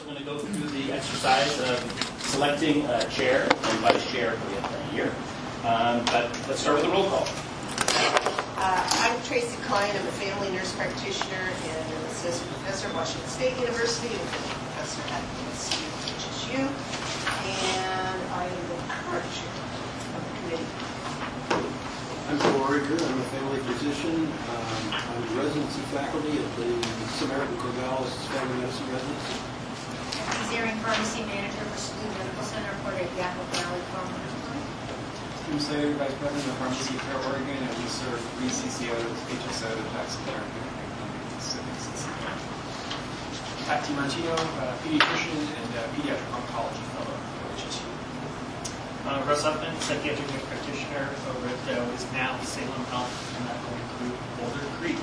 going to go through the exercise of selecting a chair and vice chair for the upcoming year. But let's start with a roll call. I'm Tracy Klein. I'm a family nurse practitioner and an assistant professor at Washington State University and a professor at UNC, who teaches you. And I am the current chair of the committee. I'm Bill Origer. I'm a family physician. I'm a residency faculty at the Samaritan Corvallis Family Medicine Residency. He's Erin, pharmacy manager for School Medical Center for the Adhoc Valley Farmers. I'm Slater, Vice President of Pharmacy for Oregon, and we serve 3 CCOs, HSO, tax therapy, and civics. Pat DiMartino, pediatrician and pediatric oncology fellow at HSU. Russ Upman, psychiatric practitioner over at what is now Salem Health, and that will include Boulder Creek.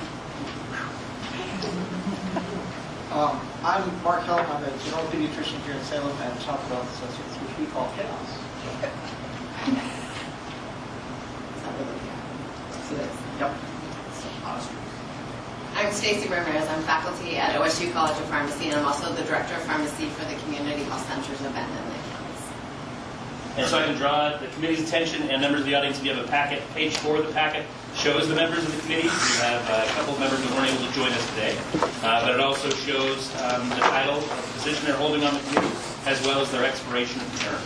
I'm Mark Helm. I'm a general pediatrician here in Salem and Child Development Associates, which we call chaos. Yep. I'm Stacy Ramirez. I'm faculty at OSU College of Pharmacy, and I'm also the director of pharmacy for the Community Health Centers of Benton and Lake counties. And so I can draw the committee's attention and members of the audience. If you have a packet, page 4 of the packet shows the members of the committee. We have a couple of members who weren't able to join us today. But it also shows the title, the position they're holding on the committee, as well as their expiration of term.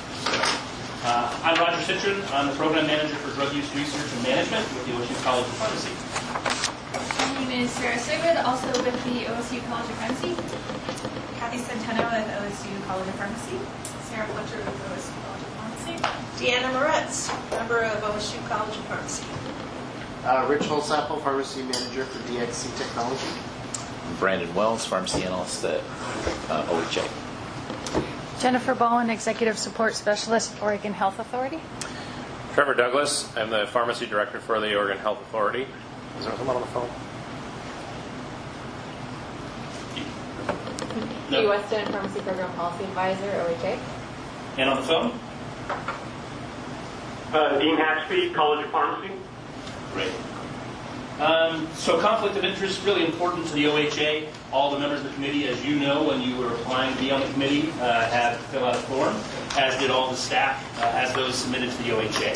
I'm Roger Citron. I'm the program manager for drug use research and management with the OSU College of Pharmacy. My name is Sarah Sigrid, also with the OSU College of Pharmacy. Kathy Centeno with OSU College of Pharmacy. Sarah Fletcher with OSU College of Pharmacy. Deanna Moretz, member of OSU College of Pharmacy. Rich Holsapple, pharmacy manager for DXC Technology. Brandon Wells, pharmacy analyst at OHA. Jennifer Bowen, Executive Support Specialist, Oregon Health Authority. Trevor Douglas, I'm the Pharmacy Director for the Oregon Health Authority. Is there someone on the phone? No. Key Weston, Pharmacy Program Policy Advisor, OHA. And on the phone? Dean Haxby, College of Pharmacy. Great. So conflict of interest, really important to the OHA. All the members of the committee, as you know, when you were applying to be on the committee, had to fill out a form, as did all the staff, as those submitted to the OHA.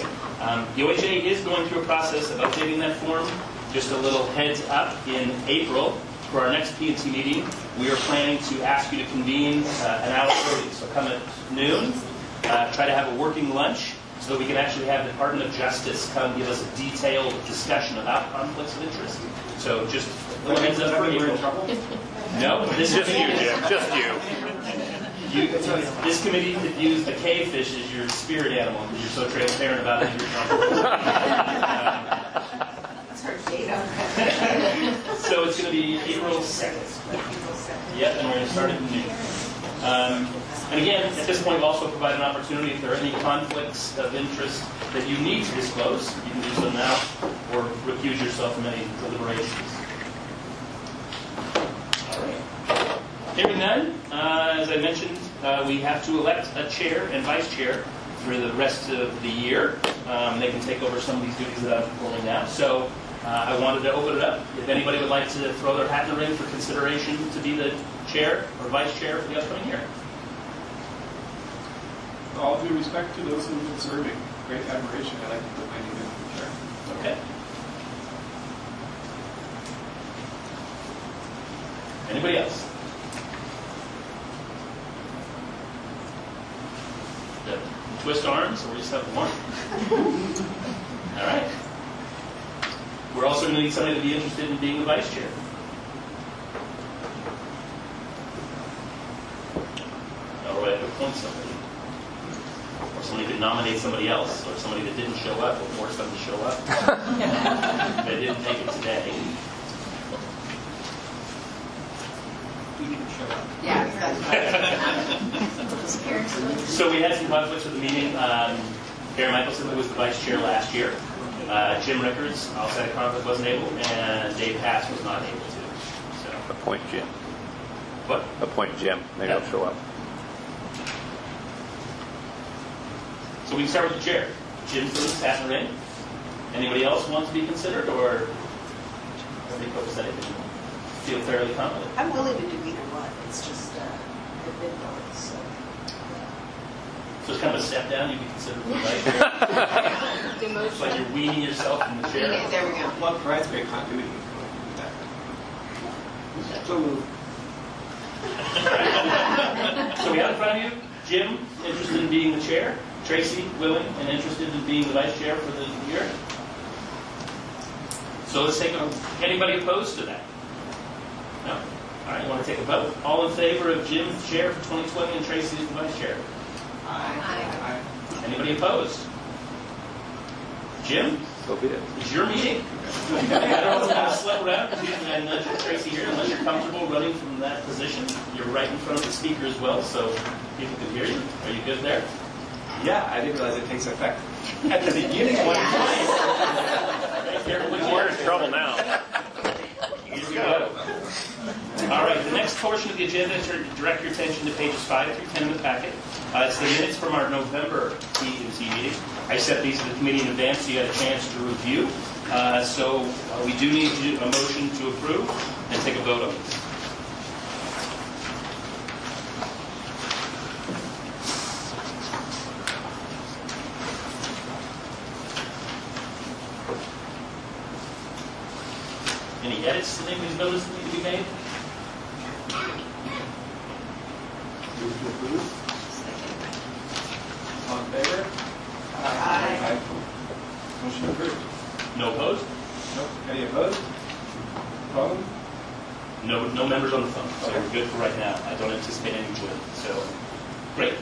The OHA is going through a process of updating that form. Just a little heads up, in April, for our next P&T meeting, we are planning to ask you to convene an hour early. So come at noon, try to have a working lunch, so that we can actually have the Department of Justice come give us a detailed discussion about conflicts of interest. So just a little heads up for April. No, this just you, Jim. Just you. This committee could use the cavefish as your spirit animal because you're so transparent about it in your conflicts. That's our data. So it's going to be April 2nd. Yep, and we're going to start at noon. And again, at this point, we'll also provide an opportunity if there are any conflicts of interest that you need to disclose. You can do so now or recuse yourself from any deliberations. All right. Hearing none, as I mentioned, we have to elect a chair and vice chair for the rest of the year. They can take over some of these duties that I'm performing now. So I wanted to open it up. If anybody would like to throw their hat in the ring for consideration to be the chair or vice chair for the upcoming year. All due respect to those who have been serving, great admiration. I'd like to put my name in for chair. Okay. Anybody else? Twist arms, or we just have one? All right. We're also going to need somebody to be interested in being the vice chair. All right, to appoint somebody. Or somebody could nominate somebody else, or somebody that didn't show up, or force them to show up. They didn't make it today. We didn't show up. Yeah, exactly. So we had some conflicts with the meeting. Karen Michelson, who was the vice chair last year. Jim Rickards outside of conflict wasn't able, and Dave Pass was not able to. So appoint Jim. What? Appoint Jim. Maybe he'll show up. So we can start with the chair. Jim's the hat in the ring. Anybody else want to be considered, or I think folks said it feel fairly confident? I'm willing to do either one. It's just a bit more. So it's kind of a step down. You can consider for vice chair. It's like you're weaning yourself from the chair. There we go. What provides great continuity. So moved. So we have in front of you Jim, interested in being the chair. Tracy, willing and interested in being the vice chair for the year. So let's take anybody opposed to that? No? All right, you want to take a vote? All in favor of Jim's chair for 2020 and Tracy as the vice chair? Aye. Anybody opposed? Jim? So be it. It's your meeting. I don't know if to slip around and nudge Tracy here unless you're comfortable running from that position. You're right in front of the speaker as well, so people can hear you. Are you good there? Yeah, I didn't realize it takes effect at the beginning when you We're in trouble now. Here we go. All right, the next portion of the agenda is to direct your attention to pages 5 through 10 in the packet. It's the minutes from our November PMC meeting. I set these to the committee in advance so you had a chance to review. So we do need a motion to approve and take a vote on this. Any edits that anybody's noticed that need to be made? Move to approve. All in favor? Aye. Motion approved. No opposed? Nope. Any opposed? Phone? No members on the phone, so we're good for right now. I don't anticipate any would. So, great.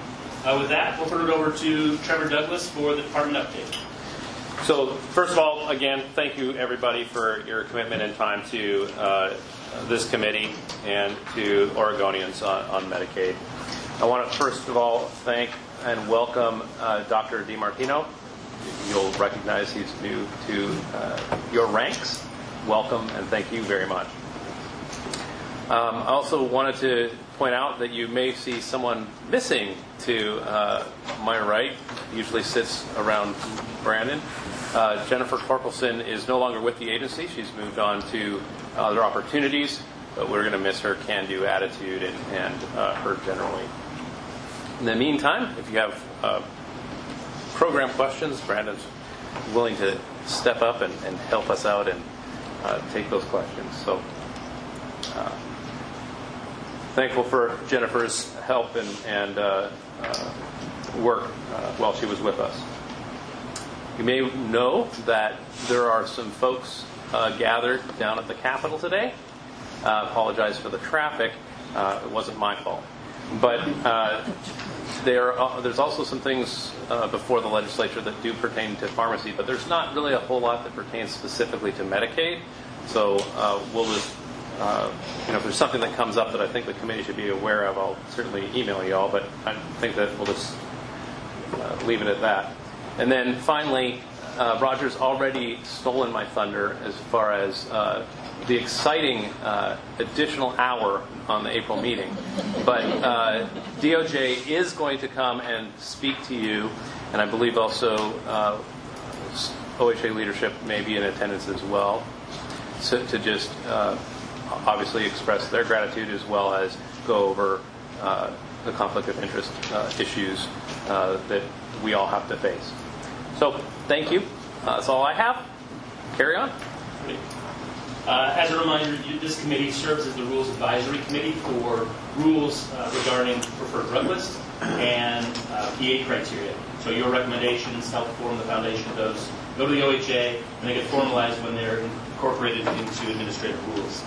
With that, we'll turn it over to Trevor Douglas for the department update. So first of all, again, thank you everybody for your commitment and time to this committee and to Oregonians on Medicaid. I want to first of all thank and welcome Dr. DiMartino. You'll recognize he's new to your ranks. Welcome and thank you very much. I also wanted to point out that you may see someone missing to my right. Usually sits around Brandon. Jennifer Torkelson is no longer with the agency. She's moved on to other opportunities, but we're going to miss her can-do attitude and her generally. In the meantime, if you have program questions, Brandon's willing to step up and help us out and take those questions. So thankful for Jennifer's help and work while she was with us. You may know that there are some folks gathered down at the Capitol today. Apologize for the traffic. It wasn't my fault. But there's also some things before the legislature that do pertain to pharmacy, but there's not really a whole lot that pertains specifically to Medicaid. So we'll just, if there's something that comes up that I think the committee should be aware of, I'll certainly email you all, but I think that we'll just leave it at that. And then finally, Roger's already stolen my thunder as far as the exciting additional hour on the April meeting. But DOJ is going to come and speak to you, and I believe also OHA leadership may be in attendance as well, so to just obviously express their gratitude as well as go over the conflict of interest issues that we all have to face. So, thank you. That's all I have. Carry on. As a reminder, this committee serves as the Rules Advisory Committee for rules regarding preferred drug lists and PA criteria. So your recommendations help form the foundation of those. Go to the OHA, and they get formalized when they're incorporated into administrative rules.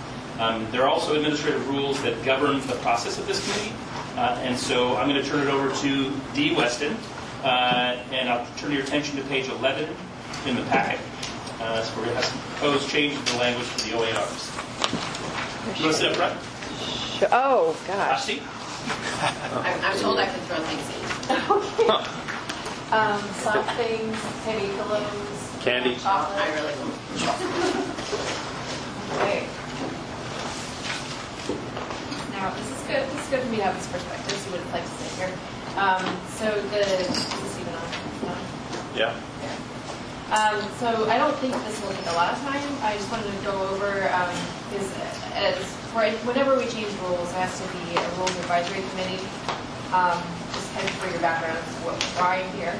There are also administrative rules that govern the process of this committee. And so I'm going to turn it over to Dee Weston. And I'll turn your attention to page 11 in the packet. So we're going to have some proposed changes in the language for the OARs. You want to sit up front? Oh, gosh. I'm told I can throw things in. Okay. Soft things, heavy pillows. Candy. Chocolate. I really don't. Okay. Now, this is good. This is good for me to have this perspective. See what it's like to sit here. So is this even on? Yeah. So I don't think this will take a lot of time. I just wanted to go over because whenever we change rules, it has to be a rules advisory committee. Just kind of for your background, why I'm here.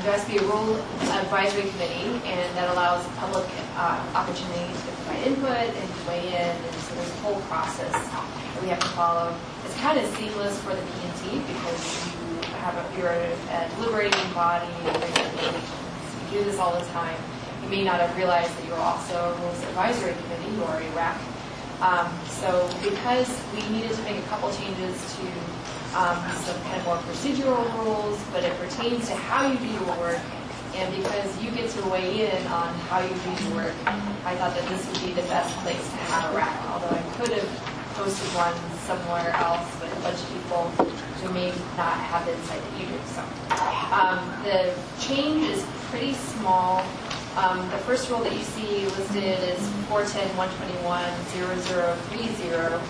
There has to be a rule advisory committee, and that allows public opportunity to provide input and to weigh in, and so there's a whole process that we have to follow. It's kind of seamless for the PMT because you're a deliberating body, you do this all the time. You may not have realized that you're also a rules advisory committee or a RAC. So because we needed to make a couple changes to some kind of more procedural rules, but it pertains to how you do your work, and because you get to weigh in on how you do your work, I thought that this would be the best place to have a RAC, although I could have hosted one somewhere else with a bunch of people who may not have the insight that you do. So the change is pretty small. The first rule that you see listed is 410.121.0030,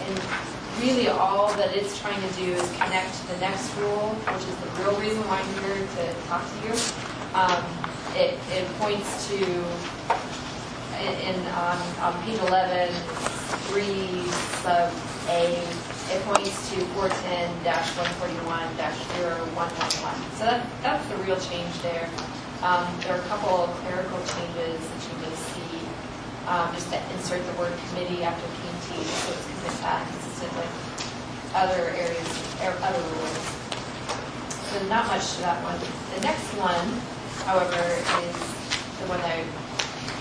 and really all that it's trying to do is connect to the next rule, which is the real reason why I'm here to talk to you. It points to, on page 11, 3 sub A, it points to 410-141-0111. So that's the real change there. There are a couple of clerical changes that you may see, just to insert the word committee after PMT, so it's consistent with other areas, other rules. So not much to that one. The next one, however, is the one that I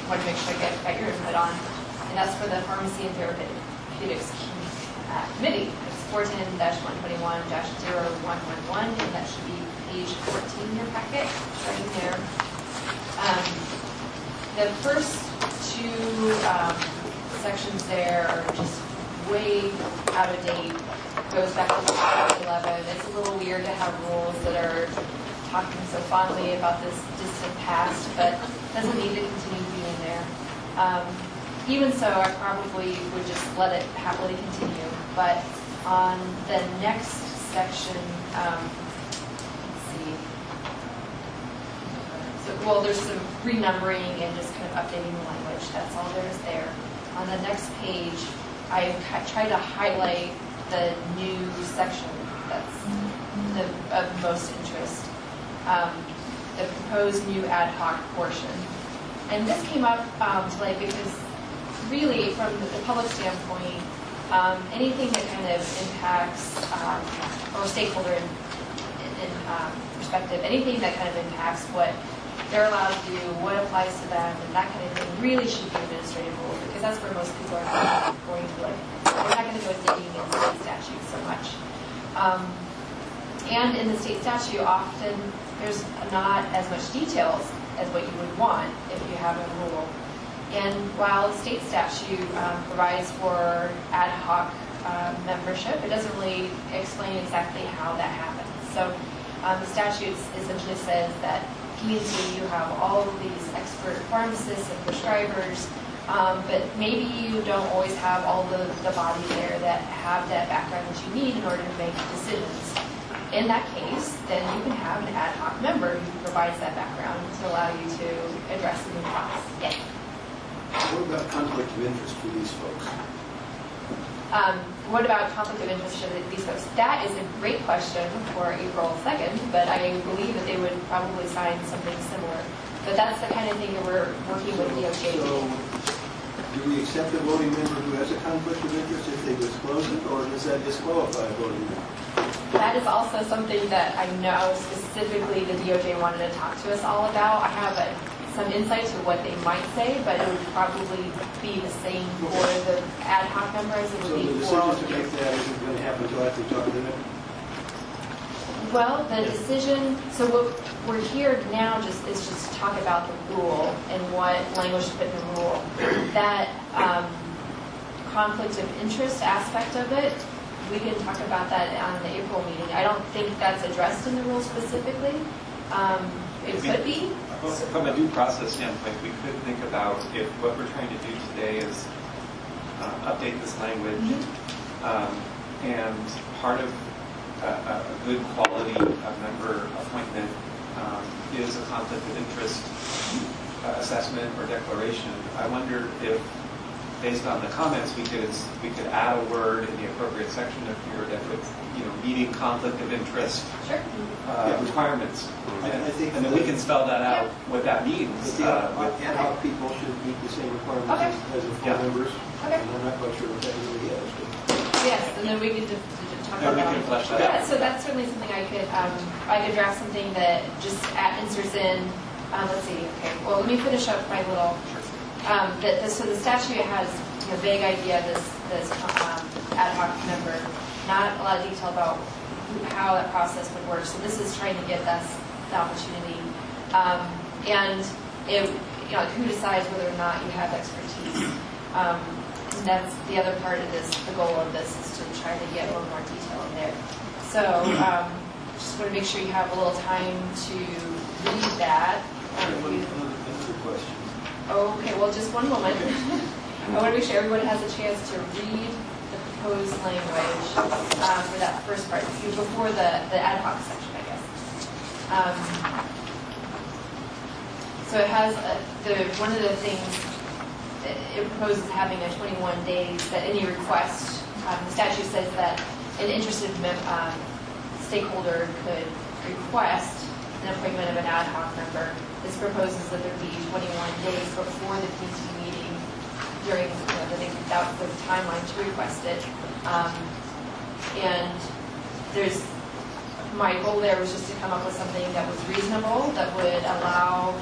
want to make sure I get your input on, and that's for the Pharmacy and Therapeutics Committee. It's 410-121-0111, and that should be page 14 in your packet, starting there. The first two sections there are just way out of date. Goes back to 2011. It's a little weird to have rules that are talking so fondly about this distant past, but doesn't need to continue being there. Even so, I probably would just let it happily continue. But on the next section, let's see. So, well, there's some renumbering and just kind of updating the language. That's all there is there. On the next page, I tried to highlight the new section that's of most interest, the proposed new ad hoc portion. And this came up today because really from the public standpoint, anything that kind of impacts, or stakeholder in perspective, anything that kind of impacts what they're allowed to do, what applies to them, and that kind of thing really should be administrative rules, because that's where most people are going to look. They're not going to go digging in state statute so much. And in the state statute, often there's not as much details as what you would want if you have a rule. And while the state statute provides for ad hoc membership, it doesn't really explain exactly how that happens. So the statute essentially says that PMT, you have all of these expert pharmacists and prescribers, but maybe you don't always have all the body there that have that background that you need in order to make decisions. In that case, then you can have an ad hoc member who provides that background to allow you to address the new process. Yes. What about conflict of interest for these folks? What about conflict of interest for these folks? That is a great question for April 2nd, but I believe that they would probably sign something similar. But that's the kind of thing that we're working with DOJ. So, do we accept a voting member who has a conflict of interest if they disclose it, or does that disqualify a voting member? That is also something that I know specifically the DOJ wanted to talk to us all about. I have some insight to what they might say, but it would probably be the same for the ad hoc members. It would be the for all decision to make that isn't going to happen until after we talk to them? Well, the decision, so what we're here now is just talk about the rule and what language to put in the rule. That conflict of interest aspect of it, we can talk about that on the April meeting. I don't think that's addressed in the rule specifically. It could be. From a due process standpoint, we could think about if what we're trying to do today is update this language, and part of a good quality of member appointment is a conflict of interest assessment or declaration. I wonder if based on the comments, we could add a word in the appropriate section of here that would, meeting conflict of interest requirements. I think and then we can spell that out, what that means. The ad hoc people should meet the same requirements as the full members. Okay. I'm not quite sure what that really is. Yes, and then we could talk Yeah, we about. can flesh that Yeah, out. so that's certainly something I could draft something that just inserts in. Let's see. Okay. Well, let me finish up my little. So the statute has a vague idea of this ad hoc member, not a lot of detail about how that process would work. So this is trying to get us the opportunity, and who decides whether or not you have expertise. And that's the other part of this. The goal of this is to try to get a little more detail in there. So just want to make sure you have a little time to read that. Another question. Okay, well, just one moment. I want to make sure everyone has a chance to read the proposed language for that first part, before the ad hoc section, I guess. So it has one of the things it proposes having a 21 days that any request. The statute says that an interested stakeholder could request an appointment of an ad hoc member. This proposes that there be 21 days before the PT meeting during the timeline to request it. And my goal there was just to come up with something that was reasonable, that would allow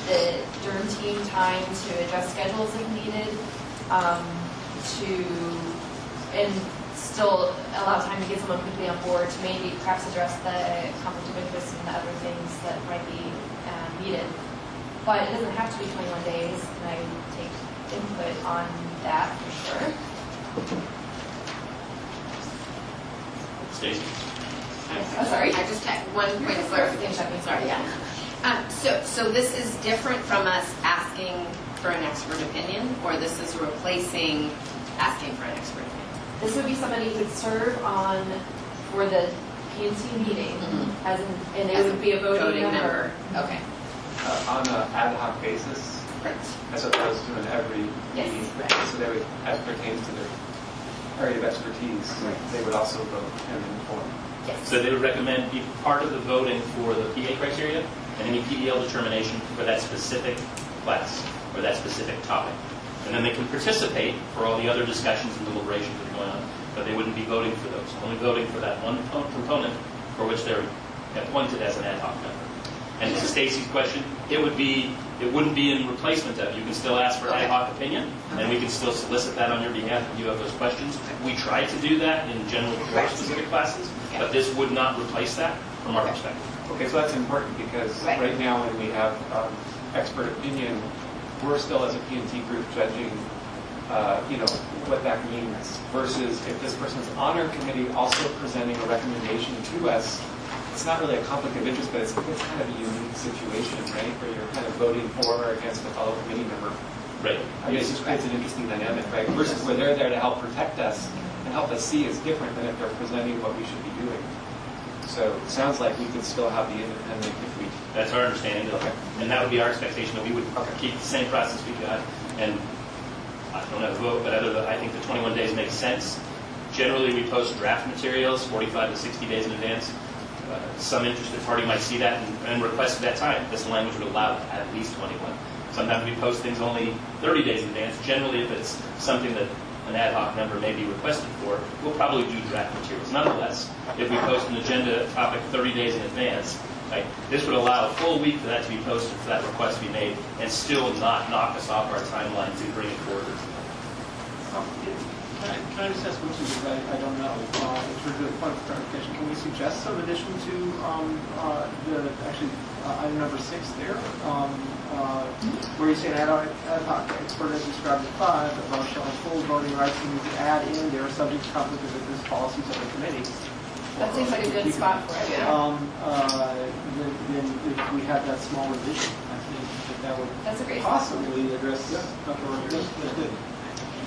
the DERM team time to adjust schedules if needed, and still allow time to get someone quickly on board to maybe perhaps address the conflict of interest and the other things that might be needed. But it doesn't have to be 21 days, and I would take input on that for sure. Stacey? Oh, sorry. I just had one quick clarification. Sorry, yeah. So this is different from us asking for an expert opinion, or this is replacing asking for an expert opinion? This would be somebody who would serve for the PNC meeting, and they would be a voting member. Okay. On an ad hoc basis, as opposed to an every meeting. Right. So they would, as pertains to their area of expertise, they would also vote and inform. Yes. So they would recommend be part of the voting for the PA criteria and any PDL determination for that specific class or that specific topic. And then they can participate for all the other discussions and deliberations that are going on, but they wouldn't be voting for those. Only voting for that one component for which they're appointed as an ad hoc member. And to Stacy's question, it wouldn't be in replacement of. You can still ask for ad hoc opinion, and we can still solicit that on your behalf if you have those questions. We try to do that in general for specific classes, but this would not replace that from our perspective. Okay, so that's important because right now when we have expert opinion, we're still as a PNT group judging, what that means. Versus if this person's on our committee also presenting a recommendation to us, it's not really a conflict of interest, but it's kind of a unique situation, right? Where you're kind of voting for or against a fellow committee member. Right. I guess it just creates an interesting dynamic, right? Versus where they're there to help protect us and help us see is different than if they're presenting what we should be doing. So it sounds like we could still have the independent if we... That's our understanding. Okay. And that would be our expectation, that we would keep the same process we got. And I don't have a vote, but I think the 21 days makes sense. Generally, we post draft materials 45 to 60 days in advance. Some interested party might see that and request at that time. This language would allow at least 21. Sometimes we post things only 30 days in advance. Generally, if it's something that an ad hoc member may be requested for, we'll probably do draft materials. Nonetheless, if we post an agenda topic 30 days in advance, right, this would allow a full week for that to be posted, for that request to be made, and still not knock us off our timeline to bring it forward. Can I just ask one thing, because I don't know, in terms of point of clarification, can we suggest some addition to item number 6 there, where you say an ad hoc expert as described in 5, that those shall have full voting rights, and you can add in there subject to conflict of interest policies of the committee. That seems like a good spot for it. Then if we had that small revision, I think that would That's a great possibly address That's good.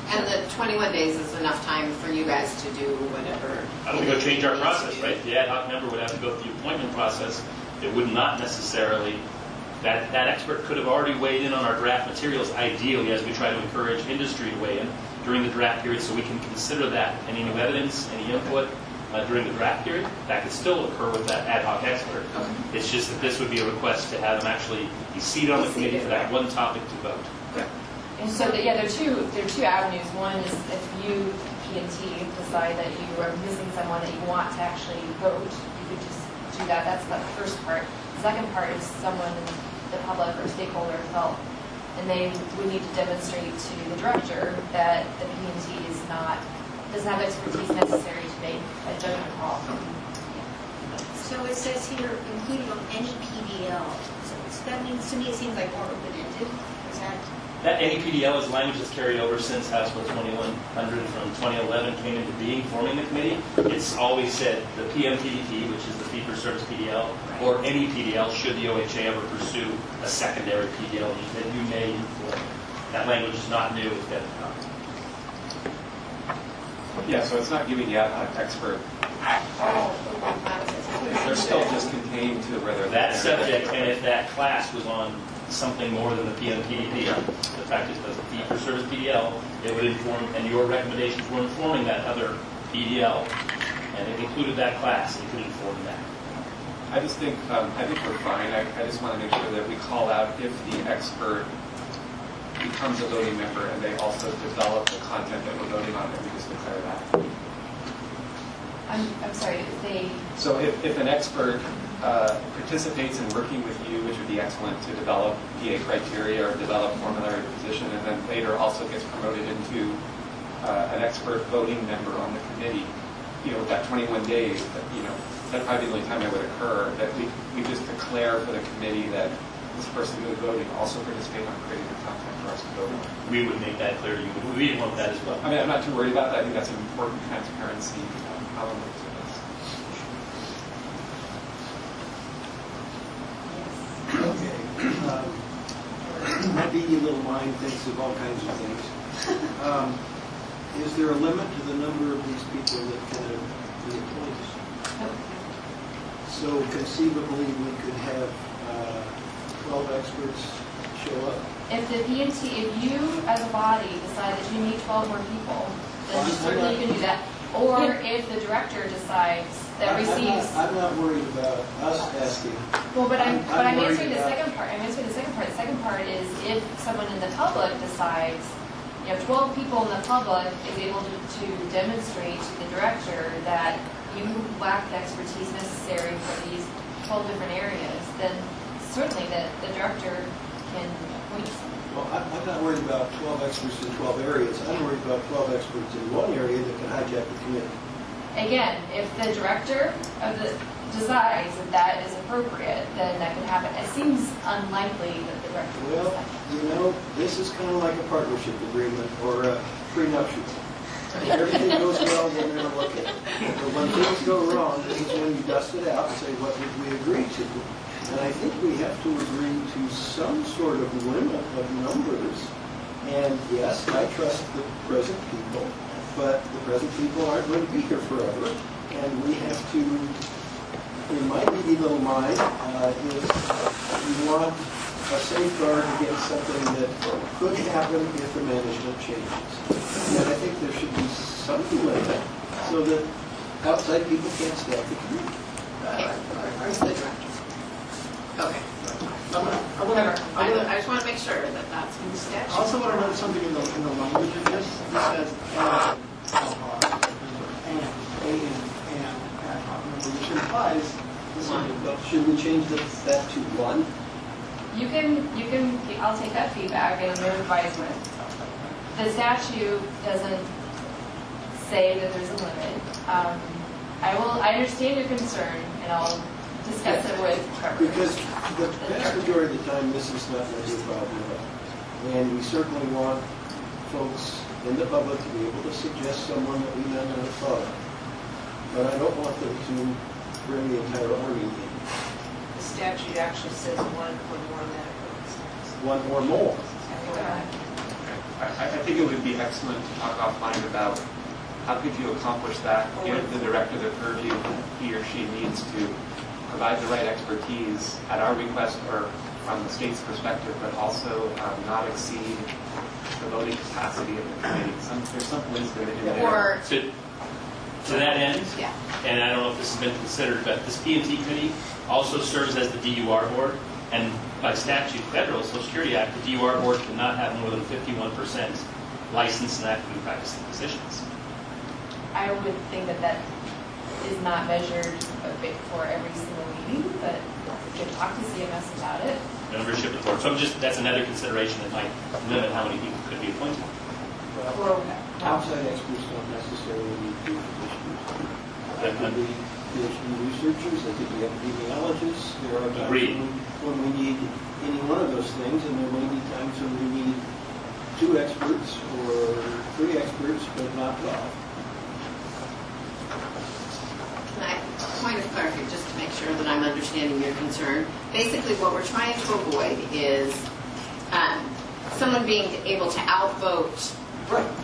And the 21 days is enough time for you guys to do whatever. I don't go change our process, right? The ad hoc member would have to go through the appointment process. It would not necessarily That expert could have already weighed in on our draft materials, ideally, as we try to encourage industry to weigh in during the draft period, so we can consider that. Any new evidence, any input during the draft period, that could still occur with that ad hoc expert. It's just that this would be a request to have them actually be seated on the committee for that one topic to vote. And so, there are two avenues. One is if you, P&T, decide that you are missing someone that you want to actually vote, you could just do that. That's the first part. The second part is someone in the public or stakeholder felt, and they would need to demonstrate to the director that the P&T doesn't have expertise necessary to make a judgment call. So it says here, including on any PDL. So that means, to me, it seems like more open-ended. Is that any PDL is language that's carried over since House Bill 2100 from 2011 came into being, forming the committee. It's always said the PMPDT, which is the fee-for-service PDL, or any PDL, should the OHA ever pursue a secondary PDL that you may inform. That language is not new. It's been Yeah, so it's not giving the ad hoc expert. They're still just contained to whether that subject, and if that class was on something more than the PMPDT, the fact is the fee-for-service PDL, it would inform, and your recommendations were informing that other PDL, and it included that class, it could inform that. I just think we're fine. I just want to make sure that we call out if the expert becomes a voting member and they also develop the content that we're voting on, and we just declare that. I'm sorry, if they... So if an expert participates in working with you, which would be excellent, to develop PA criteria or develop formulary position, and then later also gets promoted into an expert voting member on the committee, that 21 days, that'd probably be the only time that would occur, that we just declare for the committee that this person who is voting also participate on creating the content for us to vote on. We would make that clear to you. We want that as well. I mean, I'm not too worried about that. I think that's an important transparency element to this. Okay. My beady little mind thinks of all kinds of things. Is there a limit to the number of these people that can be appointed? So conceivably, we could have 12 experts show up? If the PMT, if you as a body decide that you need 12 more people, then you certainly can do that. Or if the director decides that I'm not worried about us asking. Well, but I'm answering the about... second part. I'm answering the second part. The second part is if someone in the public decides, 12 people in the public is able to demonstrate to the director that you lack the expertise necessary for these 12 different areas, then certainly the director can appoint someone. Well, I'm not worried about 12 experts in 12 areas. I'm worried about 12 experts in one area that can hijack the committee. Again, if the director decides that is appropriate, then that can happen. It seems unlikely that the director will. Well, this is kind of like a partnership agreement or a prenuptial. If everything goes well, then they're okay. But when things go wrong, this is when you dust it out and say, what did we agree to? And I think we have to agree to some sort of limit of numbers. And yes, I trust the present people, but the present people aren't going to be here forever. And we have to, in my beady little mind, is we want a safeguard against something that could happen if the management changes. And I think there should be some limit so that outside people can't staff the community. Where's the director? Okay. I just want to make sure that that's in the statute. I also want to note something in the language of this. It says ad hoc, and ad hoc member, which implies should we change that to one? You can, I'll take that feedback and your advisement. The statute doesn't say that there's a limit. I understand your concern, and I'll discuss it with Trevor. Because the vast majority of the time, this is not going to be a problem at all. And we certainly want folks in the public to be able to suggest someone that we may not have thought of. But I don't want them to bring the entire army in. The statute actually says one or more medical exams. One or more. I think it would be excellent to talk offline about how could you accomplish that if the director of the purview he or she needs to provide the right expertise at our request or from the state's perspective, but also not exceed the voting capacity of the committee. There's some wisdom in there. Or to that end, yeah. and I don't know if this has been considered, but this PMT committee also serves as the DUR board, and by statute, federal Social Security Act, the DUR board cannot have more than 51% licensed and actively practicing physicians. I would think that is not measured a bit for every single meeting, but you can talk to CMS about it. Membership of the board. So that's another consideration that might limit how many people could be appointed. Well, outside experts don't necessarily need to be physicians. They could be PhD researchers, they could be epidemiologists. There are times when we need any one of those things, and there may be times when we need 2 experts or 3 experts, but not 12. Point of clarification, just to make sure that I'm understanding your concern. Basically, what we're trying to avoid is someone being able to outvote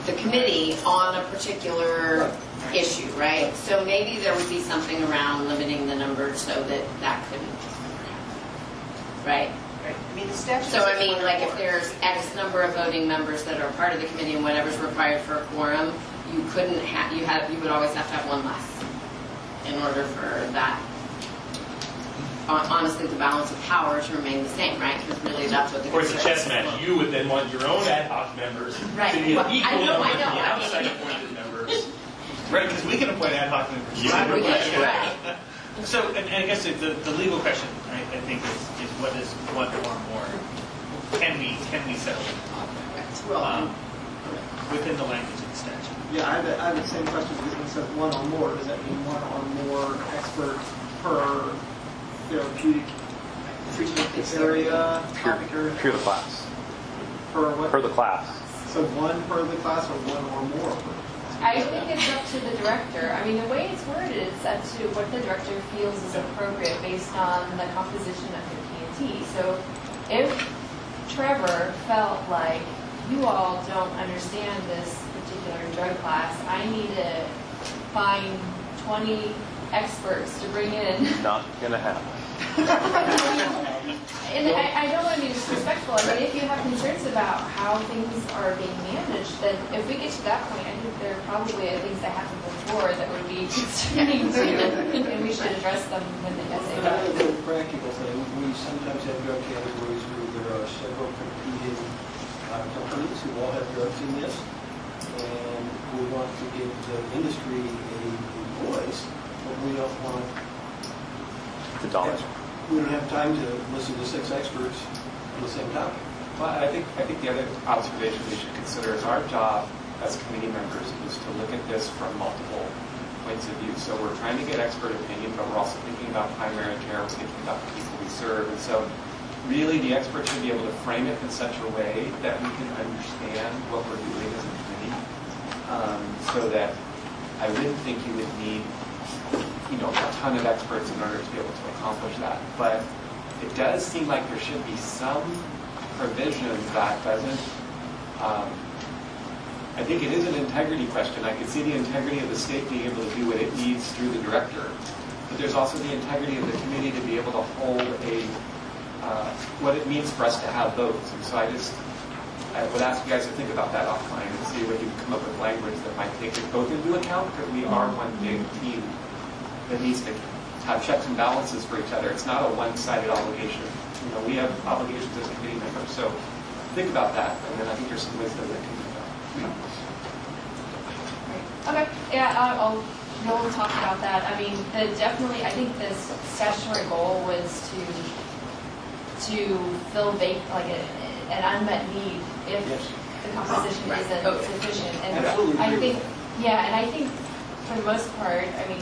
the committee on a particular issue, right? So maybe there would be something around limiting the number so that couldn't happen, right? I mean, the statute. So I mean, like if there's X number of voting members that are part of the committee and whatever's required for a quorum, you couldn't have, you would always have to have one less in order for that, honestly, the balance of power to remain the same, right? Because really that's what the... Of course, the chess match. You would then want your own ad hoc members to be equal with the outside appointed members. Right, because we can appoint ad hoc members. Right. So, and I guess the legal question, right, I think, is what is one or more? Can we settle it within the language of the statute? Yeah, I have the same question because when it says 1 or more, does that mean 1 or more experts per therapeutic treatment area? Pure the class. Per what? Per the class. So 1 per the class or 1 or more per? I think it's up to the director. I mean, the way it's worded, it's up to what the director feels is appropriate based on the composition of the P&T. So if Trevor felt like you all don't understand this particular drug class, I need to find 20 experts to bring in. Not going to happen. And I don't want to be disrespectful. I mean, if you have concerns about how things are being managed, then if we get to that point, I think there are probably things that happened before that would be concerning to you, and we should address them when they get there. Another practical thing, we sometimes have drug categories where there are several competing companies who all have drugs in this, and we want to give the industry a voice, but we don't want the dollars. We don't have time to listen to 6 experts on the same topic. Well, I think the other observation we should consider is our job as committee members is to look at this from multiple points of view. So we're trying to get expert opinion, but we're also thinking about primary care, we're thinking about the people we serve. And so really the expert should be able to frame it in such a way that we can understand what we're doing as a committee, so that I wouldn't think you would need a ton of experts in order to be able to accomplish that. But it does seem like there should be some provision that doesn't, I think it is an integrity question. I could see the integrity of the state being able to do what it needs through the director. But there's also the integrity of the committee to be able to hold what it means for us to have votes. And so I would ask you guys to think about that offline and see what you can come up with language that might take it both into account, because we are one big team that needs to have checks and balances for each other. It's not a one-sided obligation. We have obligations as committee members. So think about that, and then I think there's some wisdom that can be done. Okay, yeah, we'll talk about that. I mean, definitely, I think the statutory goal was to fill an unmet need if the composition isn't sufficient. And I think, and I think for the most part, I mean,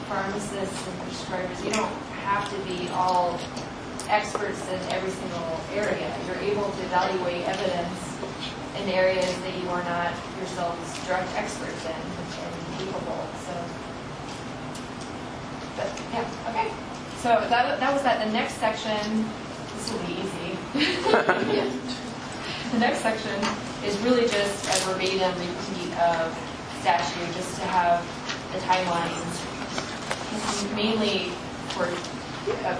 pharmacists and prescribers, you don't have to be all experts in every single area. You're able to evaluate evidence in areas that you are not yourselves direct experts in and capable. So, but yeah, okay. So that was that. The next section, this will be easy. The next section is really just a verbatim repeat of statute, just to have the timelines. This is mainly for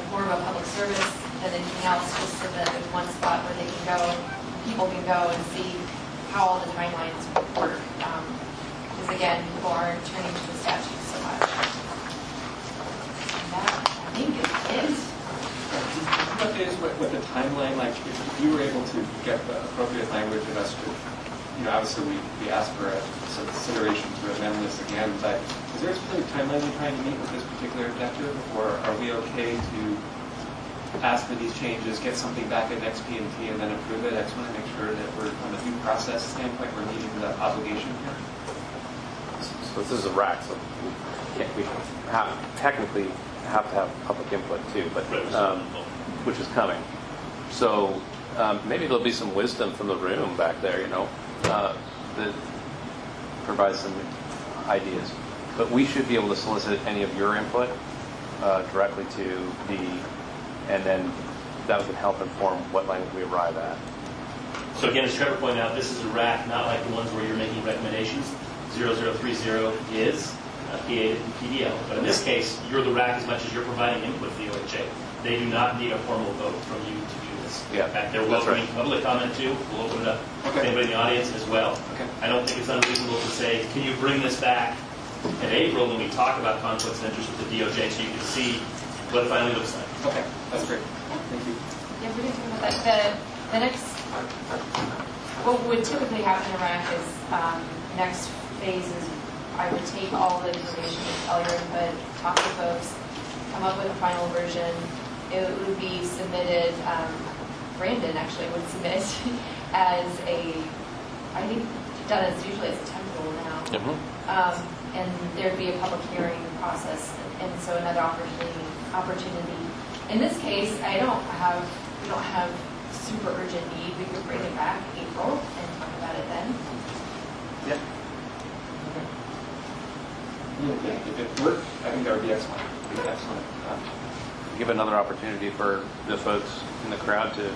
more of a public service than anything else, just so that there's one spot where they can go, people can go and see how all the timelines work. Because again, people are turning to the statutes so much. And that, I think, is it. What is with the timeline, like if you were able to get the appropriate language of us to, obviously we asked for some consideration to amend this again, but is there a specific timeline you're trying to meet with this particular objective, or are we okay to ask for these changes, get something back at next PMT, and then approve it? I just want to make sure that we're, from a due process standpoint, we're meeting the obligation here. So this is a RAC, so we technically have to have public input too, but which is coming. So maybe there'll be some wisdom from the room back there, that provides some ideas. But we should be able to solicit any of your input directly to and then that would help inform what language we arrive at. So again, as Trevor pointed out, this is a RAC, not like the ones where you're making recommendations. 0030 is PA and PDL. But in this case, you're the RAC as much as you're providing input to the OHA. They do not need a formal vote from you to do this. Yeah, in fact, they're welcoming public comment too. We'll open it up to anybody in the audience as well. Okay. I don't think it's unreasonable to say, can you bring this back in April when we talk about conflicts of interest with the DOJ so you can see what it finally looks like. Okay, that's great. Thank you. Yeah, we didn't talk about that. The next, what would typically happen in RAC is next phase is I would take all the information, all your input, talk to folks, come up with a final version. It would be submitted, Brandon actually would submit as I think done as usually as a temporal now. Mm-hmm. And there'd be a public hearing process, and so another opportunity. In this case, we don't have super urgent need. We could bring it back in April and talk about it then. Yeah. Okay. If it worked, I think that would be excellent. Give another opportunity for the folks in the crowd to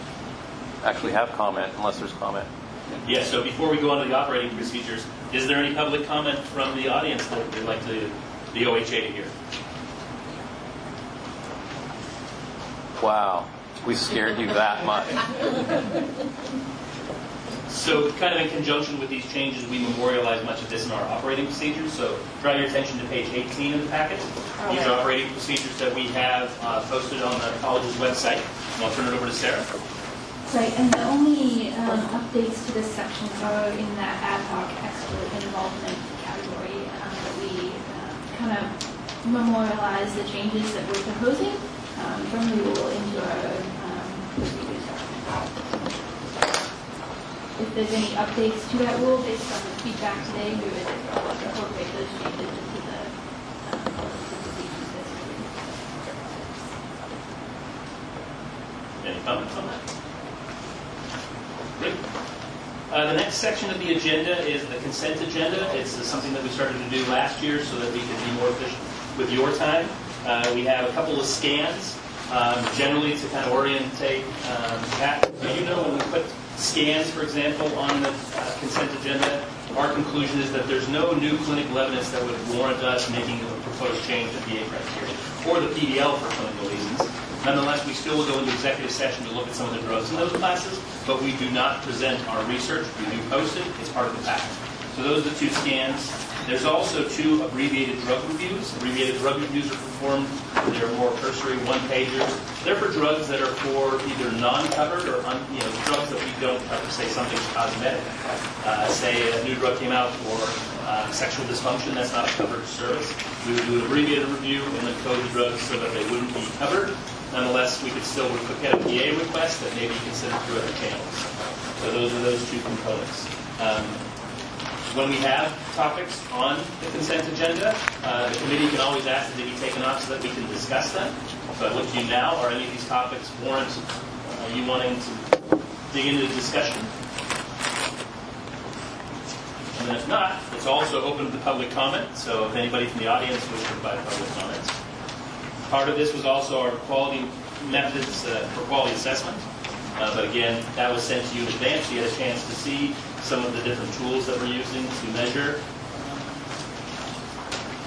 actually have comment, unless there's comment. Yes, so before we go on to the operating procedures, is there any public comment from the audience that they'd like the OHA to hear? Wow, we scared you that much. So kind of in conjunction with these changes, we memorialize much of this in our operating procedures. So draw your attention to page 18 of the packet. Okay. These are operating procedures that we have posted on the college's website. And I'll turn it over to Sarah. Right, and the only updates to this section are in that ad hoc expert involvement category that we kind of memorialize the changes that we're proposing from the rule into our procedures document. If there's any updates to that rule based on the feedback today, we would incorporate those changes into the procedures that's written. Any comments on that? Great. The next section of the agenda is the consent agenda. It's something that we started to do last year so that we could be more efficient with your time. We have a couple of scans, generally to kind of orientate that. So when we put scans, for example, on the consent agenda, our conclusion is that there's no new clinical evidence that would warrant us making a proposed change to PA criteria or the PDL for clinical reasons. Nonetheless, we still will go into executive session to look at some of the drugs in those classes, but we do not present our research. We do post it. It's part of the package. So those are the two scans. There's also two abbreviated drug reviews. Abbreviated drug reviews are performed. They're more cursory one-pagers. They're for drugs that are for either non-covered or drugs that we don't cover. Say something's cosmetic. Say a new drug came out for sexual dysfunction. That's not a covered service. We would do an abbreviated review and then code the drugs so that they wouldn't be covered. Nonetheless, we could still get a PA request that may be considered through other channels. So those are those two components. When we have topics on the consent agenda, the committee can always ask that they be taken off so that we can discuss them. So I look to you now. Are any of these topics warrant you wanting to dig into the discussion? And if not, it's also open to public comment. So if anybody from the audience would provide public comments. Part of this was also our quality methods for quality assessment. But again, that was sent to you in advance. You had a chance to see some of the different tools that we're using to measure.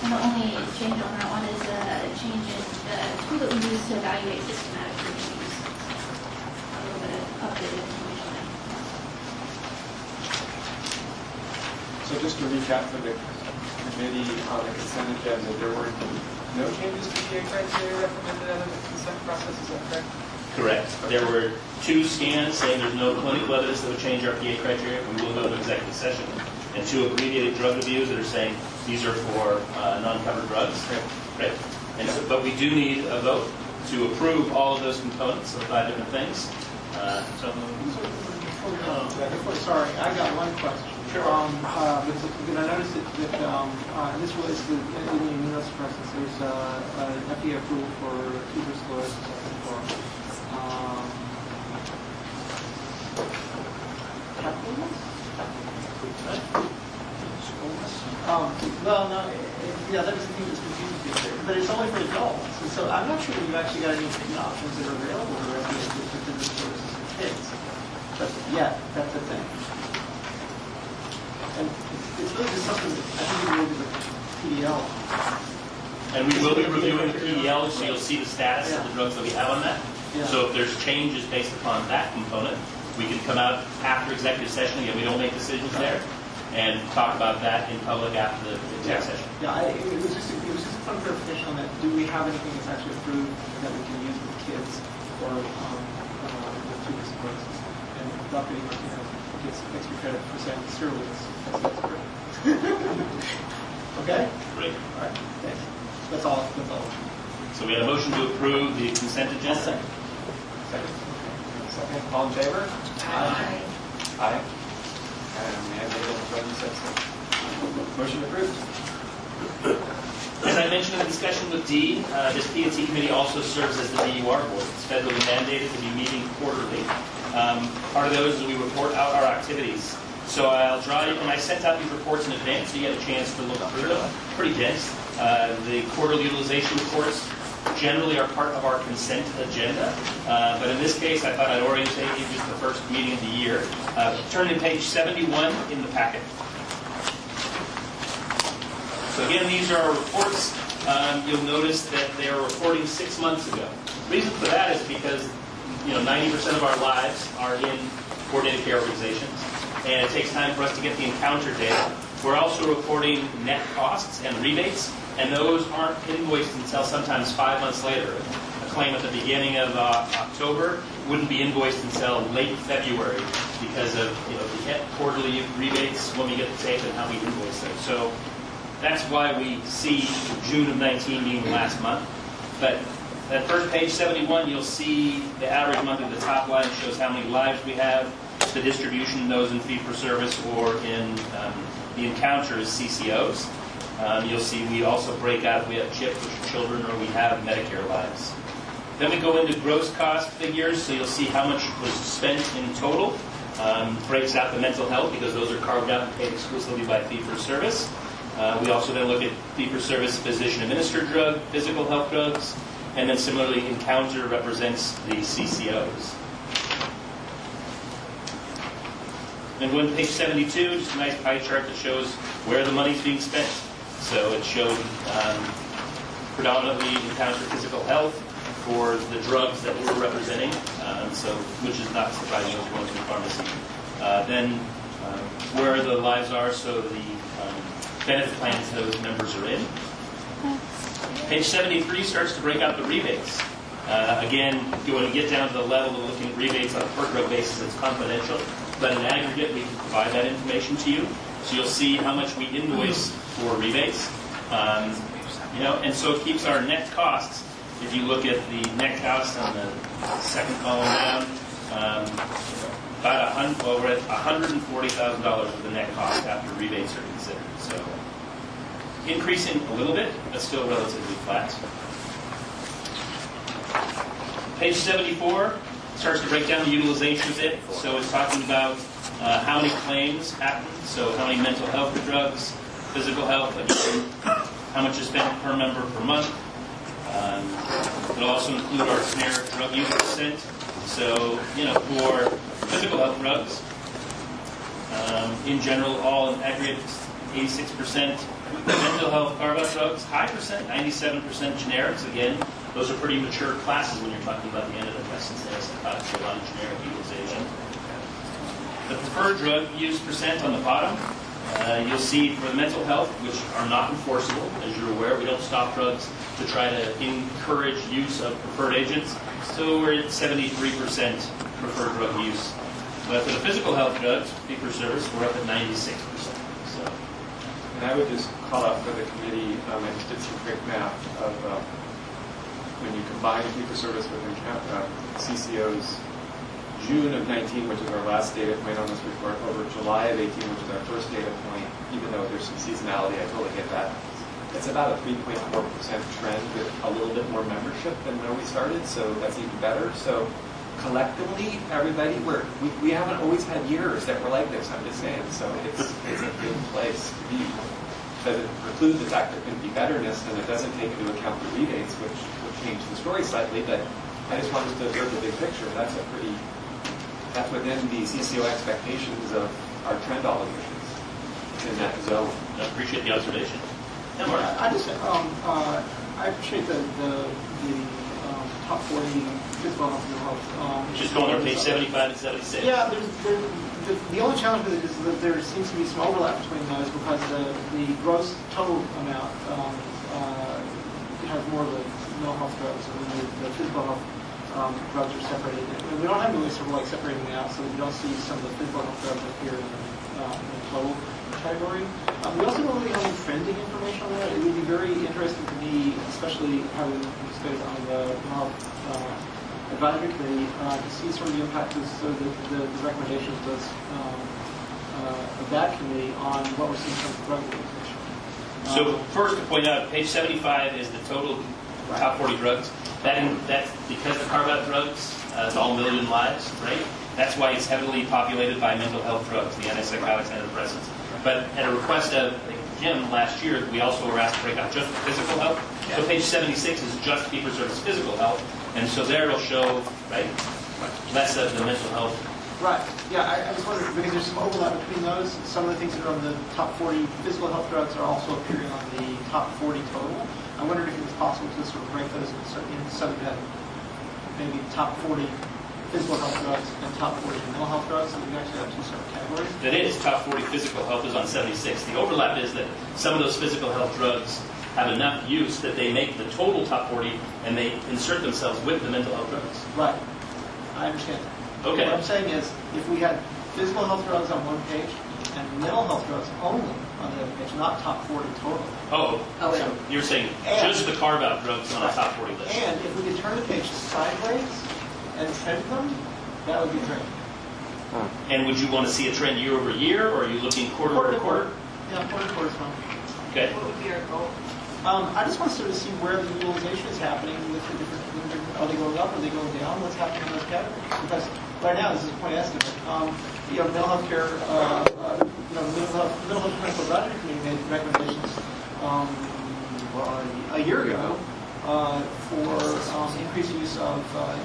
And the only change on that one is a change in the tool that we changes to evaluate systematic reviews. A little bit of updated information. So just to recap for the committee on the consent agenda, there were no changes to PA criteria recommended out of the consent process, is that correct? Correct. There were 2 scans saying there's no clinical evidence that would change our PA criteria. We will go to executive session. And 2 abbreviated drug reviews that are saying these are for non-covered drugs. Right. And so, but we do need a vote to approve all of those components of 5 different things. Sorry, I got one question. Sure. Because I noticed that and this was in the immunosuppressants, there's an FDA approval for tuberculosis, for well, no, yeah, that was the thing that's confusing me. But it's only for adults. And so I'm not sure that you've actually got any treatment options that are available to FDA for tuberculosis for kids. But yeah, that's the thing. And it's really just something that I think we will do with PDL. And we will be reviewing the PDL, so you'll see the status of the drugs that we have on that. Yeah. So if there's changes based upon that component, we can come out after executive session. Again, we don't make decisions there, and talk about that in public after the exec session. Yeah, it was just a fun clarification on that. Do we have anything that's actually approved that we can use with kids or with tuberculosis? And Dr. Martinez gets extra credit for saying steroids. That's great. Okay? Great. All right. Thanks. That's all. So we had a motion to approve the consent agenda. Second. Second. All in favor? Aye. Aye. And may I make a motion? Motion approved. As I mentioned in the discussion with Dee, this P&T committee also serves as the DUR board. It's federally mandated to be meeting quarterly. Part of those is we report out our activities. So I'll draw you, and I sent out these reports in advance, so you get a chance to look through them. Pretty dense. The quarterly utilization reports generally are part of our consent agenda. But in this case, I thought I'd orientate you just the first meeting of the year. Turn to page 71 in the packet. So again, these are our reports. You'll notice that they are reporting 6 months ago. The reason for that is because 90% of our lives are in coordinated care organizations, and it takes time for us to get the encounter data. We're also reporting net costs and rebates, and those aren't invoiced until sometimes 5 months later. A claim at the beginning of October wouldn't be invoiced until late February because of the get quarterly rebates when we get the tape and how we invoice them. So that's why we see June of 19 being the last month. But that first page 71, you'll see the average month at the top line shows how many lives we have, the distribution, those in fee-for-service or in the encounters, CCOs. You'll see we also break out if we have CHIP, which are children, or we have Medicare lives. Then we go into gross cost figures, so you'll see how much was spent in total. Breaks out the mental health because those are carved out and paid exclusively by fee-for-service. We also then look at fee-for-service physician-administered drug, physical health drugs, and then similarly, Encounter represents the CCOs. Then going to page 72, just a nice pie chart that shows where the money's being spent. So it showed predominantly Encounter physical health for the drugs that we're representing, which is not surprising, those ones in pharmacy. Then where the lives are, so the benefit plans those members are in. Page 73 starts to break out the rebates. Again, if you want to get down to the level of looking at rebates on a per drug basis, it's confidential. But in aggregate, we can provide that information to you. So you'll see how much we invoice for rebates. And so it keeps our net costs. If you look at the net costs on the second column down, we're at $140,000 of the net cost after rebates are considered. So increasing a little bit, but still relatively flat. Page 74 starts to break down the utilization a bit. So it's talking about how many claims happen, so how many mental health drugs, physical health, again, how much is spent per member per month. It'll also include our generic drug use percent. So, for physical health drugs, in general, all in aggregate, 86%. Mental health carve-out drugs, high percent, 97% generics. Again, Those are pretty mature classes when you're talking about the antidepressants and antipsychotics, so a lot of generic utilization. The preferred drug use percent on the bottom, you'll see for the mental health, which are not enforceable, as you're aware, we don't stop drugs to try to encourage use of preferred agents. So we're at 73% preferred drug use. But for the physical health drugs, fee for service, we're up at 96%. So, and I would just call out for the committee, I just did some quick math of when you combine fee for service with CCO's June of 19, which is our last data point on this report, over July of 18, which is our first data point, even though there's some seasonality, I totally get that. It's about a 3.4% trend with a little bit more membership than where we started, so that's even better. So collectively, everybody, we haven't always had years that were like this, I'm just saying. So it's a good place to be. Does it preclude the fact there can be betterness, and it doesn't take into account the rebates, which will change the story slightly, but I just wanted to observe the big picture. That's within the CCO expectations of our trend obligations. It's in that zone. I appreciate the observation. I just, I appreciate the top 40 physical health. Just going on page 75 and 76. Yeah, the only challenge with it is that there seems to be some overlap between those because the gross total amount has more of the mental health drugs, and the physical health drugs are separated. We don't have really sort of like separating them out, so we don't see some of the physical health drugs appear in the total category. We also don't really have any trending information on that. It would be very interesting to me, especially having participated on the mental health advisory committee, to see sort of the impact of the recommendations of that committee on what we're seeing from the drug utilization. So first to point out, page 75 is the total top 40 drugs. That's because the carve-out drugs, it's all million lives, right? That's why it's heavily populated by mental health drugs, the antipsychotics and antidepressants. But at a request of Jim last year, we also were asked to break out just physical health. Yeah. So page 76 is just fee-for-service physical health, and so there it'll show, right, less of the mental health. Right. Yeah, I was wondering, because there's some overlap between those. Some of the things that are on the top 40 physical health drugs are also appearing on the top 40 total. I wondered if it was possible to sort of break those in so you had maybe top 40 physical health drugs and top 40 mental health drugs, and we actually have two separate categories. That is, top 40 physical health is on 76. The overlap is that some of those physical health drugs have enough use that they make the total top 40 and they insert themselves with the mental health drugs. Right. I understand that. Okay. What I'm saying is, if we had physical health drugs on one page and mental health drugs only on the other page, not top 40 total. Oh, so you're saying just the carve-out drugs on a top 40 list. And if we could turn the page sideways and trend them, that would be great. And would you want to see a trend year over year, or are you looking quarter over quarter? Yeah, quarter to quarter is fine. Okay. What would be our goal? I just want to sort of see where the utilization is happening with the different, are they going up, are they going down, what's happening in those categories? Because right now, this is a point estimate. Mental health care, mental health clinical advisory committee made recommendations a year ago for increased use of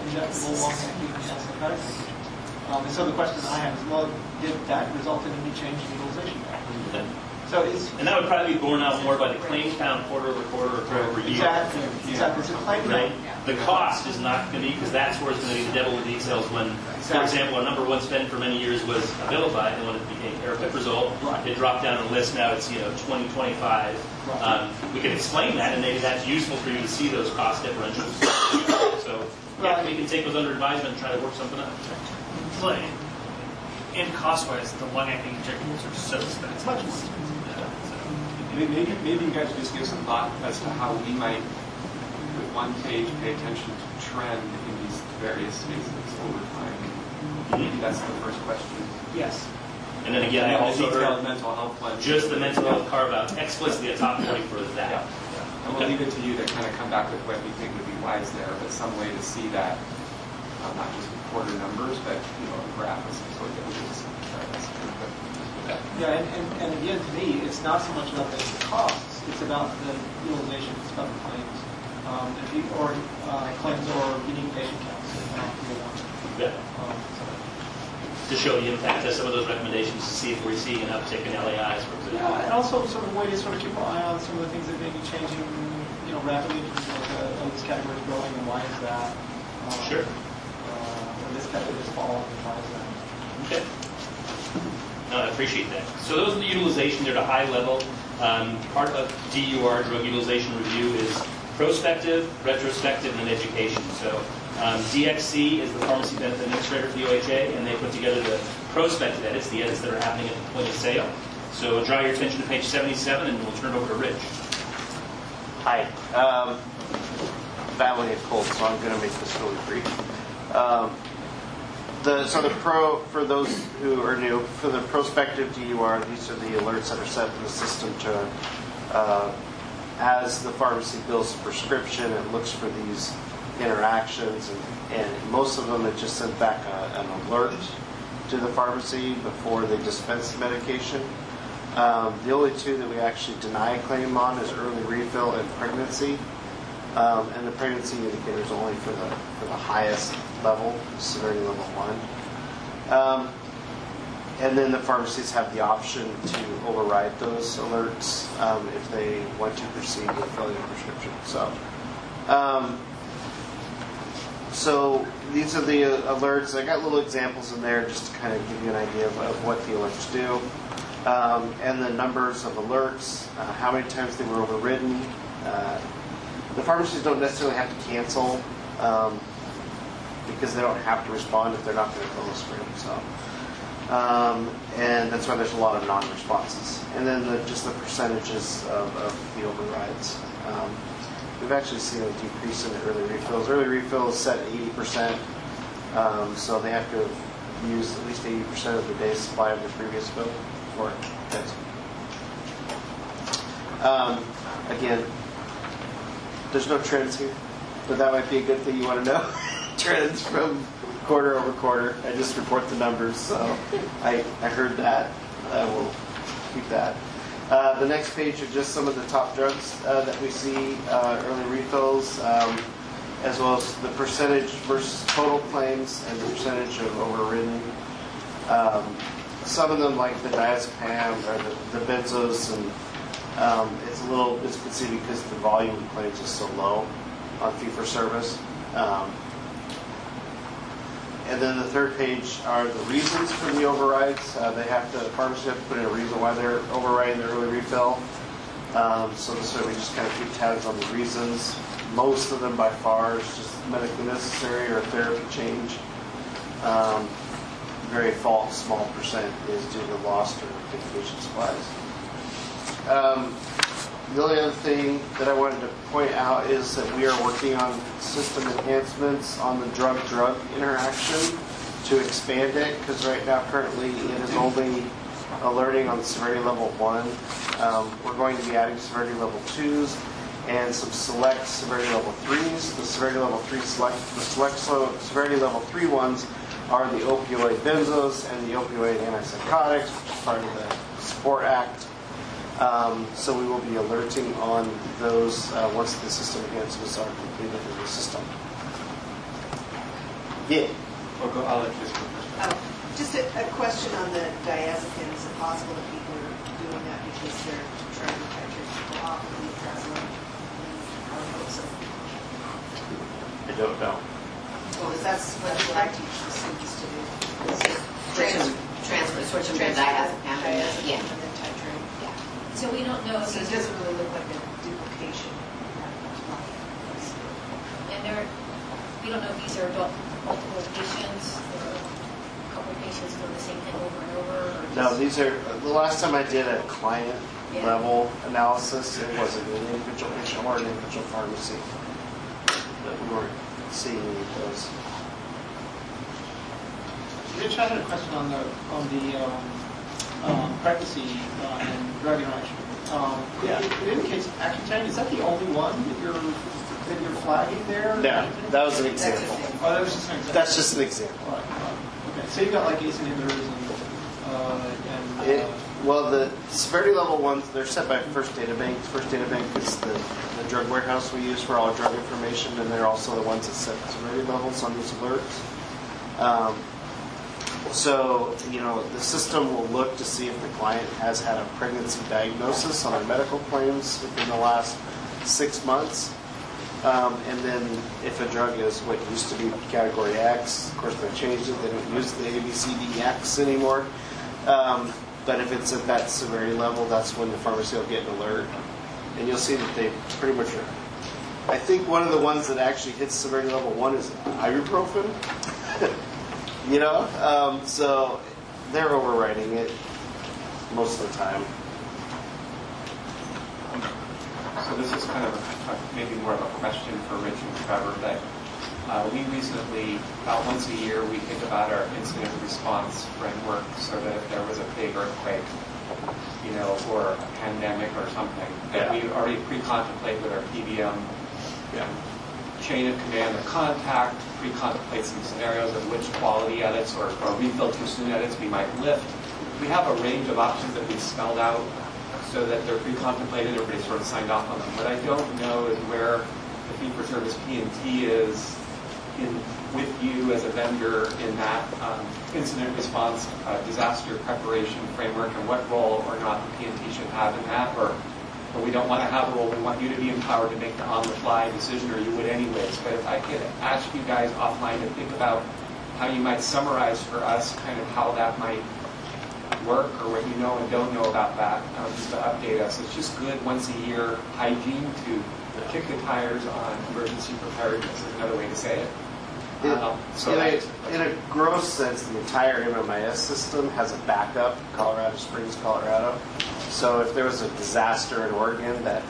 injectable long-acting antipsychotics. And so the question I have is, well, did that result in any change in utilization? And that would probably be borne out more by the claims count quarter over quarter or quarter over year. Exactly. It's a claim right? The cost is not going to be, because that's where it's going to be the devil in the details when, for example, our number one spend for many years was Abilify, and when it became aripiprazole, it dropped down the list. Now it's 20, 25. We can explain that, and maybe that's useful for you to see those cost differentials. So yeah, we can take those under advisement and try to work something out. But in cost-wise, the long-acting injectables are so expensive. Much more expensive. Maybe you guys just give some thought as to how we might, with one page, pay attention to trend in these various spaces over time. Maybe that's the first question. Yes. And then again, I also heard mental health plan. Just the mental health carve-out, explicitly a top 40 for that. Yeah. And we'll leave it to you to kind of come back with what you think would be wise there, but some way to see that, not just with quarter numbers, but a graph of some sort that we can see. Yeah, and again, to me, it's not so much about the costs; it's about the utilization, it's about the claims, or claims or unique patient counts. To show the impact of some of those recommendations, to see if we're seeing an uptick in LAIs, for example. Yeah, and also sort of a way to sort of keep an eye on some of the things that may be changing, rapidly in terms of of this category is growing, and why is that? Sure. When this category is falling, and why is that? Okay. No, I appreciate that. So those are the utilization. They're at a high level. Part of DUR, drug utilization review, is prospective, retrospective, and education. So DXC is the pharmacy benefit administrator for the OHA, and they put together the prospective edits, the edits that are happening at the point of sale. So draw your attention to page 77, and we'll turn it over to Rich. Hi. Battling a cold, so I'm going to make this really brief. For those who are new, for the prospective DUR, these are the alerts that are set in the system to, as the pharmacy bills a prescription, it looks for these interactions, and most of them it just sent back an alert to the pharmacy before they dispense the medication. The only two that we actually deny a claim on is early refill and pregnancy. And the pregnancy indicator is only for the highest level, severity level 1. And then the pharmacies have the option to override those alerts if they want to proceed with filling a prescription. So these are the alerts. I got little examples in there just to kind of give you an idea of what the alerts do. And the numbers of alerts, how many times they were overridden. The pharmacies don't necessarily have to cancel because they don't have to respond if they're not going to fill the script. So, and that's why there's a lot of non-responses. And then just the percentages of the overrides. We've actually seen a decrease in the early refills. Early refill is set at 80%, so they have to have used at least 80% of the day's supply of their previous fill for it. Again, there's no trends here, but that might be a good thing you want to know. Trends from quarter over quarter. I just report the numbers, so I heard that. I will keep that. The next page are just some of the top drugs that we see, early refills, as well as the percentage versus total claims and the percentage of overridden. Some of them, like the diazepam or the benzos, and it's a little discrepancy because the volume of claims is so low on fee-for-service. And then the third page are the reasons for the overrides. Pharmacists have to put in a reason why they're overriding their early refill. So this way we just kind of keep tabs on the reasons. Most of them by far is just medically necessary or a therapy change. Very small percent is due to lost or medication supplies. The only other thing that I wanted to point out is that we are working on system enhancements on the drug-drug interaction to expand it, because right now currently it is only alerting on severity level 1. We're going to be adding severity level 2s and some select severity level 3s. The severity level 3 severity level 3 ones are the opioid benzos and the opioid antipsychotics, which is part of the Support Act. So we will be alerting on those once the system enhancements are completed in the system. Yeah. Oh, just a question on the diazepam. Is it possible that people are doing that because they're trying to titrate people off of the I don't know. Well, that's what I teach the students to do. Switch them to diazepam. Yeah. And then titrate. Yeah. So we don't know if So it these doesn't really look like a duplication. and we don't know if these are multiple patients or a couple of patients doing the same thing over and over. Or just... No, these are, the last time I did a client level analysis, it wasn't an individual patient or an individual pharmacy. But we weren't seeing any of those. Rich, I had a question on the pregnancy and drug interaction. It indicates action time. Is that the only one that you're flagging there? No, that was an example. Oh, that was just an example. That's just an example. Okay, so you've got like ACE inhibitors well, the severity level ones, they're set by First Data Bank. First Data Bank is the drug warehouse we use for all drug information, and they're also the ones that set severity levels on these alerts. So, the system will look to see if the client has had a pregnancy diagnosis on their medical claims within the last 6 months. And then if a drug is what used to be category X, of course they changed it, they don't use the ABCDX anymore. But if it's at that severity level, that's when the pharmacy will get an alert. And you'll see that they pretty much are. I think one of the ones that actually hits severity level 1 is ibuprofen. So they're overriding it most of the time. So this is kind of maybe more of a question for Rich and Trevor, but we recently, about once a year, we think about our incident response framework so that if there was a big earthquake, or a pandemic or something, that we already pre-contemplate with our PBM chain of command of contact, pre-contemplate some scenarios of which quality edits or refill too soon edits we might lift. We have a range of options that we've spelled out so that they're pre-contemplated, everybody's sort of signed off on them. What I don't know is where the fee-for-service P&T is with you as a vendor in that incident response disaster preparation framework, and what role or not the P&T should have in that, or we don't want to have a role, we want you to be empowered to make the on-the-fly decision, or you would anyways. But if I could ask you guys offline to think about how you might summarize for us kind of how that might work, or what you know and don't know about that, just to update us. It's just good once a year hygiene to kick the tires on emergency preparedness is another way to say it. In a gross sense, the entire MMIS system has a backup, Colorado Springs, Colorado. So if there was a disaster in Oregon that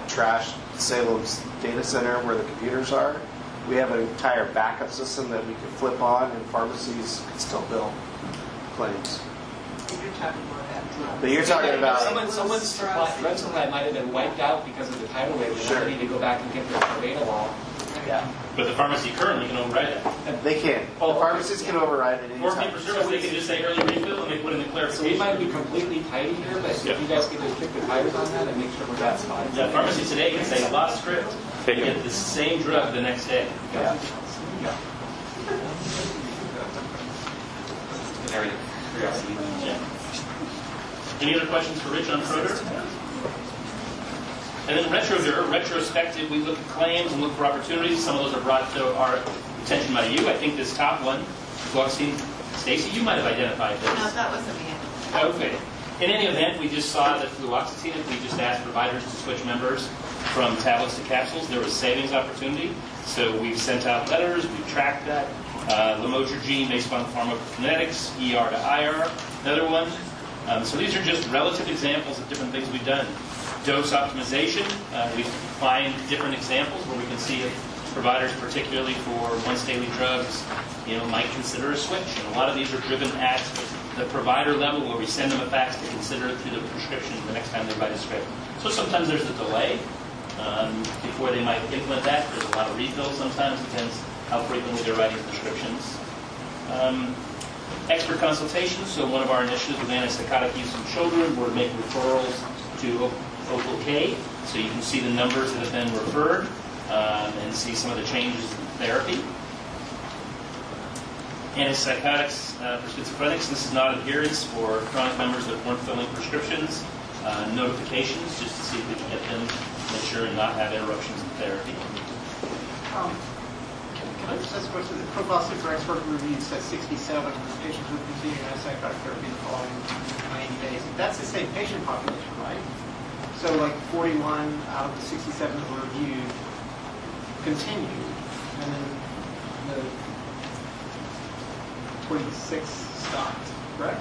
trashed Salem's data center where the computers are, we have an entire backup system that we can flip on, and pharmacies can still bill claims. You're talking about that. But you're talking about someone's drug supply might have been wiped out because of the tidal wave, and they need to go back and get their data log. Yeah. But the pharmacy currently can override that. They can. The pharmacies can override it Or anytime. fee-for-service, they can just say early refill, and they put in the So clarification. we might be completely tidy here, but if you guys could just kick the tires on that and make sure we're that spot. The pharmacy today can say lost script, and get the same drug the next day. Yeah. An area of curiosity. Yeah. Any other questions for Rich on Proder? And then retrospective, we look at claims and look for opportunities. Some of those are brought to our attention by you. I think this top one, fluoxetine, Stacy, you might have identified this. No, that wasn't me. Okay. In any event, we just saw that fluoxetine, if we just asked providers to switch members from tablets to capsules, there was savings opportunity. So we've sent out letters, we've tracked that. Lamotrigine based on pharmacokinetics, ER to IR, another one. So these are just relative examples of different things we've done. Dose optimization, we find different examples where we can see if providers, particularly for once-daily drugs, might consider a switch. And a lot of these are driven at the provider level, where we send them a fax to consider it through the prescription the next time they write a script. So sometimes there's a delay before they might implement that. There's a lot of refills sometimes. It depends how frequently they're writing prescriptions. Expert consultations. So one of our initiatives with antipsychotic use in children, we're making referrals to Opal K, so you can see the numbers that have been referred and see some of the changes in therapy. Antipsychotics for schizophrenics. This is not adherence for chronic members that weren't filling prescriptions. Notifications, just to see if we can get them, make sure and not have interruptions in therapy. Can I just ask a question? The profile super expert review says 67 patients with continuing antipsychotic therapy the following 90 days. That's the same patient population, right? So like 41 out of the 67 that were reviewed continued, and then the 26 stopped, correct?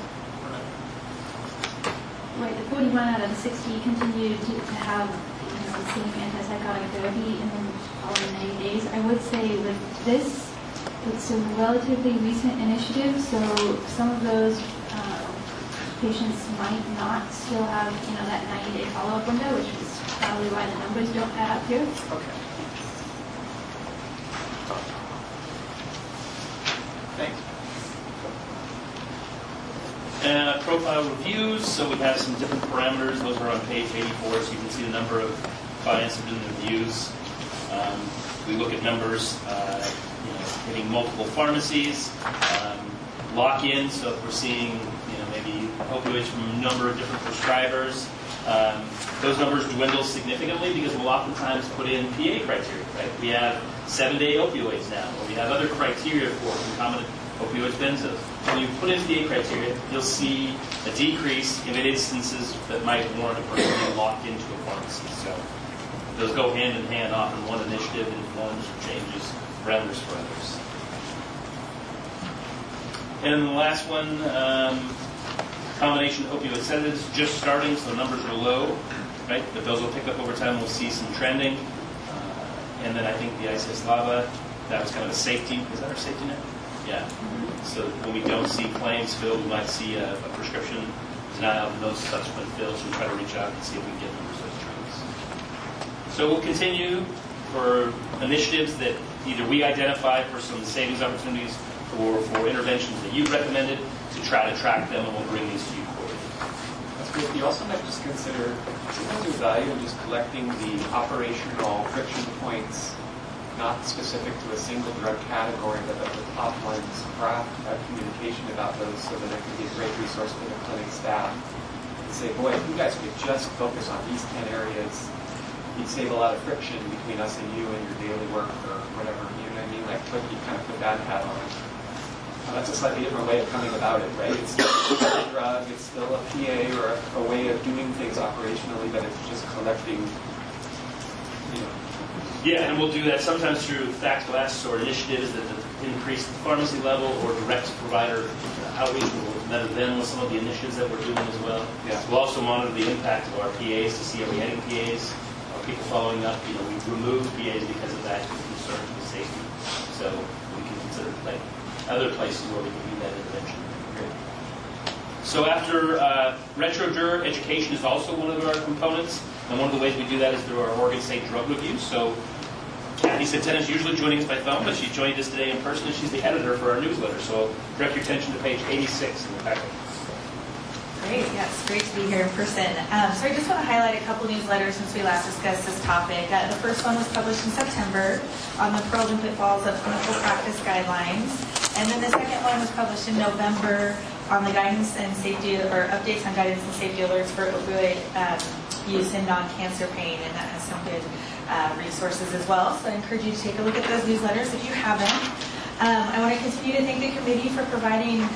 Right, the 41 out of the 60 continued to have the same antipsychotic therapy in the following 90 days. I would say with this, it's a relatively recent initiative, so some of those patients might not still have, that 90-day follow-up window, which is probably why the numbers don't add up here. Okay. Thanks. Profile reviews, so we have some different parameters. Those are on page 84, so you can see the number of clients who have been reviews. We look at numbers, hitting multiple pharmacies, lock-in, so if we're seeing maybe opioids from a number of different prescribers, Those numbers dwindle significantly because we'll oftentimes put in PA criteria, right? We have 7-day opioids now, or we have other criteria for concomitant opioids, benzos. When you put in PA criteria, you'll see a decrease in instances that might warrant a person being locked into a pharmacy. So those go hand in hand. Often one initiative informs or changes parameters for others. And the last one, combination opioid sedatives, just starting, so numbers are low, right? But those will pick up over time. We'll see some trending. And then I think the ISIS-LAVA, that was kind of a safety. Is that our safety net? Yeah. So when we don't see claims filled, we might see a prescription denial and those subsequent fills. We try to reach out and see if we can get numbers of those trends. So we'll continue for initiatives that either we identify for some savings opportunities or for interventions that you've recommended to try to track them, and we'll bring these to you quarterly. That's great. You also might just consider, sometimes there's value in just collecting the operational friction points, not specific to a single drug category, but that the top lines craft communication about those so that it can be a great resource for the clinic staff. And say, boy, if you guys could just focus on these 10 areas, you'd save a lot of friction between us and you and your daily work or whatever. You know what I mean? Like, you kind of put that hat on. That's a slightly different way of coming about it, right? It's still a drug, it's still a PA or a way of doing things operationally, but it's just collecting, you know. Yeah, and we'll do that sometimes through fact blasts or initiatives that increase the pharmacy level or direct provider outreach. We'll measure them with some of the initiatives that we're doing as well. Yeah. We'll also monitor the impact of our PAs to see are we adding PAs, are people following up. You know, we've removed PAs because of that concern with safety. So we can consider other places where we can do that intervention. Great. So after retro-jur, education is also one of our components. And one of the ways we do that is through our Oregon State drug review. So Kathy Centeno is usually joining us by phone, but she joined us today in person, and she's the editor for our newsletter. So I'll direct your attention to page 86 in the packet. Great, yes, great to be here in person. So I just want to highlight a couple newsletters since we last discussed this topic. The first one was published in September on the pearls and pitfalls of clinical practice guidelines. And then the second one was published in November on the guidance and safety, or updates on guidance and safety alerts for opioid use in non-cancer pain, and that has some good resources as well. So I encourage you to take a look at those newsletters if you haven't. I want to continue to thank the committee for providing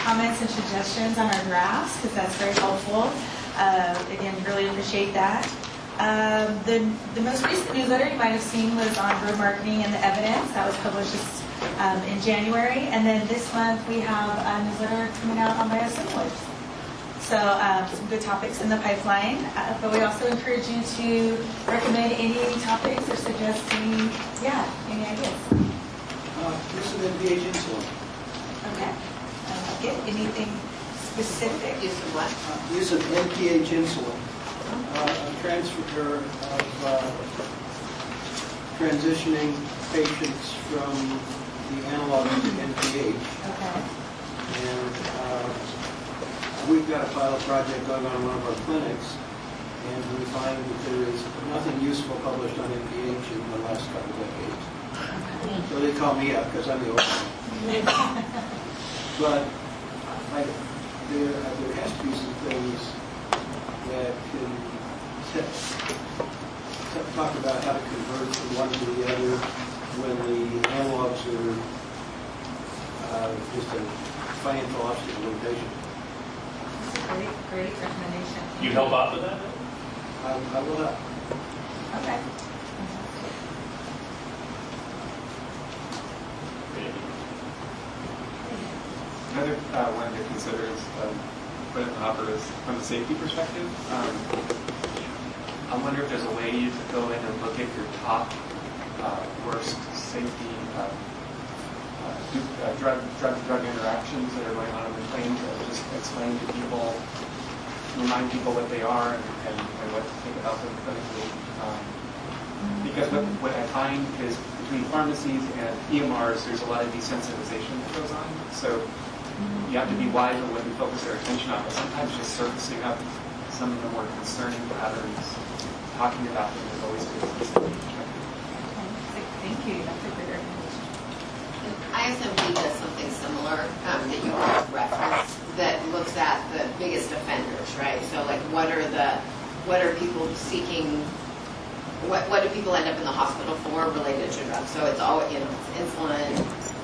comments and suggestions on our drafts, because that's very helpful. Again, really appreciate that. The most recent newsletter you might have seen was on drug marketing and the evidence. That was published in January. And then this month we have a newsletter coming out on biosimilars. So some good topics in the pipeline. But we also encourage you to recommend any topics or suggesting, any ideas. Use of NPH insulin. Okay. Anything specific? Use of what? Use of NPH insulin. A transfer of transitioning patients from the analog to NPH. Okay. And we've got a pilot project going on in one of our clinics, and we find that there is nothing useful published on NPH in the last couple of decades. So they call me up because I'm the old one. But there has to be some things that can talk about how to convert from one to the other when the analogs are just a financial obstacle to the patient. Great recommendation. You help out with that? I will help. Okay. Another one to consider is put in the hopper is from a safety perspective. I wonder if there's a way you could go in and look at your top worst safety drug interactions that are going on in the claim, to just explain to people, remind people what they are and what to think about them clinically. Because what I find is between pharmacies and EMRs, there's a lot of desensitization that goes on. So you have to be wise on what you focus their attention on, but sometimes just surfacing up some of the more concerning patterns, talking about them is always good. Thank you. That's a great recommendation. ISMP does something similar that you reference that looks at the biggest offenders, right? So like what are people seeking, what do people end up in the hospital for related to drugs? So it's all, it's insulin,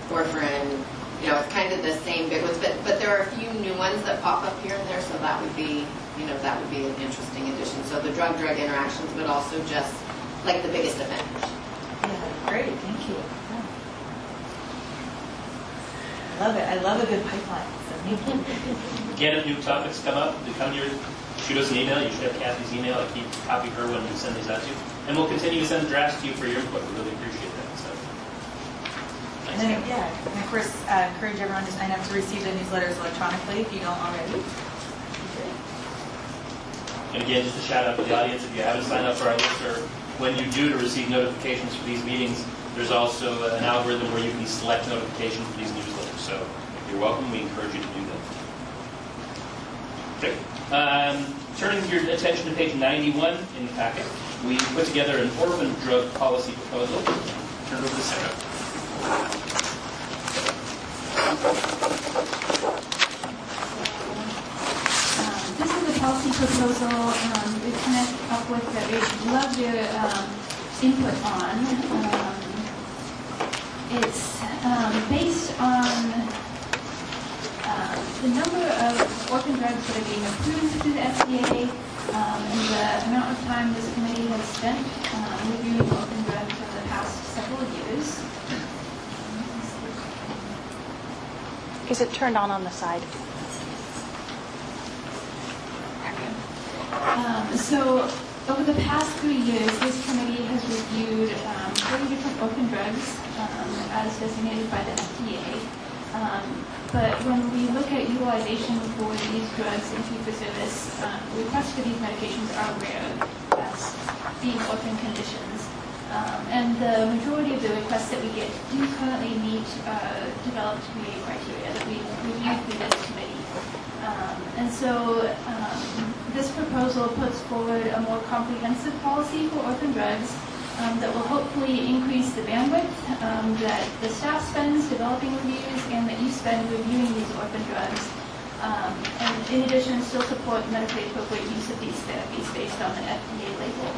warfarin, it's kind of the same big ones, but there are a few new ones that pop up here and there, so that would be, that would be an interesting addition. So the drug-drug interactions, but also just like the biggest offenders. Yeah, great, thank you. I love it. I love a good pipeline. So thank you. Again, if new topics come up, shoot us an email. You should have Kathy's email. I keep copy her when we send these out to you. And we'll continue to send drafts to you for your input. We really appreciate that. So, and then, and of course, encourage everyone to sign up to receive the newsletters electronically if you don't already. And again, just a shout out to the audience. If you haven't signed up for our list, or when you do to receive notifications for these meetings, there's also an algorithm where you can select notifications for these newsletters. So you're welcome. We encourage you to do that. Okay. Turning your attention to page 91 in the packet, we put together an orphan drug policy proposal. Turn it over to Sarah. This is a policy proposal we've come up with that we'd love your input on. It's based on the number of orphan drugs that are being approved through the FDA and the amount of time this committee has spent reviewing orphan drugs over the past several years. Is it turned on the side? So over the past 3 years, this committee has reviewed 40 different orphan drugs as designated by the FDA. But when we look at utilization for these drugs in fee-for-service, requests for these medications are rare as being orphan conditions. And the majority of the requests that we get do currently meet developed PA criteria that we reviewed through this committee. And so this proposal puts forward a more comprehensive policy for orphan drugs that will hopefully increase the bandwidth that the staff spends developing reviews and that you spend reviewing these orphan drugs. And in addition, still support medically appropriate use of these therapies based on the FDA label.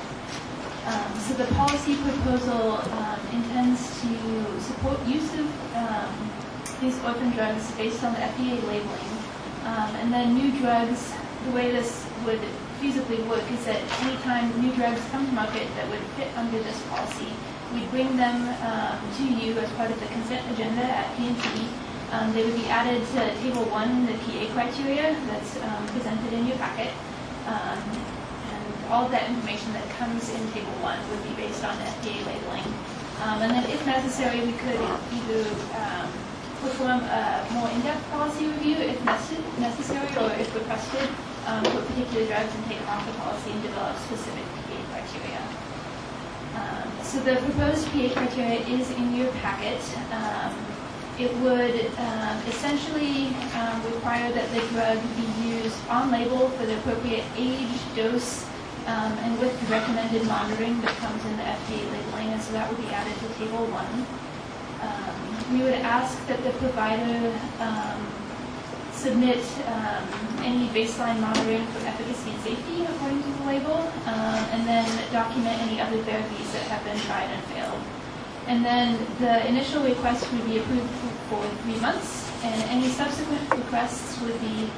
So the policy proposal intends to support use of these orphan drugs based on the FDA labeling. And then new drugs, the way this would feasibly work is that anytime new drugs come to market that would fit under this policy, we'd bring them to you as part of the consent agenda at PMP. They would be added to Table 1, the PA criteria that's presented in your packet. And all of that information that comes in Table 1 would be based on FDA labeling. And then if necessary, we could either perform a more in-depth policy review if necessary or if requested for particular drugs and take off the policy and develop specific PA criteria. So the proposed PA criteria is in your packet. It would essentially require that the drug be used on label for the appropriate age, dose, and with the recommended monitoring that comes in the FDA labeling, and so that would be added to Table 1. We would ask that the provider submit any baseline monitoring for efficacy and safety according to the label, and then document any other therapies that have been tried and failed. And then the initial request would be approved for 3 months, and any subsequent requests would be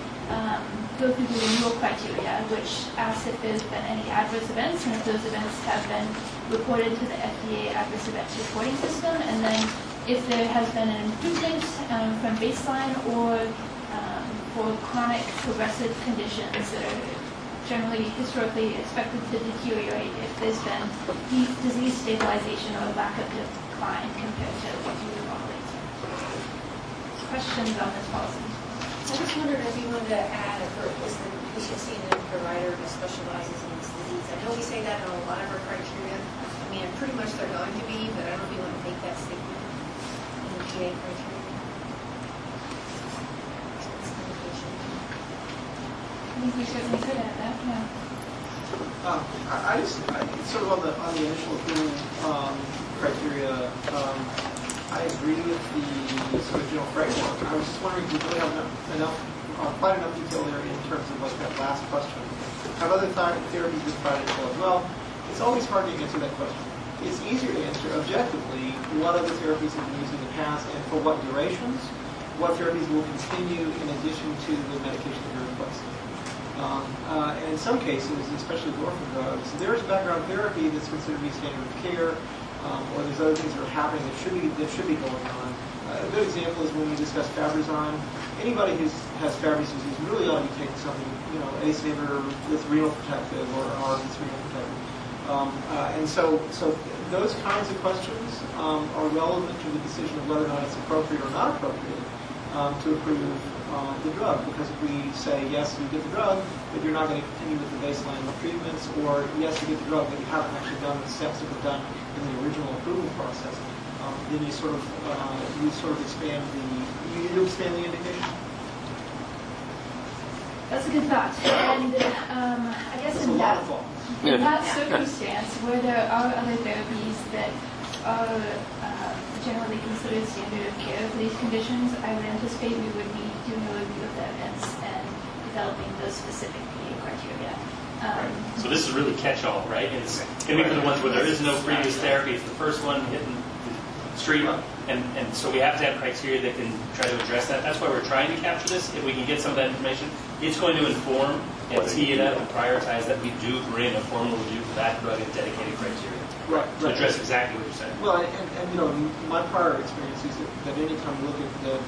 go through the renewal criteria, which asks if there's been any adverse events, and if those events have been reported to the FDA adverse events reporting system, and then if there has been an improvement from baseline or for chronic progressive conditions that are generally historically expected to deteriorate if there's been disease stabilization or lack of decline compared to what you would normally expect. Questions on this policy? I just wondered if you wanted to add a purpose that we should see a provider who specializes in this disease. I know we say that in a lot of our criteria. I mean, pretty much they're going to be, but I don't know if you want to make that statement in the PA criteria. I think we certainly could add that, yeah. I sort of on the initial approval criteria, I agree with the sort of general framework. I was just wondering if we really have enough quite enough detail there in terms of like that last question. Have other therapies been tried and failed? Well, it's always hard to answer that question. It's easier to answer objectively what other therapies have been used in the past and for what durations, what therapies will continue in addition to the medication that you're replacing. And in some cases, especially with orphan drugs, there's background therapy that's considered to be standard of care, or there's other things that are happening that should be going on. A good example is when we discuss Fabrizon. Anybody who has Fabry disease really ought to be taking something, ACE inhibitor with renal protective or ARB with renal protective. And so those kinds of questions are relevant to the decision of whether or not it's appropriate or not appropriate to approve the drug. Because if we say, yes, you get the drug, but you're not going to continue with the baseline treatments, or yes, you get the drug, but you haven't actually done the steps that were done in the original approval process, then you sort of expand the indication. That's a good thought. And I guess That's in a lot that, of thought. in that circumstance, where there are other therapies that are generally considered standard of care for these conditions, I would anticipate we would be doing a review of the evidence and developing those specific PA criteria. So this is really catch-all, right? It's going to be for the ones where there is no previous therapy. It's the first one hitting the street, and so we have to have criteria that can try to address that. That's why we're trying to capture this. If we can get some of that information, it's going to inform and tee it up and prioritize that we do bring a formal review for that drug and dedicated criteria. Right. To address exactly what you're saying. Well, and my prior experience is that any time you look at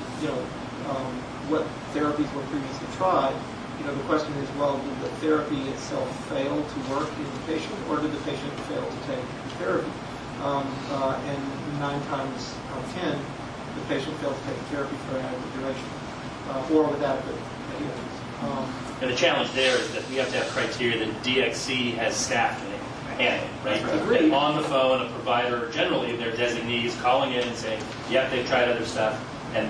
what therapies were previously tried, the question is, well, did the therapy itself fail to work in the patient, or did the patient fail to take the therapy? And 9 times out of 10, the patient failed to take the therapy for an adequate duration, or with adequate adherence. And the challenge there is that we have to have criteria that DXC has staff to handle, right? And on the phone, a provider, generally their designees, calling in and saying, yep, they've tried other stuff, and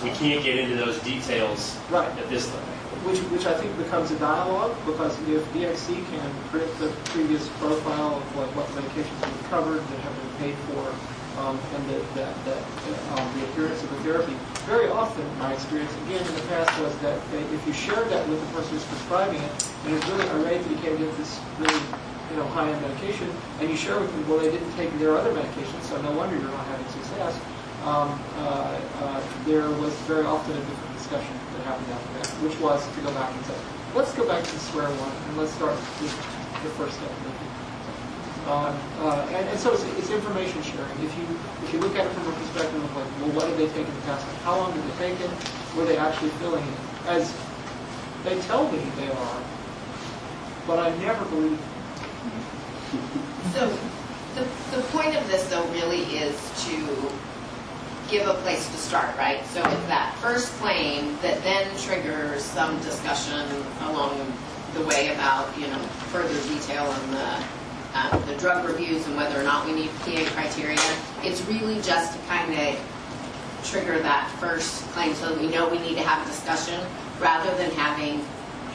we can't get into those details at this level. Which I think becomes a dialogue, because if DXC can predict the previous profile of what medications have been covered that have been paid for, and the appearance of the therapy, very often my experience, again in the past, was that if you shared that with the person who's prescribing it, and is really irate that he can't get this really high-end medication, and you share with them, well, they didn't take their other medications, so no wonder you're not having success. There was very often a different discussion that happened after that, which was to go back and say, let's go back to square one and let's start with the first step. And so it's information sharing. If you look at it from a perspective of like, well, what did they take in the past? How long did they take it? Were they actually filling it? As they tell me they are, but I never believe them. So the point of this, though, really is to give a place to start, right? So it's that first claim that then triggers some discussion along the way about, further detail on the drug reviews and whether or not we need PA criteria. It's really just to kind of trigger that first claim so that we know we need to have a discussion rather than having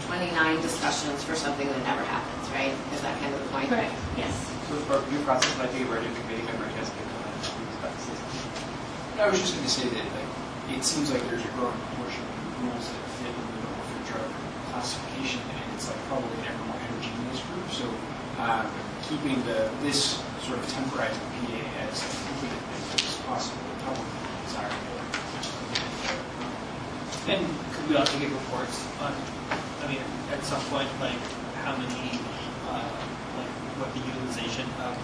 29 discussions for something that never happens, right? Is that kind of the point? Correct, yes. So for review process, I think we're doing committee member has to respect the system. I was just going to say that it seems like there's a growing proportion of rules that fit in the orphan drug classification, and it's probably an ever more heterogeneous group. So keeping this sort of temporizing PA as complete as possible would probably be desirable. And could we also get reports on, at some point, how many, what the utilization of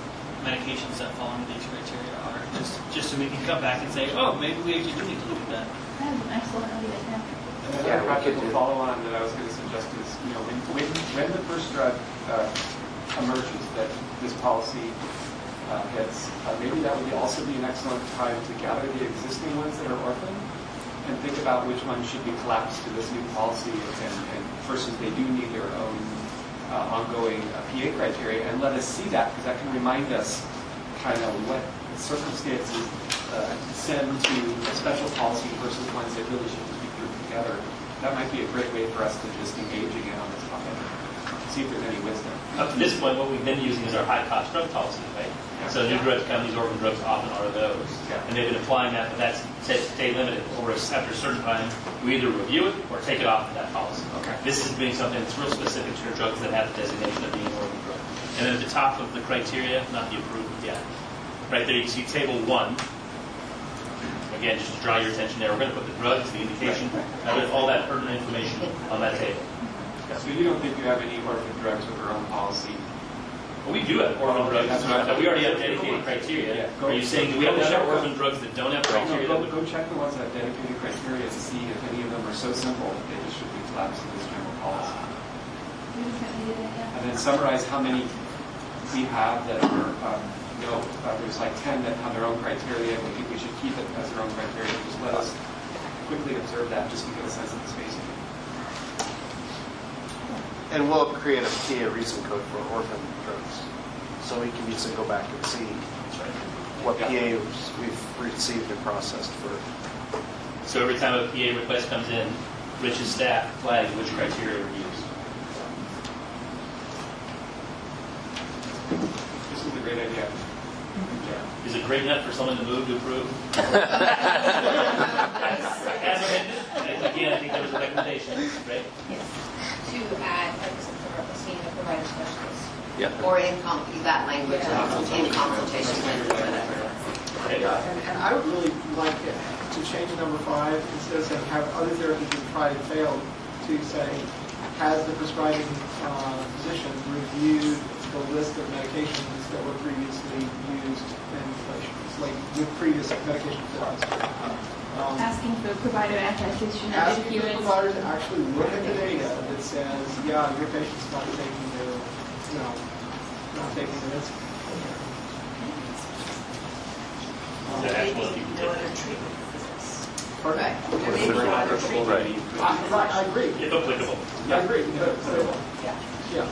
medications that fall under these criteria are, just so we can come back and say, oh, maybe we actually do need to look at that. That is an excellent idea, Yeah, perhaps a follow-on that I was going to suggest is, when the first drug emerges that this policy hits, maybe that would also be an excellent time to gather the existing ones that are orphan and think about which ones should be collapsed to this new policy and versus they do need their own ongoing PA criteria, and let us see that, because that can remind us kind of what circumstances send to a special policy versus ones that really should just be grouped together. That might be a great way for us to just engage again on this topic, see if there's any wisdom. Up to this point, what we've been using is our high-cost drug policy, right? So new drugs come, these orphan drugs often are those. And they've been applying that, but that's stay limited. After a certain time, we either review it or take it off of that policy. This is doing something that's real specific to drugs that have the designation of being an orphan drug. And then at the top of the criteria, not the approved yet. Right there you can see table 1. Again, just to draw your attention there, we're going to put the drugs, the indication, all that pertinent information on that table. So you don't think you have any orphan drugs with our own policy? Well, we do have orphan drugs. We already have dedicated criteria. Are you saying do we have other orphan drugs that don't have criteria? Go check the ones that have dedicated criteria to see if any of them are so simple that they just should be collapsed in this general policy. And then summarize how many we have that are, there's like 10 that have their own criteria. We think we should keep it as their own criteria. Just let us quickly observe that just to get a sense of the spacing. And we'll create a PA reason code for orphan drugs, so we can use it, go back and see what PAs we've received and processed for. So every time a PA request comes in, Rich's staff flags which criteria were used. This is a great idea. Is it great enough for someone to move to approve? As amended, again, I think there was a recommendation, right? Yes. To add seeing a provider specialist. Yeah. Or that language, in consultation with whatever. And I would really like to change number 5, instead of saying have other therapies been tried and failed, to say has the prescribing physician reviewed the list of medications that were previously used in patients, like with previous medication drugs. Asking for provider attestation of asking for providers to actually look at the data that says, yeah, your patient's not taking their, not taking their medicine. Maybe no other treatment for this. Pardon? Maybe no other treatment. I agree. If applicable. I agree. Yeah.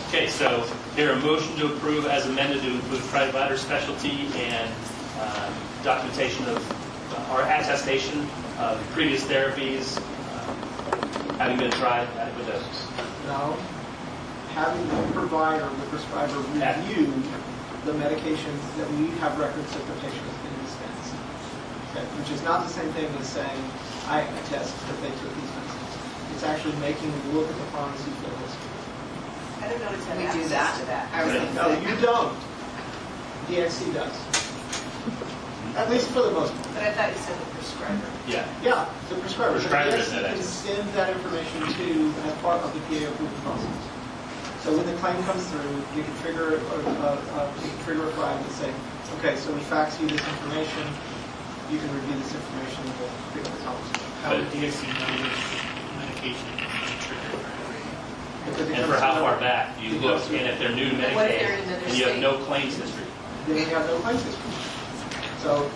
Okay, so here a motion to approve as amended to include provider specialty and documentation of or attestation of previous therapies having been tried at adequate doses. No. Having the provider, the prescriber, review the medications that we have records that the patient has been dispensed. Okay? Which is not the same thing as saying, I attest that they took these medicines. It's actually making them look at the pharmacy fill history. I don't know if We do that. to that. No, you don't. DXC does. At least for the most part. But I thought you said the prescriber. Yeah. Yeah, the prescriber. Prescriber The does DXC that. can send that information to as part of the PA approval process. So when the claim comes through, you can trigger a flag and say, okay, so we fax you this information. You can review this information and we'll pick up the conversation. How would DXC know which medication to trigger? And for how far back do you look? And if they're new to What if Medicaid they're in another and you have state? no claims history. Then you have no claims history. So,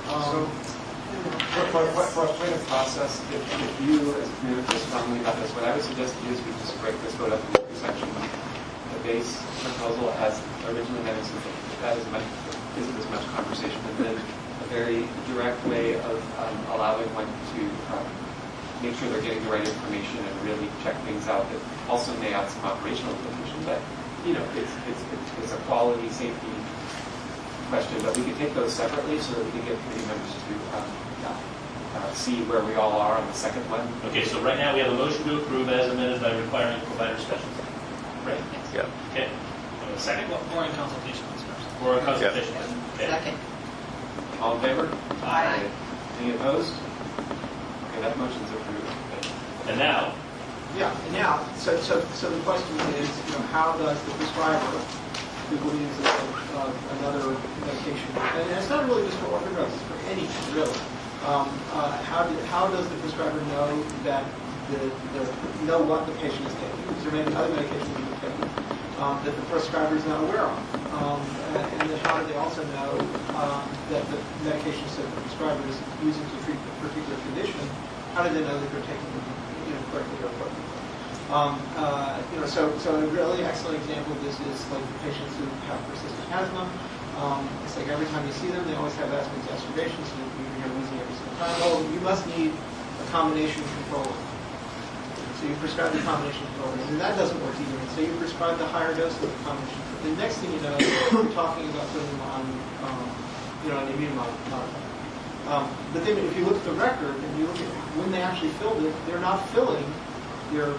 What point of process, if you as a community feel strongly about this, what I would suggest to do is we just break this vote up into 2 sections. The base proposal as originally meant to that isn't as much conversation, and then a very direct way of allowing one to make sure they're getting the right information and really check things out that also may have some operational implications. But it's a quality safety question, but we can take those separately so that we can get committee members to see where we all are on the second one. Okay, so right now we have a motion to approve as amended by requiring provider specialty. Right? Yeah. Okay. A second? Or in consultation with this person. Or a consultation? Okay. Second. All in favor? Aye. Any opposed? Okay, that motion's approved. And now, yeah, and now, so the question is, how does the prescriber who believes that another medication, and it's not really just for orphan drugs, it's for anything really. How does the prescriber know that know what the patient is taking? Because there may be other medications that they're taking that the prescriber is not aware of. And then how do they also know that the medications that the prescriber is using to treat a particular condition, how do they know that they're taking them correctly or appropriately? So a really excellent example of this is like patients who have persistent asthma. It's like every time you see them, they always have asthma exacerbations, and you're wheezing every single time. Oh, you must need a combination controller. So you prescribe the combination control, and that doesn't work either. And so you prescribe the higher dose of the combination. The next thing you know, you're talking about putting them on, an immune modulator. But then if you look at the record and you look at when they actually filled it, they're not filling their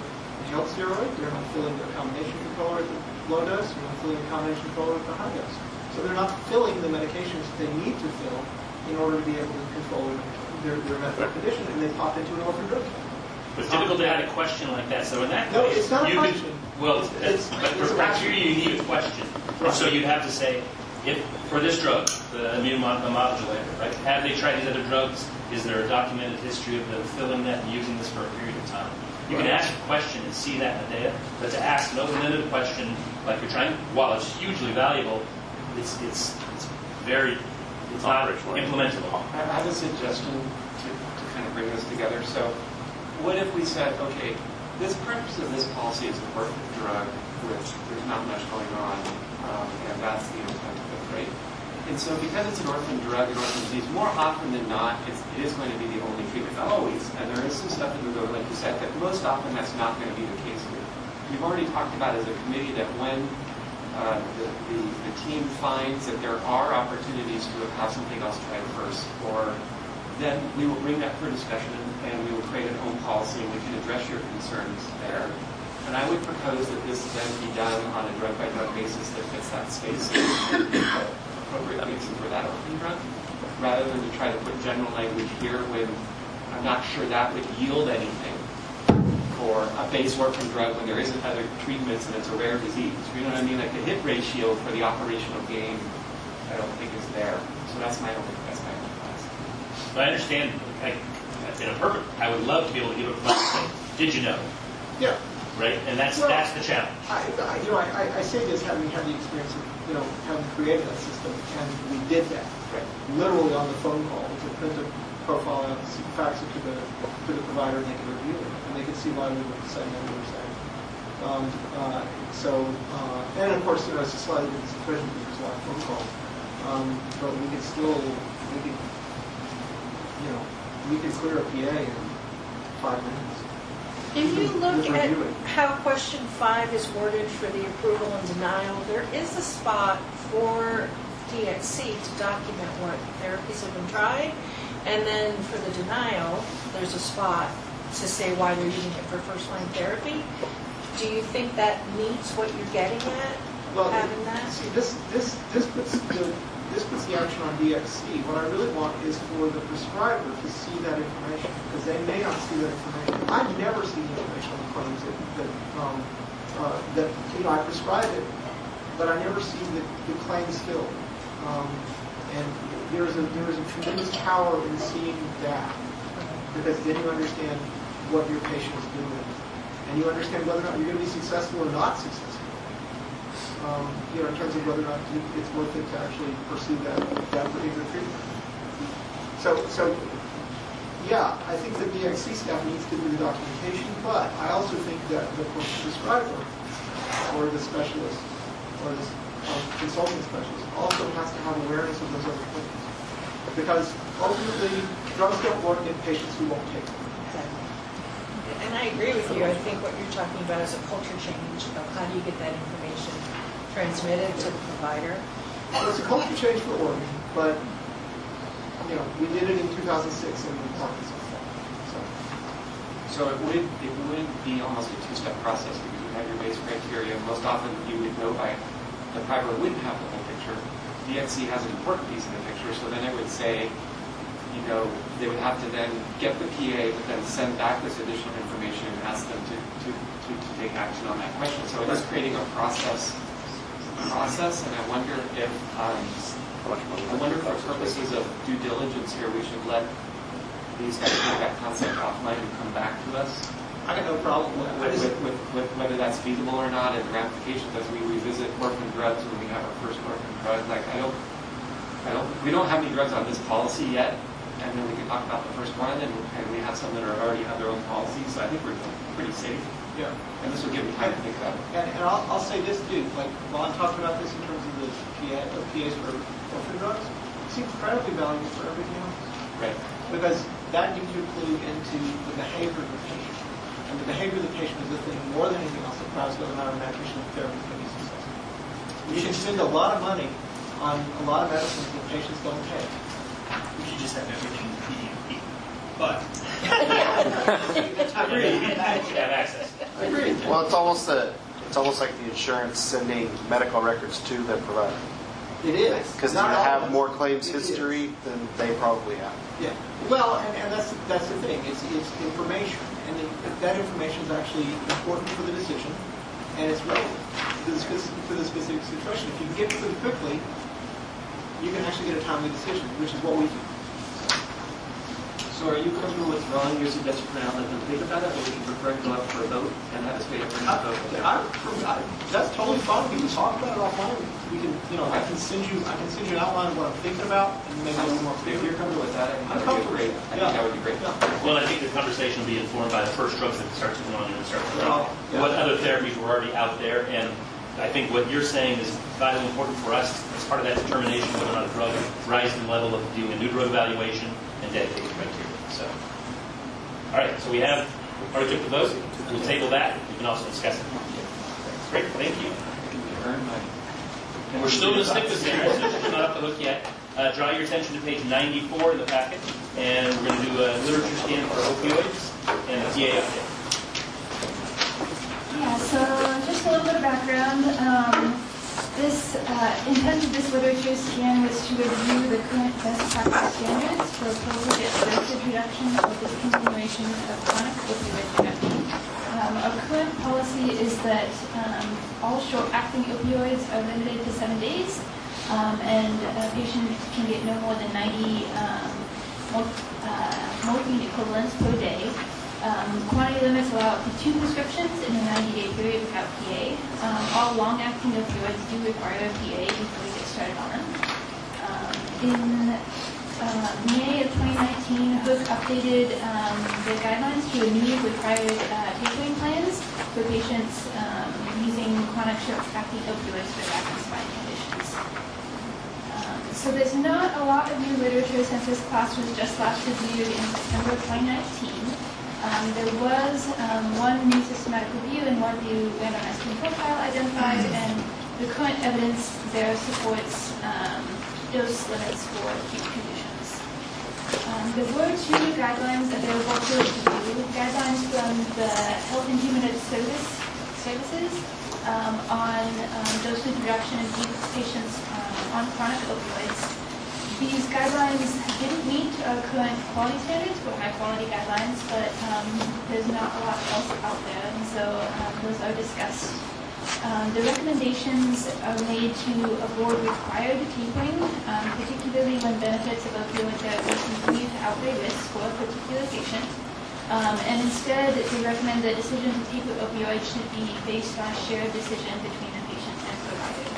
inhaled steroid, they're not filling their combination controller at the low dose, they're not filling the combination controller at the high dose. So they're not filling the medications they need to fill in order to be able to control their medical condition, and they pop into an orphan drug. It's difficult to add a question like that. So in that case, no, it's not a question. But for criteria, you need a question. Right. So you'd have to say, if for this drug, the immune modulator, right? Have they tried these other drugs? Is there a documented history of them filling that and using this for a period of time? You can ask a question and see that in the data, but to ask an open-ended question like you're trying, while it's hugely valuable, it's not implementable. I have a suggestion to kind of bring this together. So what if we said, okay, this purpose of this policy is to work with a drug, which there's not much going on, and that's the intent of it, right? And so because it's an orphan drug, an orphan disease, more often than not, it is going to be the only treatment. Not always, and there is some stuff in the go, like you said, that most often that's not going to be the case here. We've already talked about as a committee that when the team finds that there are opportunities to have something else tried first, or then we will bring that for discussion and we will create an own policy and we can address your concerns there. And I would propose that this then be done on a drug-by-drug basis that fits that space and appropriate reason for that orphan drug, rather than to try to put general language here when I'm not sure that would yield anything for a base orphan drug when there isn't other treatments and it's a rare disease. You know what I mean? Like the hit ratio for the operational gain, I don't think is there. So that's my only class. I understand. In a perfect, I would love to be able to give a class and say, did you know? Yeah. Right? And that's the challenge. I say this having had the experience of, having created that system, and we did that. Right. Literally on the phone call to print a profile out, fax it to the provider, and they could review it, and they could see why we were saying what we were saying. And of course, it's a slightly different situation because there's a lot of phone calls. But we could still, we could clear a PA in 5 minutes. If you look at how question 5 is worded for the approval and denial, there is a spot for DXC to document what therapies have been tried, and then for the denial, there's a spot to say why they're using it for first-line therapy. Do you think that meets what you're getting at, having that? See, this puts the action on DXC. What I really want is for the prescriber to see that information, because they may not see that information. I never see the information on the claims that I prescribe it, but I never see the claims filled. And there is a tremendous power in seeing that, because then you understand what your patient is doing, and you understand whether or not you're going to be successful or not successful. In terms of whether or not it's worth it to actually pursue that particular treatment. So yeah, I think the DXC staff needs to do the documentation, but I also think that the prescriber or the specialist or the consulting specialist also has to have awareness of those other things. Because ultimately, drugs don't work in patients who won't take them. And I agree with you. I think what you're talking about is a culture change of how do you get that information transmitted to the provider. Well, it's a culture change for Oregon, but we did it in 2006 in Parkinson's. So it would be almost a two-step process because you have your base criteria. Most often you would know by the provider wouldn't have the whole picture. DXC has an important piece of the picture, so then it would say, they would have to then get the PA, but then send back this additional information and ask them to take action on that question. So it is creating a process, and I wonder if for purposes of due diligence here, we should let these guys take that concept offline and come back to us. I got no problem with whether that's feasible or not, and the ramifications as we revisit orphan drugs when we have our first orphan drug. We don't have any drugs on this policy yet, and then we can talk about the first one, and we have some that already have their own policies. So I think we're pretty safe. Yeah. And this will give me time to think about it. And I'll say this too. Like Ron talked about this in terms of the PAs for orphan drugs. It seems incredibly valuable for everything else. Right. Because that gives you a clue into the behavior of the patient. And the behavior of the patient is the thing more than anything else that drives whether or not a medication therapy is going to be successful. You can spend a lot of money on a lot of medicines that patients don't take. We should just have everything in PMP. But. Agreed. Have access. Agreed. Well, it's almost like the insurance sending medical records to their provider. It is. Because you Not all have of more it. claims It history is. than they probably have. Yeah. Well, and that's the thing. It's information, and that information is actually important for the decision, and it's relevant to the specific situation. If you can get to it quickly, you can actually get a timely decision, which is what we do. So are you comfortable withdrawing your suggestion for now, let them think about it, or would you prefer to go up for a vote and have us wait for a vote? That's totally fine. We can talk about it offline. We can, I can send you an outline of what I'm thinking about, and maybe a little more clear. If you're comfortable with that, I'm comfortable. I think that would be great. Well, I think the conversation will be informed by the first drugs that start to come on and start to run. What other therapies were already out there, and I think what you're saying is vitally important for us as part of that determination whether or not a drug rises to the level of doing a new drug evaluation and dedicated criteria. So, all right, so we have already took the vote. We'll table that. We can also discuss it. Great, thank you. And we're still going to stick with standards, so you're not up the hook yet. Draw your attention to page 94 in the packet, and we're going to do a literature scan for opioids and a PA update. Yeah, so just a little bit of background. This intent of this literature scan was to review the current best practice standards for appropriate dosage reduction or discontinuation of chronic opioid therapy. Our current policy is that all short-acting opioids are limited to 7 days, and a patient can get no more than 90 morphine equivalents per day. Quantity limits allow up to 2 prescriptions in a 90-day period without PA. All long-acting opioids do require a PA before we get started on them. In May of 2019, HOOK updated the guidelines to remove required tapering plans for patients using chronic short-acting opioids for back and spine conditions. So there's not a lot of new literature since this class was just last reviewed in September of 2019. There was one new systematic review and one new randomized control trial identified, and the current evidence there supports dose limits for acute conditions. There were 2 guidelines available to review. Guidelines from the Health and Human Services on dosage reduction in patients on chronic opioids. These guidelines didn't meet our current quality standards for high-quality guidelines, but there's not a lot else out there, and so those are discussed. The recommendations are made to avoid required tapering, particularly when benefits of opioid therapy continue to outweigh risks for a particular patient. And instead, they recommend the decision to taper opioids should be based on a shared decision between the patient and provider.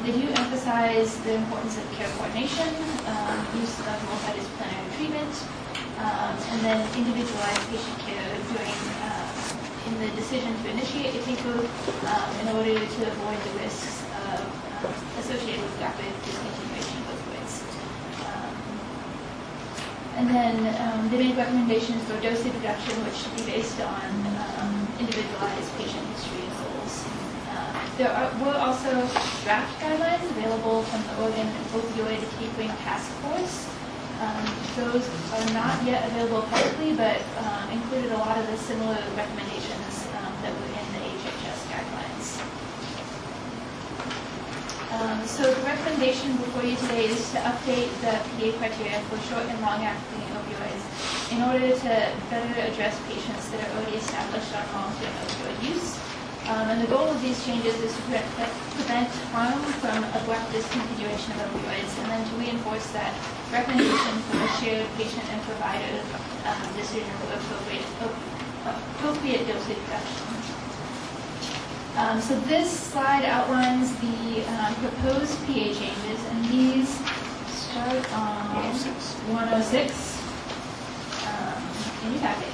They do emphasize the importance of care coordination, use of multidisciplinary treatment, and then individualized patient care during in the decision to initiate a taper in order to avoid the risks associated with rapid discontinuation of opioids. And then they make recommendations for dosage reduction, which should be based on individualized patient history and goals. There were also draft guidelines available from the Oregon Opioid Tapering Task Force. Those are not yet available publicly, but included a lot of the similar recommendations that were in the HHS guidelines. So the recommendation before you today is to update the PA criteria for short and long-acting opioids in order to better address patients that are already established on long-term opioid use. And the goal of these changes is to prevent harm from abrupt discontinuation of opioids, and then to reinforce that recommendation for a shared patient and provider decision for appropriate dosage reduction. So this slide outlines the proposed PA changes, and these start on 106 in your packet.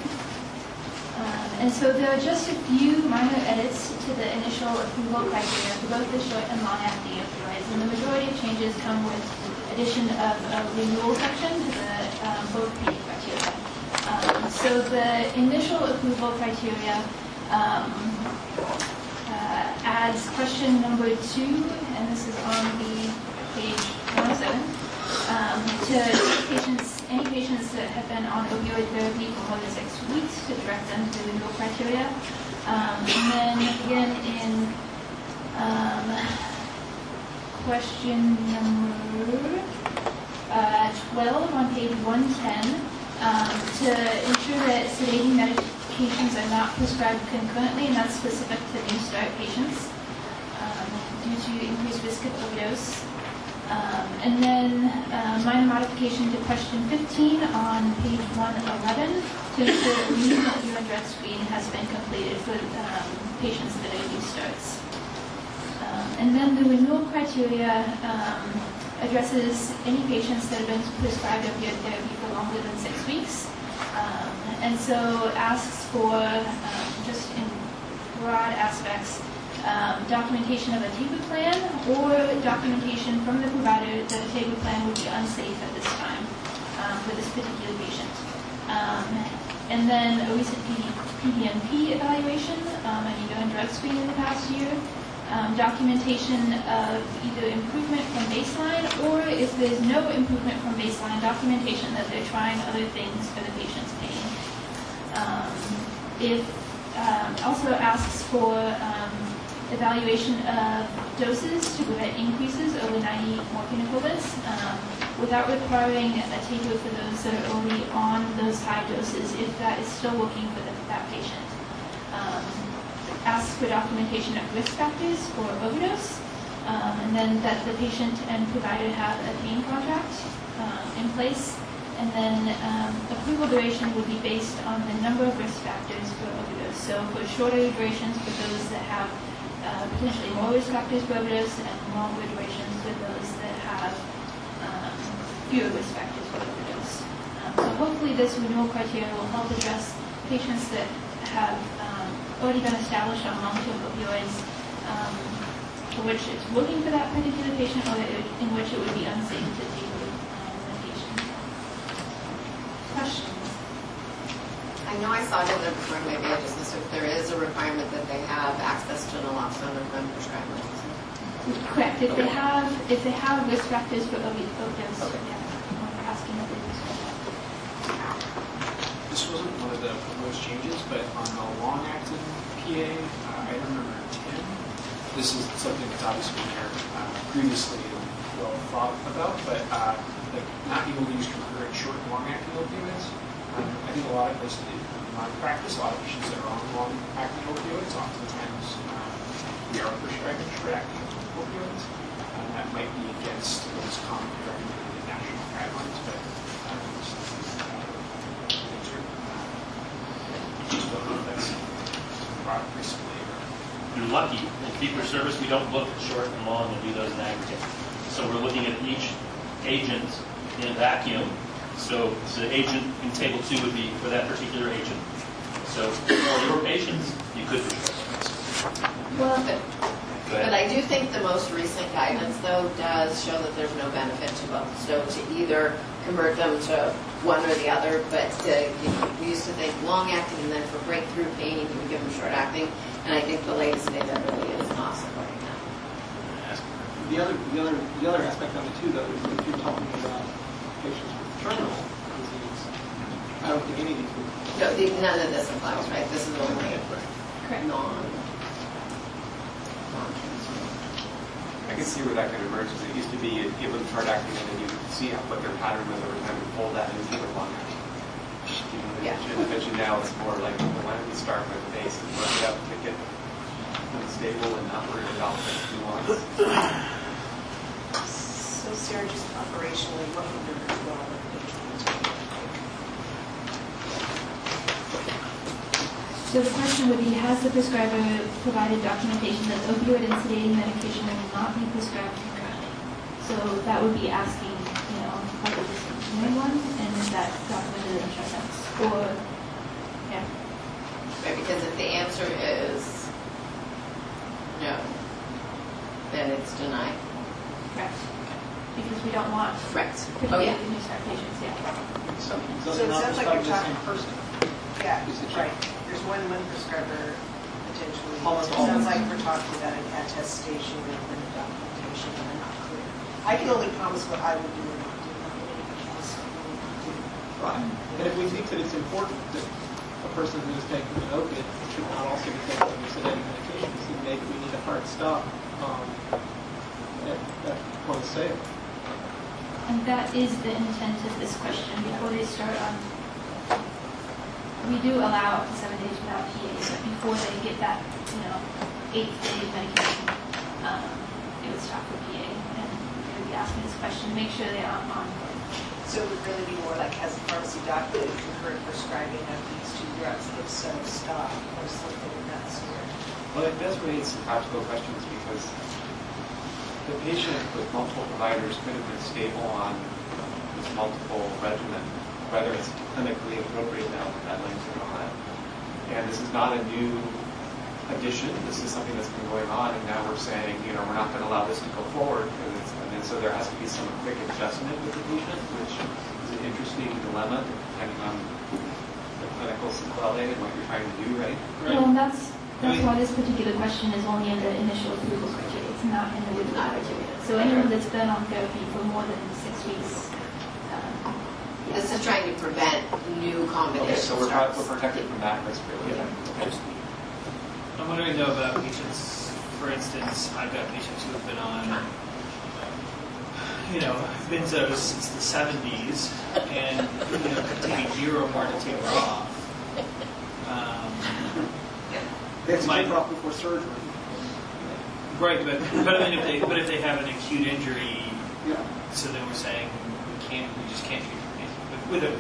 And so there are just a few minor edits to the initial approval criteria for both the short and long-acting opioids, and the majority of changes come with addition of a renewal section to the both PA criteria. So the initial approval criteria adds question number 2, and this is on the page 107, to any patients that have been on opioid therapy for more than 6 weeks to direct them to the renewal criteria. And then again in question number 12 on page 110, to ensure that sedating medications are not prescribed concurrently, and that's specific to new start patients due to increased risk of overdose. And then minor modification to question 15 on page 111 to ensure a regional urine drug screen has been completed for patients that are new starts. And then the renewal criteria addresses any patients that have been prescribed opioid therapy for longer than 6 weeks. And so asks for, just in broad aspects, documentation of a taper plan or documentation from the provider that a taper plan would be unsafe at this time for this particular patient. And then a recent PMP evaluation, and urine drug screen in the past year. Documentation of either improvement from baseline, or if there's no improvement from baseline, documentation that they're trying other things for the patient's pain. Also asks for evaluation of doses to prevent increases over 90 morphine equivalents, without requiring a taper for those that are already on those high doses, if that is still working for that patient. Asks for documentation of risk factors for overdose, and then that the patient and provider have a pain contract in place, and then approval duration would be based on the number of risk factors for overdose. So for shorter durations for those that have potentially more risk factors for overdose, and longer durations for those that have fewer risk factors for overdose. So hopefully this renewal criteria will help address patients that have already been established on long-term opioids, for which it's working for that particular patient, or in which it would be unsafe to take medication. Questions? I know I saw it in there before, maybe I just missed it. There is a requirement that they have access to naloxone or prescribed naloxone. Correct. If they have risk factors for overdose, yeah, we're asking that they prescribe that. This wasn't one of the proposed changes, but on the long-acting PA, item number 10, this is something that's obviously been there previously well thought about, but like not able to use concurrent short and long-acting opioids. I think a lot of places in my practice, a lot of patients that are on long-acting opioids, oftentimes we are prescribing short-acting opioids. That might be against what's commonly recommended in national guidelines, but You're lucky. In fee-for-service, we don't look at short and long and do those in aggregate. So we're looking at each agent in a vacuum. So the agent in table 2 would be for that particular agent. So for your patients, you could prescribe. Well, but I do think the most recent guidance, though, does show that there's no benefit to both. So to either convert them to one or the other, but we used to think long-acting, and then for breakthrough pain, you can give them short-acting. And I think the latest data really is not supporting that. The other aspect of it too, though, is if you're talking about patients with terminal disease, I don't think any of these would. No, none of this applies, right? This is only I can see where that could emerge, because it used to be give them short acting and then you could see what their pattern was over time and fold that into the long acting. Eventually now it's more like, why don't we start with the base and work it up to get them stable and not worry about nuance. So Sarah, just operationally, what would your goal of So the question would be, has the prescriber provided documentation that opioid and sedating medication will not be prescribed concurrently? So that would be asking, are they discontinuing one, and is that documented in insurance? Or, yeah. Right, because if the answer is no, then it's denied. Correct. Because we don't want Correct. to be new start patients, yeah. Okay. So they're it not sounds like prescribed you're to the same talking- person. Yeah, Is the right. change. There's one prescriber potentially. Almost It sounds always. like we're talking about an attestation and then a documentation, and I'm not clear. I can only promise what I would do and not do, not what anybody else would do. Right. And if we think that it's important that a person who is taking an opiate should not also be taking a sedating medication, then maybe we need a hard stop at point of sale. And that is the intent of this question. Before they start on, we do allow up to 7 days without PA, but before they get that, 8th day medication, they would stop for PA. And they would be asking this question to make sure they are on board. So it would really be more like, has the pharmacy documented concurrent prescribing of these two drugs? If so, stop, or something of that sort. Well, it does raise some practical questions because the patient with multiple providers could have been stable on this multiple regimen, whether it's clinically appropriate now with guidelines or not. And this is not a new addition. This is something that's been going on, and now we're saying, we're not going to allow this to go forward. And so there has to be some quick adjustment with the patient, which is an interesting dilemma depending on the clinical sequelae and what you're trying to do, right? Well, and that's why this particular question is only in the initial approval criteria. It's not in the written criteria. So anyone that's been on therapy for more than 6 weeks. This is trying to prevent new Okay, combinations. so we're protected from that risk, really. Okay. I'm wondering though about patients, for instance, I've got patients who have been on, benzos since the 70s and, could take a year or more to taper off. They have to take it off before surgery. Right, but I mean, if they have an acute injury, Yeah. so then we're saying we just can't treat with it.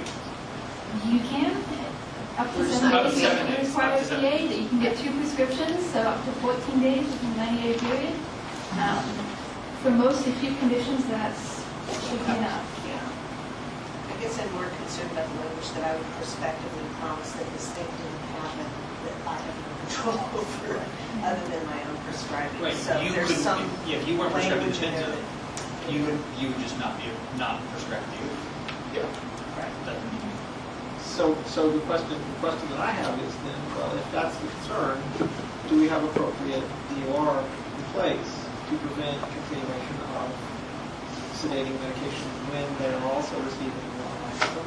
You can, up to We're just 7 not days, seven it days, requires up to PA, that you can get 2 prescriptions, so up to 14 days within a 90-day period. For most acute conditions, that should be enough. I guess I'm more concerned about the language that I would prospectively promise that this thing didn't happen, that I have no control over, other than my own prescribing. Right, So you there's couldn't, some if you weren't prescribing language in there benzo, that- you would just not prescribe you. Yeah. Right. So the question that I have is then, well, if that's the concern, do we have appropriate DOR in place to prevent continuation of sedating medication when they are also receiving non-opiates?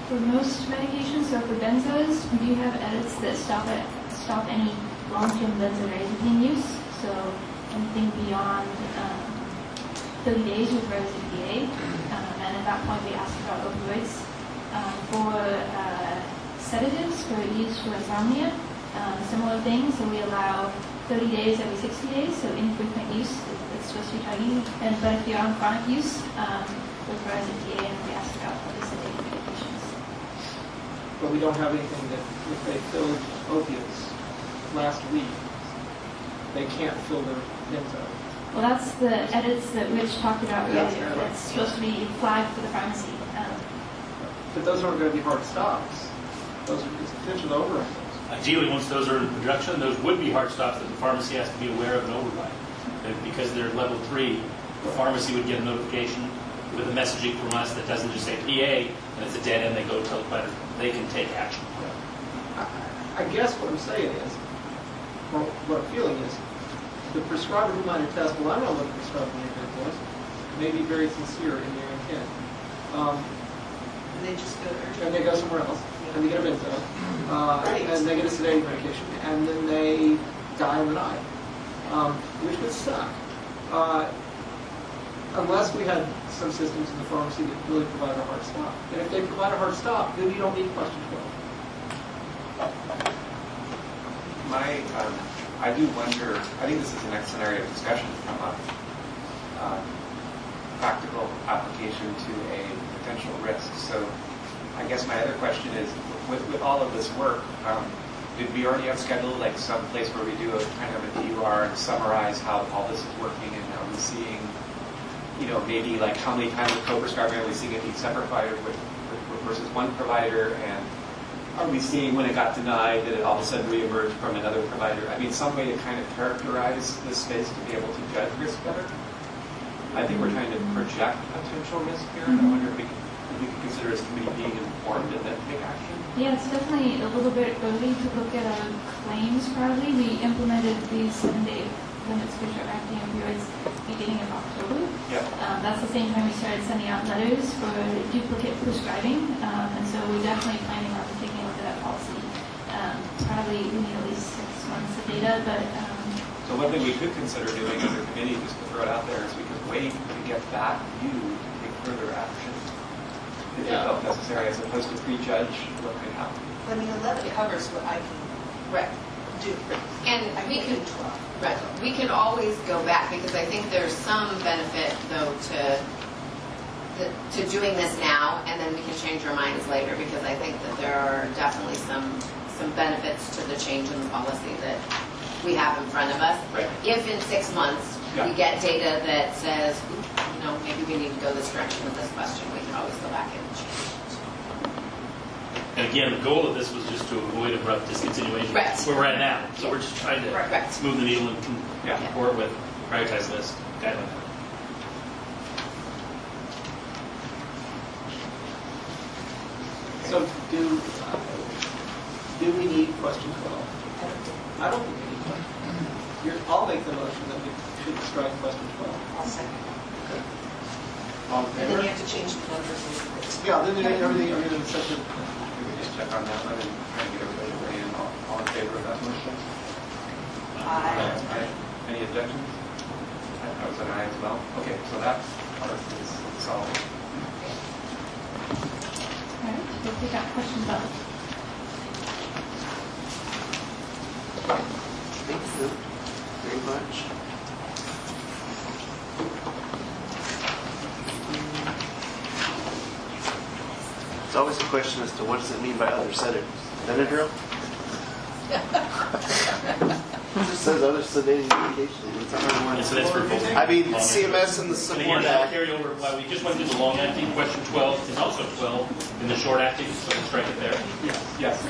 For most medications, so for benzos, we do have edits that stop any long-term benzodiazepine use. So anything beyond 30 days requires a PA, and at that point we ask about opioids. For sedatives, for use for insomnia, similar thing. So we allow 30 days every 60 days. So infrequent use, it's supposed to be targeting. But if you're on chronic use, requires a PA, and we ask about other sedating medications. But we don't have anything that if they filled opiates last week, they can't fill their benzo. Well, that's the edits that Rich talked about Yeah, earlier. right. That's supposed to be flagged for the pharmacy. But those aren't going to be hard stops. Those are just potential overrides. Ideally, once those are in production, those would be hard stops that the pharmacy has to be aware of and override. And because they're level 3, the pharmacy would get a notification with a messaging from us that doesn't just say PA, and it's a dead end, they go tell the provider, they can take action. I guess what I'm saying is, or what I'm feeling is, the prescriber who might attest, well, I'm not looking to prescribe anything for us, may be very sincere in their intent. And they just go there. And they go somewhere else, and they get a benzo, and they get a sedating medication, and then they die in the night, which would suck. Unless we had some systems in the pharmacy that really provide a hard stop. And if they provide a hard stop, then you don't need question 12. I do wonder, I think this is the next scenario of discussion from a practical application to a potential risk. So I guess my other question is, with all of this work, did we already have scheduled like some place where we do a kind of a DUR and summarize how all this is working, and are we seeing, maybe like how many times with co-prescribing are we seeing it each separate provider versus one provider, and are we seeing when it got denied that it all of a sudden reemerged from another provider? I mean, some way to kind of characterize this space to be able to judge risk better. I think we're trying to project potential risk here, and I wonder if we can we could consider as a committee being informed and then take action? Yeah, it's definitely a little bit early to look at our claims probably. We implemented these 7-day limits for short-acting opioids beginning of October. Yeah. That's the same time we started sending out letters for duplicate prescribing. And so we're definitely planning on taking a look at that policy. Probably we need at least 6 months of data, but So one thing we could consider doing as a committee, just to throw it out there, is we could wait to get that view to take further action if it felt necessary, as opposed to prejudge what could happen. I mean, 11 covers what I can Right. do. And we can, right, we can always go back, because I think there's some benefit, though, to doing this now, and then we can change our minds later, because I think that there are definitely some benefits to the change in the policy that we have in front of us. Right. If in 6 months we get data that says, maybe we need to go this direction with this question, we can always go back and change. And again, the goal of this was just to avoid abrupt discontinuation. Right. Where we're at now. So we're just trying to Right. move the needle and comport with prioritized list guidelines. So do we need question 12? I don't think we need question. I'll make the motion that we should strike question 12. I'll second. Okay. All in And favor? then you have to change the numbers. Yeah, then everything in such a... We could just check on that one and try and get everybody to weigh in. All in favor of that motion? Aye. Any objections? I was an aye as well. Okay, so that part is solved. all right, if we got questions about it. Thank you very much. It's always a question as to what does it mean by other sedatives. Benadryl? It just says other sedating medication. It's a hard one. So that's for both. I mean, CMS and the And again, Support that'll Act. carry over. While we just went through the long acting, question 12 is also 12 in the short acting, so we'll strike it there. Yes.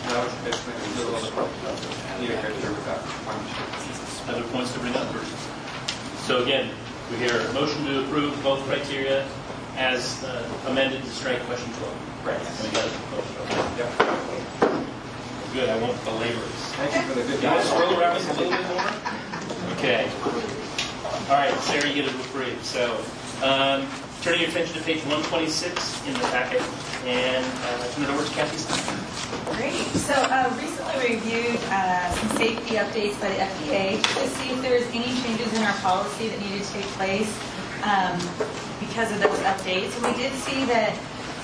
That was basically a little of the criteria with that one. Other points to bring up? So again, we hear a motion to approve both criteria as amended to strike question 12. Right. And we got it proposed. Okay. Yep. Good, I won't belabor this. Thank you for the good You want to news. scroll around this a little bit more? Okay. All right, Sarah, you get it for free. So, turning your attention to page 126 in the packet, and turn it over to Kathy. Great. So recently we reviewed some safety updates by the FDA to see if there was any changes in our policy that needed to take place because of those updates. And we did see that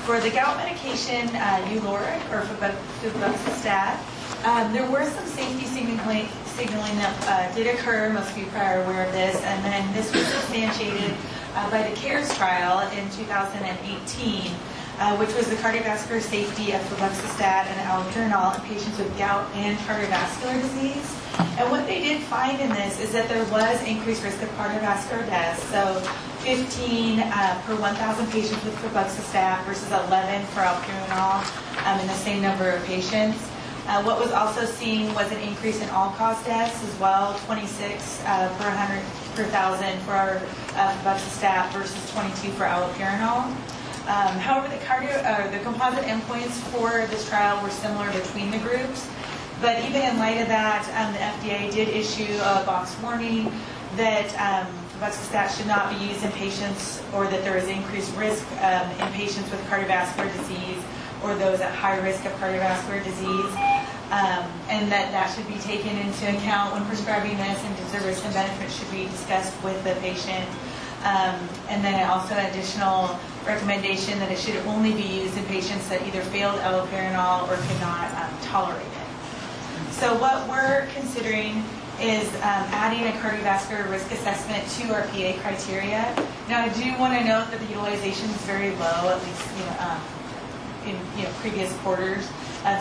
for the gout medication, Uloric or febuxostat, there were some safety signaling that did occur. Most of you probably are aware of this. And then this was substantiated by the CARES trial in 2018. Which was the cardiovascular safety of febuxostat and allopurinol in patients with gout and cardiovascular disease. And what they did find in this is that there was increased risk of cardiovascular death, so 15 per 1,000 patients with febuxostat versus 11 for allopurinol in the same number of patients. What was also seen was an increase in all-cause deaths as well, 26 per 1,000 for febuxostat versus 22 for allopurinol. However, the composite endpoints for this trial were similar between the groups. But even in light of that, the FDA did issue a box warning that febuxostat should not be used in patients, or that there is increased risk in patients with cardiovascular disease or those at high risk of cardiovascular disease, and that should be taken into account when prescribing this, and the risks and benefits should be discussed with the patient. And then also an additional recommendation that it should only be used in patients that either failed allopurinol or could not tolerate it. So what we're considering is adding a cardiovascular risk assessment to our PA criteria. Now, I do want to note that the utilization is very low, at least in previous quarters.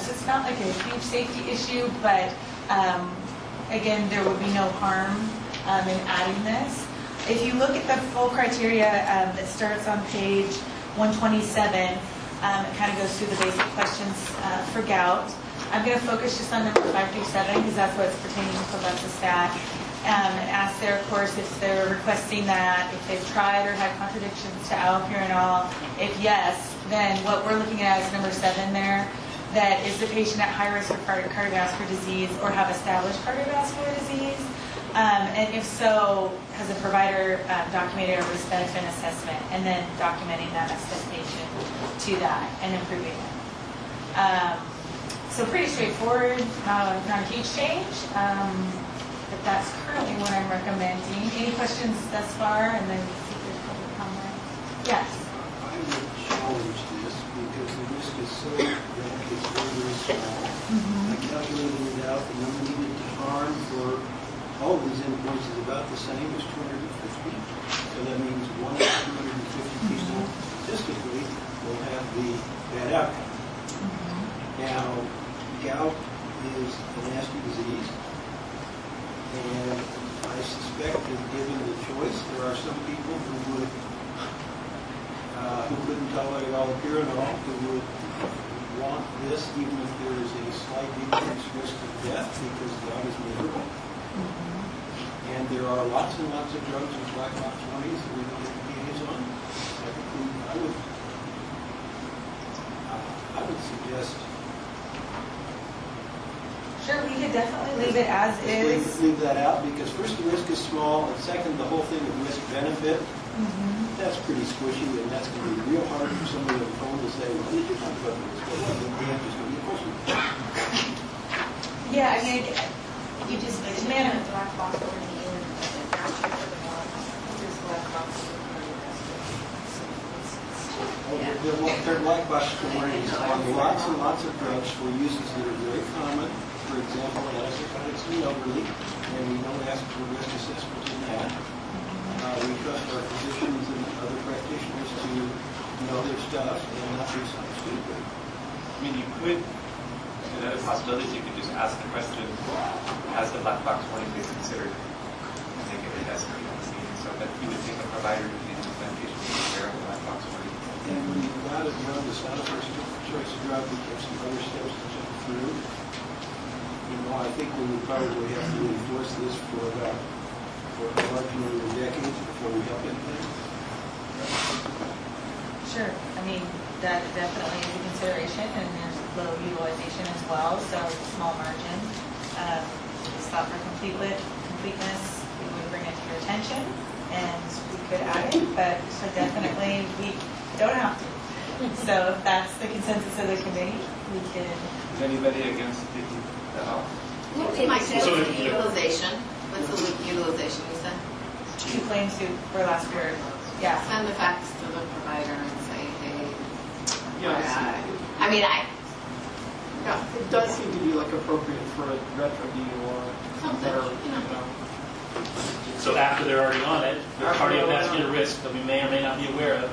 So it's not like a huge safety issue, but again, there would be no harm in adding this. If you look at the full criteria that starts on page 127, it kind of goes through the basic questions for gout. I'm going to focus just on number 5 through 7 because that's what's pertaining to febuxostat. and ask their, of course, if they're requesting that, if they've tried or had contradictions to allopurinol. If yes, then what we're looking at is number 7 there, that is the patient at high risk of cardiovascular disease or have established cardiovascular disease. And if so, has the provider documented a risk-benefit assessment and then documenting that estimation to that and improving it. So pretty straightforward, not a huge change, but that's currently what I'm recommending. Any questions thus far? And then see if there's public comment. Yes. I would challenge this because the risk is so great, it's very small. I calculated it out, the number needed to harm for all of these endpoints is about the same as 250. So that means 1 out of 250 people statistically will have the bad outcome. Now, gout is a nasty disease, and I suspect that given the choice, there are some people who couldn't tolerate allopurinol, who would want this even if there is a slight increased risk of death because gout is miserable. And there are lots and lots of drugs with black box warnings that we don't get PAs on. I would suggest. Sure, we could definitely leave it as is. Leave that out because first the risk is small, and second the whole thing of risk benefit. That's pretty squishy, and that's going to be real hard for somebody on the phone to say, well, did you talk about this? Well, what the damn is going to be a question? Yeah, I mean, You just mentioned a black box warning in the draft for the law. There's black box They're black box warnings on lots and lots of drugs for uses that are very common. For example, antipsychotics in the elderly, and we don't ask for risk assessment in that. We trust our physicians and other practitioners to know their stuff and not do something stupid. I mean, you could, another possibility is you could just ask the question, has the black box warning been considered? And they give a test or something, so that you would think a provider would use medication to be aware of the black box warning. And when you've got a drug that's not a first choice drug, we have some other steps to jump through. I think we would probably have to enforce this for a large number of decades before we help anything. sure. I mean, that definitely is a consideration, and there's low utilization as well, so small margin. Just thought for completeness, we would bring it to your attention, and we could add it, but definitely we don't have to. So if that's the consensus of the committee, we can. Is anybody against taking that off? Utilization. What's the utilization you said? 2 claims for last period. Yeah. Send the facts to the provider and say, hey. Yeah. I mean, Yeah, it does seem to be like appropriate for a retro D or something, So after they're already on it, their cardiovascular risk that we may or may not be aware of,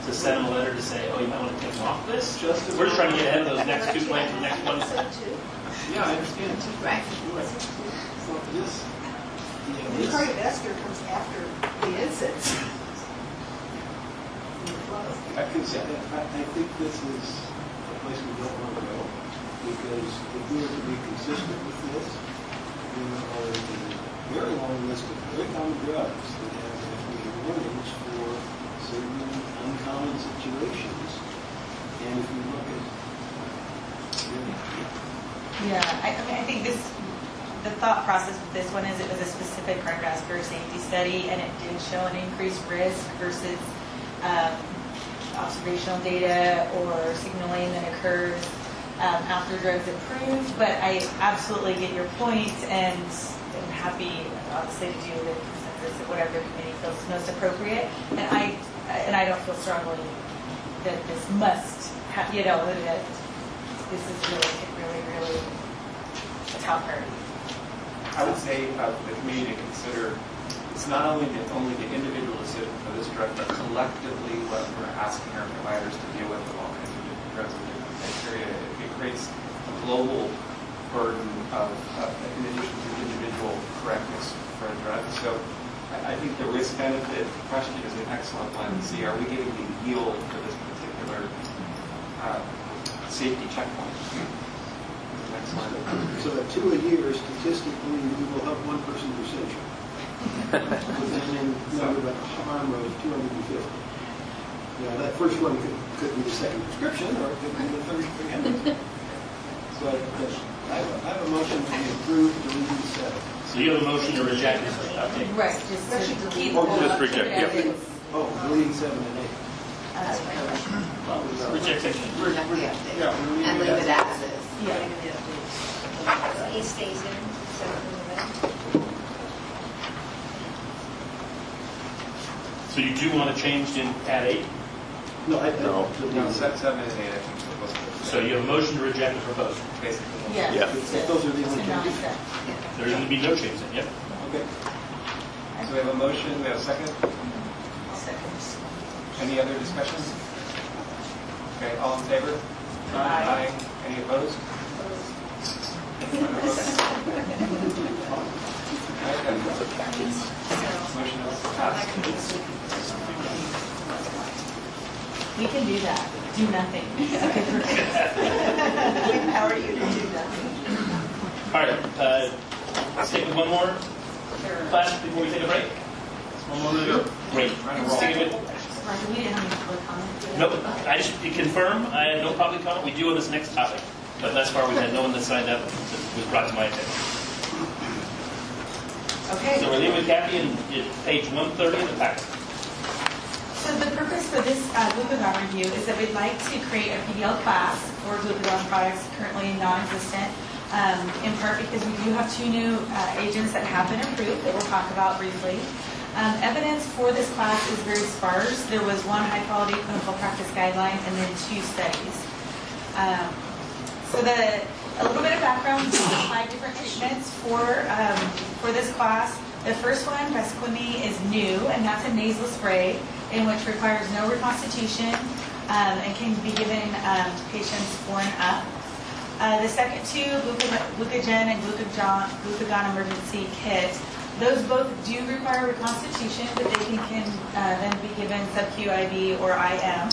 to send them a letter to say, oh, you might want to take them off this. We're just trying to get ahead of those next 2 claims, the next one. Yeah, I understand. Right. So this, The cardiovascular comes after the NSAIDs. I think this is a place we don't want to go, because if we were to be consistent with this, there are a very long list of very common drugs that have FDA warnings for certain uncommon situations. And if you look at Yeah, I think the thought process with this one is it was a specific cardiovascular safety study, and it did show an increased risk versus observational data or signaling that occurs after drugs approved. But I absolutely get your point, and I'm happy, obviously, to do the consensus of whatever the committee feels most appropriate. And I don't feel strongly that this must have, that this is really a top priority. I would say the committee to consider, it's not only the individual decision for this drug, but collectively what we're asking our providers to deal with all kinds of different drugs and different criteria. It creates a global burden of in addition to individual correctness for a drug. So I think the risk-benefit question is an excellent one to see, are we getting the yield for this particular safety checkpoint? next slide. So at 2 a year, statistically, we will have 1 person per century. And then number like harm of 250. Yeah, that first one could be the second prescription, or it could be the third preeminent. So I have a motion to approve deleting 7. So you have a motion to reject this update? Right, just to keep. Just reject, yeah. Oh, deleting 7 and 8. Reject section. And leave it as is. Yeah. He stays in, so So you do want to change in at 8? No, No. No, 7 and 8, I think, are supposed to. So you have a motion to reject the proposal. Basically. Yeah. Yeah. Those are the only It's a changes. non-set. There's going to be no change then, yep? Okay. So we have a motion, we have a second. Any other discussion? Okay, all in favor? Aye. Any opposed? Motion passed. We can do that. Do nothing. How are you to do nothing? All right, let's take one more class before we take a break. One more to go. Great. Let's take it with. Like, we didn't have any public comment. Nope, I just to confirm, I have no public comment. We do on this next topic, but thus far we've had no one that signed up that was brought to my attention. Okay. So we're leaving with Kathy and page 130 in the packet. So the purpose for this glucagon review is that we'd like to create a PDL class for glucagon products currently non-existent, in part because we do have 2 new agents that have been approved that we'll talk about briefly. Evidence for this class is very sparse. There was 1 high-quality clinical practice guideline and then 2 studies. A little bit of background, we have 5 different treatments for this class. The first one, Vesquimi, is new, and that's a nasal spray in which requires no reconstitution and can be given to patients 4 and up. The second 2, glucagon and glucagon emergency kit, those both do require reconstitution, but they can then be given sub-Q, IV, or IM.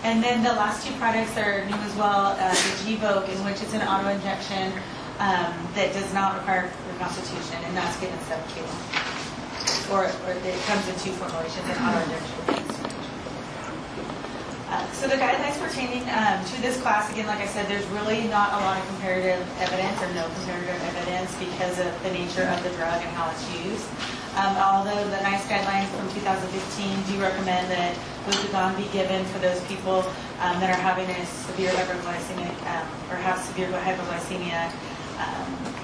And then the last 2 products are new as well, the Gvoke, in which it's an auto-injection that does not require reconstitution, and that's given sub-Q. Or it comes in 2 formulations, an auto-injection. So the guidelines pertaining to this class, again, like I said, there's really not a lot of comparative evidence or no comparative evidence because of the nature of the drug and how it's used. Although the NICE guidelines from 2015 do recommend that glucagon be given for those people that are having a severe hyperglycemic or have severe hypoglycemia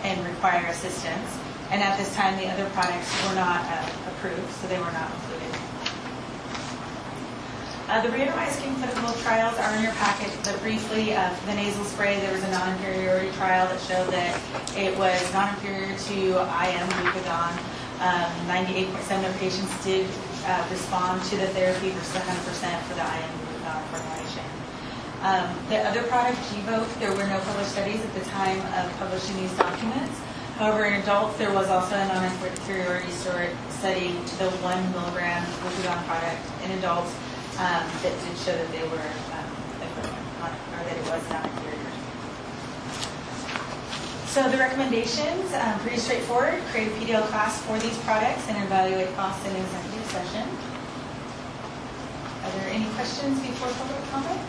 and require assistance. And at this time, the other products were not approved, so they were not included. The randomized clinical trials are in your packet, but briefly, the nasal spray, there was a non-inferiority trial that showed that it was non-inferior to IM glucagon. 98% of patients did respond to the therapy versus 100% for the IM glucagon formulation. The other product, Gvoke, there were no published studies at the time of publishing these documents. However, in adults, there was also a non-inferiority study to the 1 milligram glucagon product in adults that did show that they were equivalent, or that it was not inferior. So the recommendations, pretty straightforward. Create a PDL class for these products and evaluate costs in an executive session. Are there any questions before public comment?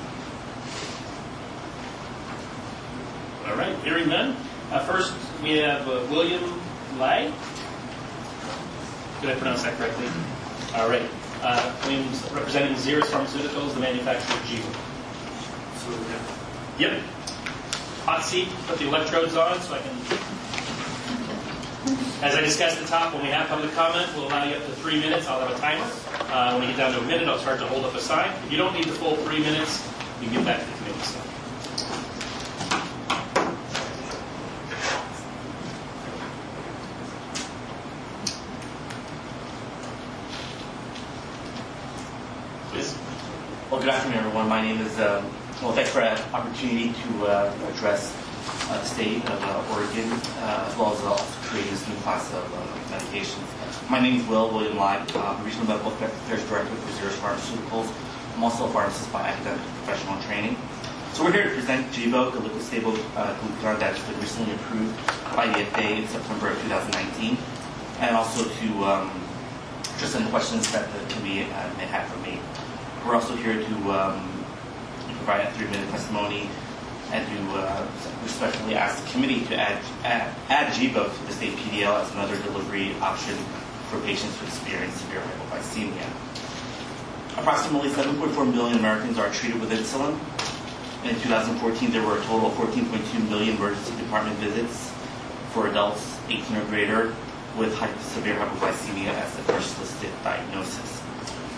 All right, hearing none. First, we have William Lai. Did I pronounce that correctly? All right. William's representing Xeris Pharmaceuticals, the manufacturer of Gvoke. Yep. Hot seat, put the electrodes on so I can... As I discussed at the top, when we have public comment, we'll allow you up to 3 minutes. I'll have a timer. When we get down to a minute, I'll start to hold up a sign. If you don't need the full 3 minutes, you can get back to the committee stuff. Well, good afternoon, everyone. My name is, thanks for the opportunity to address the state of Oregon, as well as also create this new class of medications. My name is William Lai. I'm Regional Medical Affairs Director for Xeris Pharmaceuticals. I'm also a pharmacist by academic and professional training. So we're here to present Gvoke, a liquid stable glucagon that's been recently approved by the FDA in September of 2019, and also to address any questions that the committee may have for me. We're also here to provide a 3-minute testimony and to respectfully ask the committee to add Gvoke to the state PDL as another delivery option for patients who experience severe hypoglycemia. Approximately 7.4 million Americans are treated with insulin. In 2014, there were a total of 14.2 million emergency department visits for adults 18 or greater with severe hypoglycemia as the first listed diagnosis.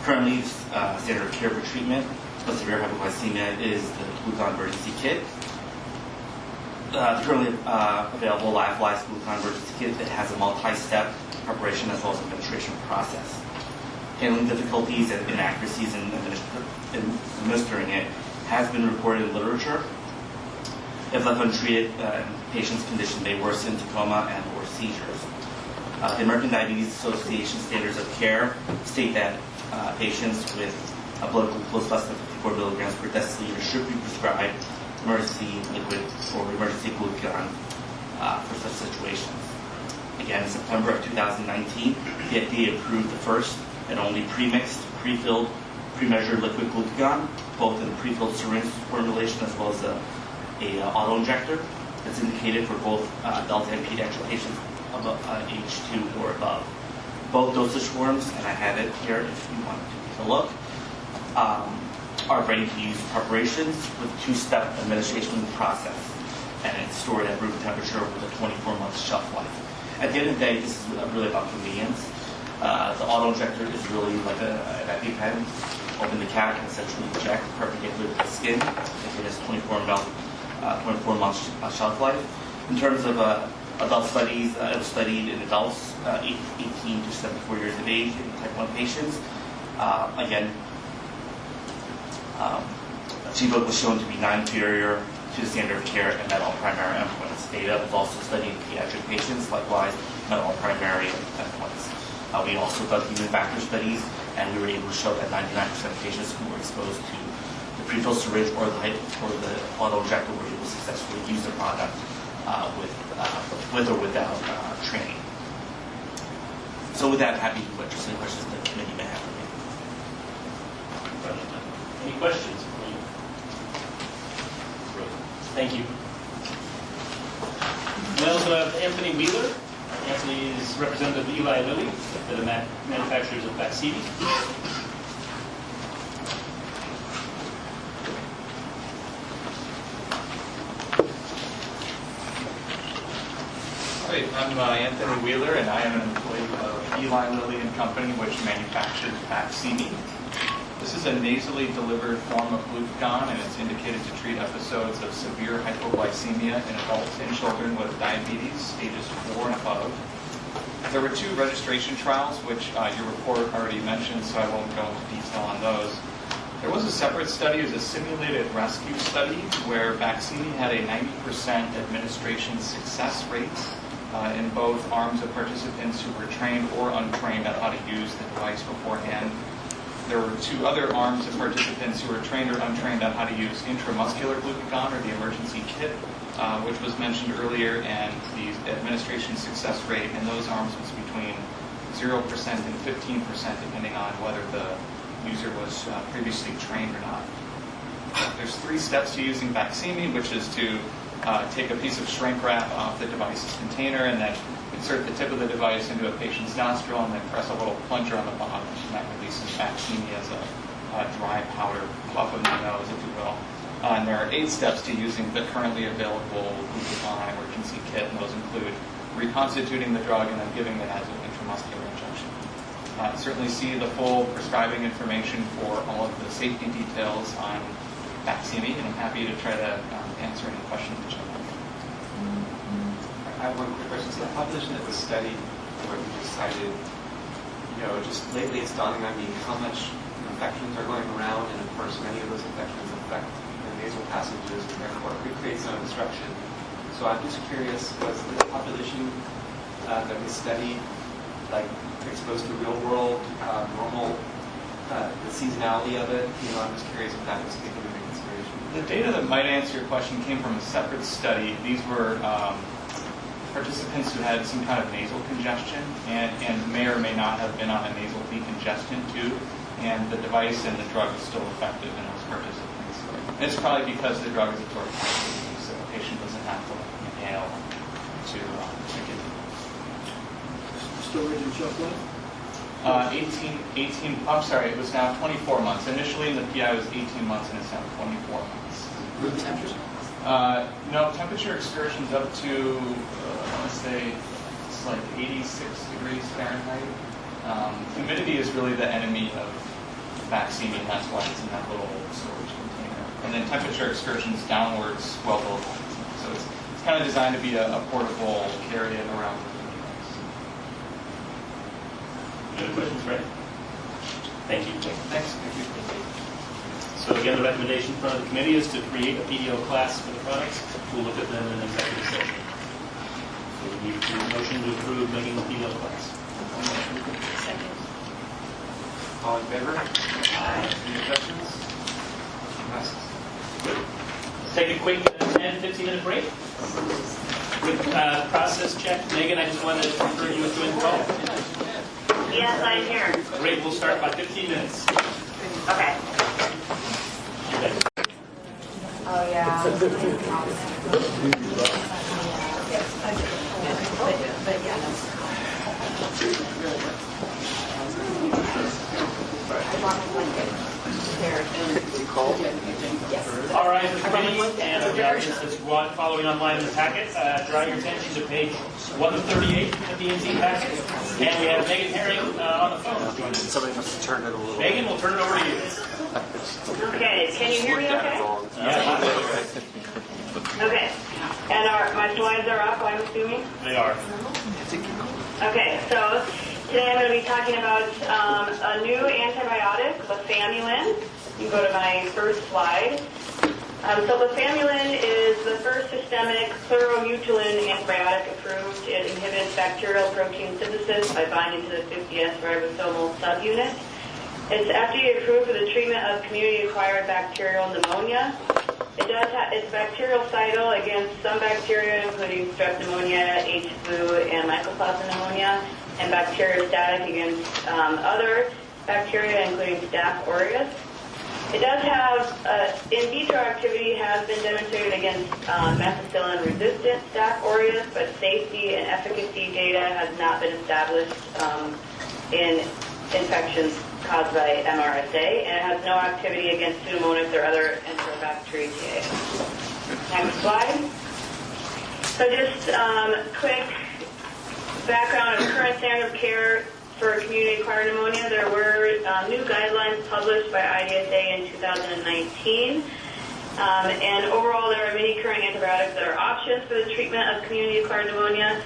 Currently, standard of care for treatment of severe hypoglycemia is the glucagon emergency kit. The currently available lyophilized glucagon emergency kit that has a multi-step preparation as well as administration process. Handling difficulties and inaccuracies in administering it has been reported in literature. If left untreated, patients' condition may worsen to coma and or seizures. The American Diabetes Association standards of care state that patients with a blood glucose less than 54 milligrams per deciliter should be prescribed emergency liquid or emergency glucagon for such situations. Again, in September of 2019, the FDA approved the first and only pre-mixed, pre-filled, pre-measured liquid glucagon, both in a pre-filled syringe formulation as well as a auto-injector that's indicated for both adult and pediatric patients of age 2 or above. Both dosage forms, and I have it here if you want to take a look, are ready to use preparations with a 2-step administration process, and it's stored at room temperature with a 24-month shelf life. At the end of the day, this is really about convenience. The auto-injector is really like an EpiPen. Open the cap and essentially inject perpendicular to the skin. It has 24-month shelf life. In terms of adult studies, it was studied in adults 18 to 74 years of age in type 1 patients. Again, Gvoke was shown to be non-inferior to the standard of care and met all primary endpoints. Data was also studied in pediatric patients, likewise met all primary endpoints. We also done human factor studies, and we were able to show that 99% of patients who were exposed to the pre-filled syringe or the auto-injector were able to successfully use the product with or without training. So with that, happy to address any questions that the committee may have for me. Any questions? Thank you. We also have Anthony Wheeler. Anthony is Representative Eli Lilly, the manufacturers of Baqsimi. Hi, I'm Anthony Wheeler, and I am an employee of Eli Lilly and Company, which manufactures Baqsimi. This is a nasally delivered form of glucagon, and it's indicated to treat episodes of severe hypoglycemia in adults and children with diabetes, stages 4 and above. There were 2 registration trials, which your report already mentioned, so I won't go into detail on those. There was a separate study, it was a simulated rescue study, where Baqsimi had a 90% administration success rate in both arms of participants who were trained or untrained on how to use the device beforehand. There were 2 other arms of participants who were trained or untrained on how to use intramuscular glucagon, or the emergency kit, which was mentioned earlier, and the administration success rate in those arms was between 0% and 15%, depending on whether the user was previously trained or not. There's 3 steps to using Baqsimi, which is to take a piece of shrink wrap off the device's container and then insert the tip of the device into a patient's nostril and then press a little plunger on the bottom, and that releases Baqsimi as a dry powder puff of the nose, if you will. And there are 8 steps to using the currently available glucagon emergency kit, and those include reconstituting the drug and then giving it as an intramuscular injection. Certainly see the full prescribing information for all of the safety details on Baqsimi, and I'm happy to try to answer any questions that you have. I have one quick question. So the population that was studied, what you just cited, just lately it's dawning on me how much infections are going around, and of course many of those infections affect the nasal passages and therefore could create some obstruction. So I'm just curious, was the population that was studied like exposed to real world, normal, the seasonality of it? I'm just curious if that was taken into consideration. The data that might answer your question came from a separate study. These were participants who had some kind of nasal congestion and may or may not have been on a nasal decongestant tube, and the device and the drug was still effective in those participants. And it's probably because the drug is absorbed quickly, so the patient doesn't have to inhale to get the Storage and shelf life? 18, I'm sorry, it was now 24 months. Initially in the PI was 18 months, and it's now 24 months. Room temperature? No, temperature excursions up to, I want to say, it's like 86 degrees Fahrenheit. Humidity is really the enemy of bacsemia, and that's why it's in that little storage container. And then temperature excursions downwards well below that. So it's kind of designed to be a portable, carry it around with the device. Any other questions, Ray? Thank you. Thanks. Thank you. So again, the recommendation in front of the committee is to create a PDO class for the products. We'll look at them in executive session. So we need a motion to approve making the PDO class. Second. All in favor? Any objections? Passes. Good. Let's take a quick 10, 15-minute break. Quick process check. Megan, I just wanted to confirm you with joining the call. Yes, I'm here. Great. We'll start by 15 minutes. Okay. Oh, yeah. All right, the committee and the audience that's following online in the packet, draw your attention to page 138 in the B&T packet. And we have Megan Herring on the phone. Somebody must have turned it a little. Megan, we'll turn it over to you. Okay, can you hear me okay? Yeah. Okay. And my slides are up, I'm assuming? They are. Okay, so today I'm going to be talking about a new antibiotic, lefamulin. You can go to my first slide. So lefamulin is the first systemic pleuromutilin antibiotic approved. It inhibits bacterial protein synthesis by binding to the 50S ribosomal subunit. It's FDA approved for the treatment of community-acquired bacterial pneumonia. It's bactericidal against some bacteria, including strep pneumonia, H. flu, and mycoplasma pneumonia, and bacteriostatic against other bacteria, including Staph aureus. It does have in vitro activity has been demonstrated against methicillin-resistant Staph aureus, but safety and efficacy data has not been established in infections caused by MRSA, and it has no activity against Pseudomonas or other Enterobacteriaceae. Next slide. So just quick background of current standard of care for community-acquired pneumonia. There were new guidelines published by IDSA in 2019. And overall, there are many current antibiotics that are options for the treatment of community-acquired pneumonia.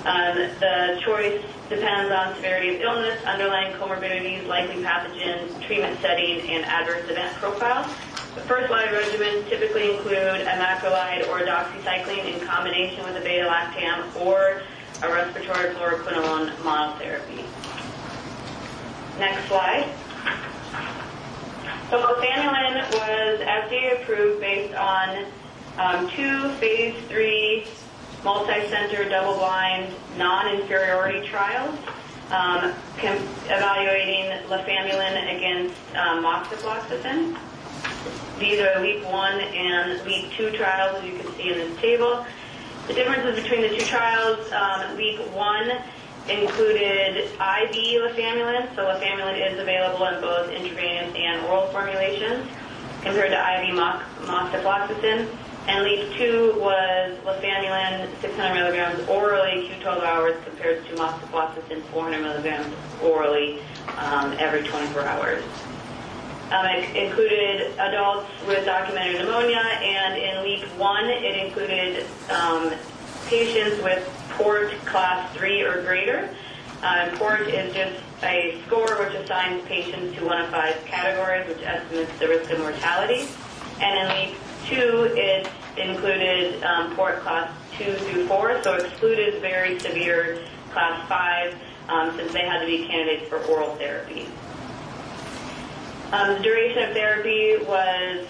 The choice depends on severity of illness, underlying comorbidities, likely pathogens, treatment setting, and adverse event profile. The first-line regimens typically include a macrolide or doxycycline in combination with a beta-lactam or a respiratory fluoroquinolone monotherapy. Next slide. So lefamulin was FDA approved based on 2 phase 3 multi-center, double-blind, non-inferiority trials evaluating lefamulin against moxifloxacin. These are LEAP 1 and LEAP 2 trials, as you can see in this table. The differences between the two trials, LEAP 1 included IV lefamulin, so lefamulin is available in both intravenous and oral formulations, compared to IV moxifloxacin. And LEAP 2 was lefamulin 600 milligrams orally Q12 hours compared to moxifloxacin 400 milligrams orally every 24 hours. It included adults with documented pneumonia, and in LEAP 1 it included patients with PORT class 3 or greater. PORT is just a score which assigns patients to one of 5 categories, which estimates the risk of mortality. And in LEAP 2, it included PORT class 2 through 4, so excluded very severe class 5 since they had to be candidates for oral therapy. The duration of therapy was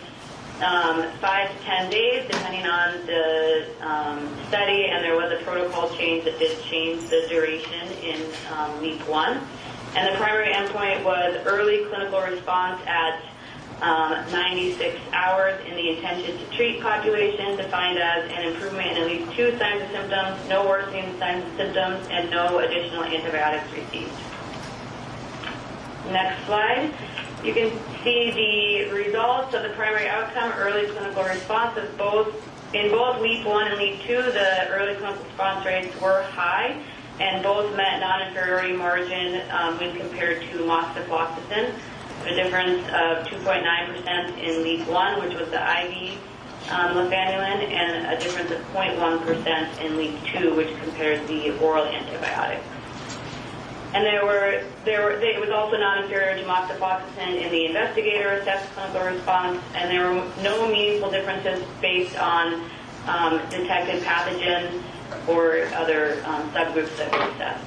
5 to 10 days, depending on the study, and there was a protocol change that did change the duration in week 1. And the primary endpoint was early clinical response at 96 hours in the intention to treat population, defined as an improvement in at least 2 signs and symptoms, no worsening signs and symptoms, and no additional antibiotics received. Next slide. You can see the results of the primary outcome, early clinical response, in both week 1 and week 2, the early clinical response rates were high, and both met non-inferiority margin when compared to moxifloxacin, a difference of 2.9% in week 1, which was the IV lefamulin, and a difference of 0.1% in week 2, which compares the oral antibiotics. And it was also non-inferior to moxifloxacin in the investigator-assessed clinical response, and there were no meaningful differences based on detected pathogens or other subgroups that were assessed.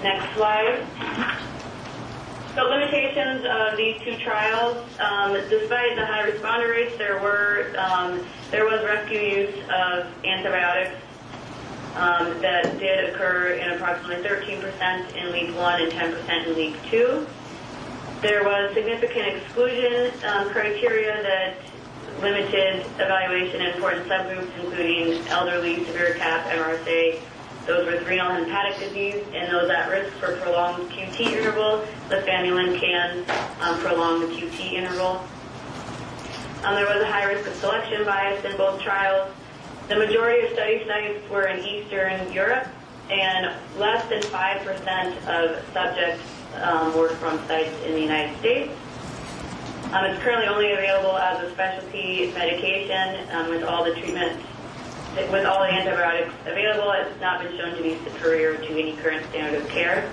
Next slide. So limitations of these 2 trials, despite the high responder rates, there was rescue use of antibiotics that did occur in approximately 13% in week 1 and 10% in week 2. There was significant exclusion criteria that limited evaluation in important subgroups, including elderly, severe CAP, MRSA, those with renal and hepatic disease, and those at risk for prolonged QT interval. Lefamulin can prolong the QT interval. There was a high risk of selection bias in both trials. The majority of study sites were in Eastern Europe, and less than 5% of subjects were from sites in the United States. It's currently only available as a specialty medication with all the treatments, with all the antibiotics available. It's not been shown to be superior to any current standard of care.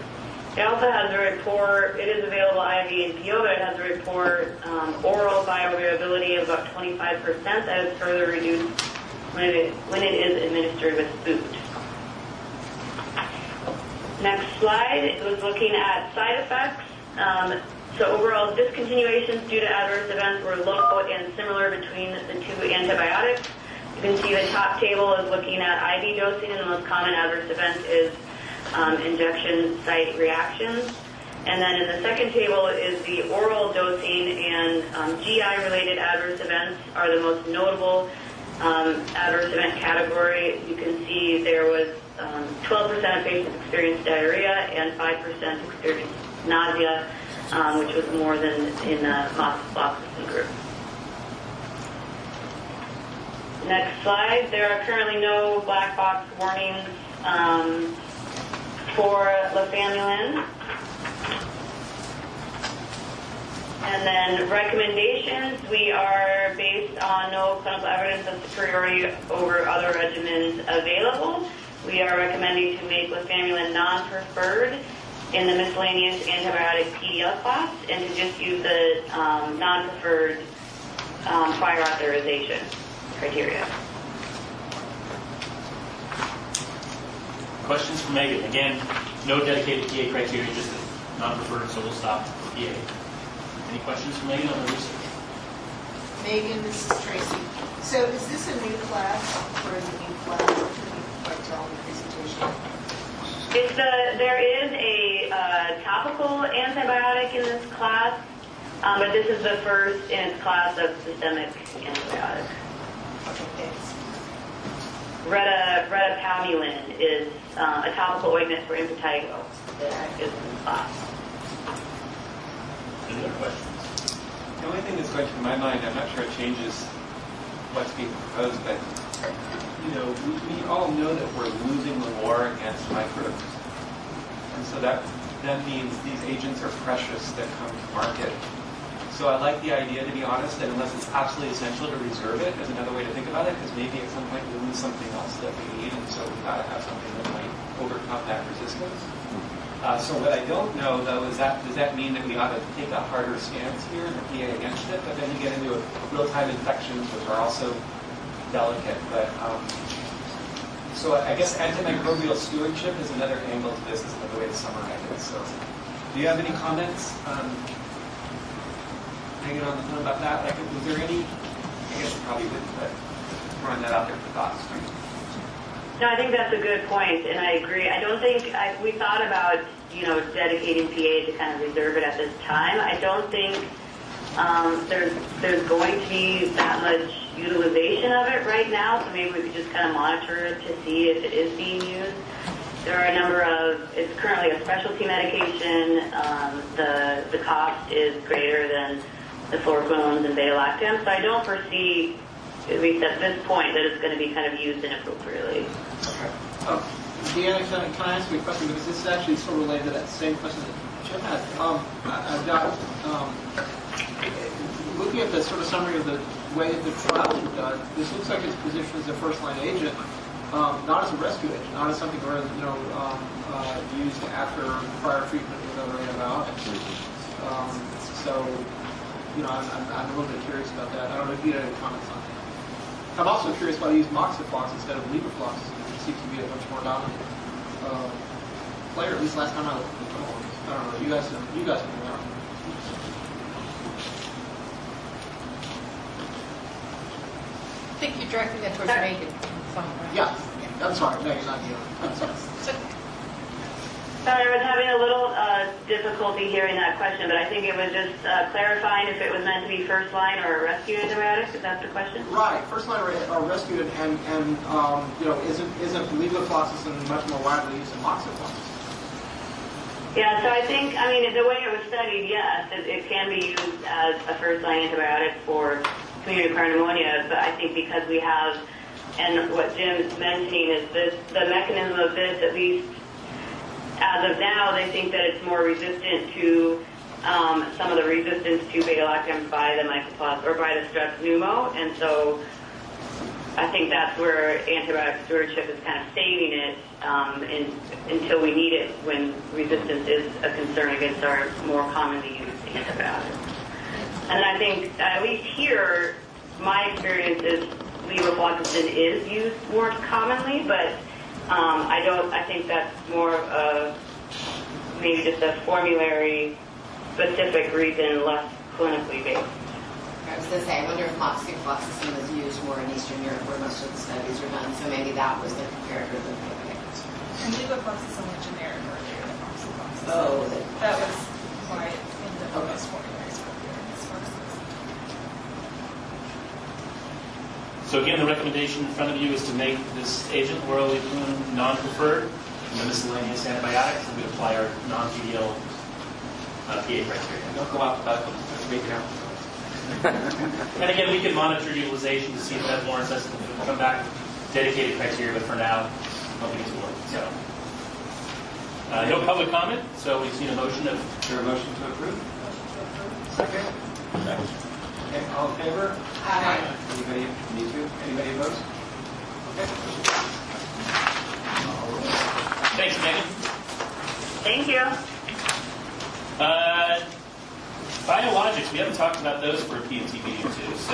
It also has very poor, it is available IV and PO, but it has very poor oral bioavailability of about 25%. That is further reduced when it is administered with food. Next slide. It was looking at side effects. So overall discontinuations due to adverse events were low and similar between the 2 antibiotics. You can see the top table is looking at IV dosing, and the most common adverse event is injection site reactions. And then in the second table is the oral dosing, and GI-related adverse events are the most notable adverse event category. You can see there was 12% of patients experienced diarrhea and 5% experienced nausea, which was more than in the moxifloxacin group. Next slide. There are currently no black box warnings for lefamulin. And then recommendations, we are based on no clinical evidence of superiority over other regimens available. We are recommending to make lefamulin non-preferred in the miscellaneous antibiotic PDL class, and to just use the non-preferred prior authorization criteria. Questions for Megan? Again, no dedicated PA criteria, just non-preferred, so we'll stop for PA. Any questions for Megan on the research? Megan, this is Tracy. So is this a new class, or is it a new class? What can you quite tell in the presentation? There is a topical antibiotic in this class, but this is the first in its class of systemic antibiotic. Okay, thanks. Retapamulin is a topical ointment for impetigo that is in the class. Any other questions? The only thing that's going through my mind, I'm not sure it changes what's being proposed, but we all know that we're losing the war against microbes. And so that means these agents are precious that come to market. So I like the idea, to be honest, that unless it's absolutely essential to reserve it, is another way to think about it, because maybe at some point we lose something else that we need, and so we've got to have something that might overcome that resistance. So what I don't know, though, is does that mean that we ought to take a harder stance here in the PA against it? But then you get into real-time infections, which are also delicate. But so I guess antimicrobial stewardship is another angle to this, is another way to summarize it. So do you have any comments? Megan on about that. Like, was there any? I guess you probably didn't, but throwing that out there for thoughts. No, I think that's a good point, and I agree. I don't think we thought about dedicating PA to kind of reserve it at this time. I don't think there's going to be that much utilization of it right now, so maybe we could just kind of monitor it to see if it is being used. There are a number of, it's currently a specialty medication. The cost is greater than the fluoroquinolones and beta-lactams, so I don't foresee, at least at this point, that it's going to be kind of used inappropriately. Okay. Deanna, can I ask you a question? Because this is actually sort of related to that same question that Jim had. I've got, looking at the sort of summary of the way the trials were done, this looks like it's positioned as a first-line agent, not as a rescue agent, not as something where used after prior treatment with other antibiotics. So, I'm a little bit curious about that. I don't know if you had any comments on that. I'm also curious why they use moxiflox instead of levofloxacin. It seems to be a much more dominant player. At least last time I looked at the I don't know. You guys can know. I think you're directing that towards Megan. Yeah. I'm sorry, Megan, not you. I'm sorry. Sorry, I was having a little difficulty hearing that question, but I think it was just clarifying if it was meant to be first line or a rescue antibiotic. Is that the question? Right, first line or rescue, and isn't levofloxacin much more widely used than moxifloxacin? Yeah, so I think, the way it was studied, yes, it can be used as a first line antibiotic for community-acquired pneumonia, but I think because we have, and what Jim's mentioning is the mechanism of this, at least as of now, they think that it's more resistant to some of the resistance to beta-lactams by the mycoplasma or by the strep pneumo, and so I think that's where antibiotic stewardship is kind of saving it until we need it when resistance is a concern against our more commonly used antibiotics. And I think, at least here, my experience is levofloxacin is used more commonly, but I think that's more of maybe just a formulary specific reason, less clinically based. I was going to say, I wonder if moxifloxacin was used more in Eastern Europe where most of the studies were done, so maybe that was the comparator that they picked. And levofloxacin was generic earlier than moxifloxacin. Oh, that was why it ended up as formularies for this versus. So again, the recommendation in front of you is to make this agent orally non-preferred in the miscellaneous antibiotics, and we apply our non-PDL PA criteria. Don't go out without them. Just make it out. And again, we can monitor utilization to see if that warrants us to come back with dedicated criteria, but for now, nothing is working. So, no public comment, so we've seen a motion of... Is there a motion to approve? Second? Second. Okay, all in favor? Aye. Anybody need to? Anybody opposed? Okay. Thanks, Megan. Thank you. Biologics, we haven't talked about those for a PMT meeting too, so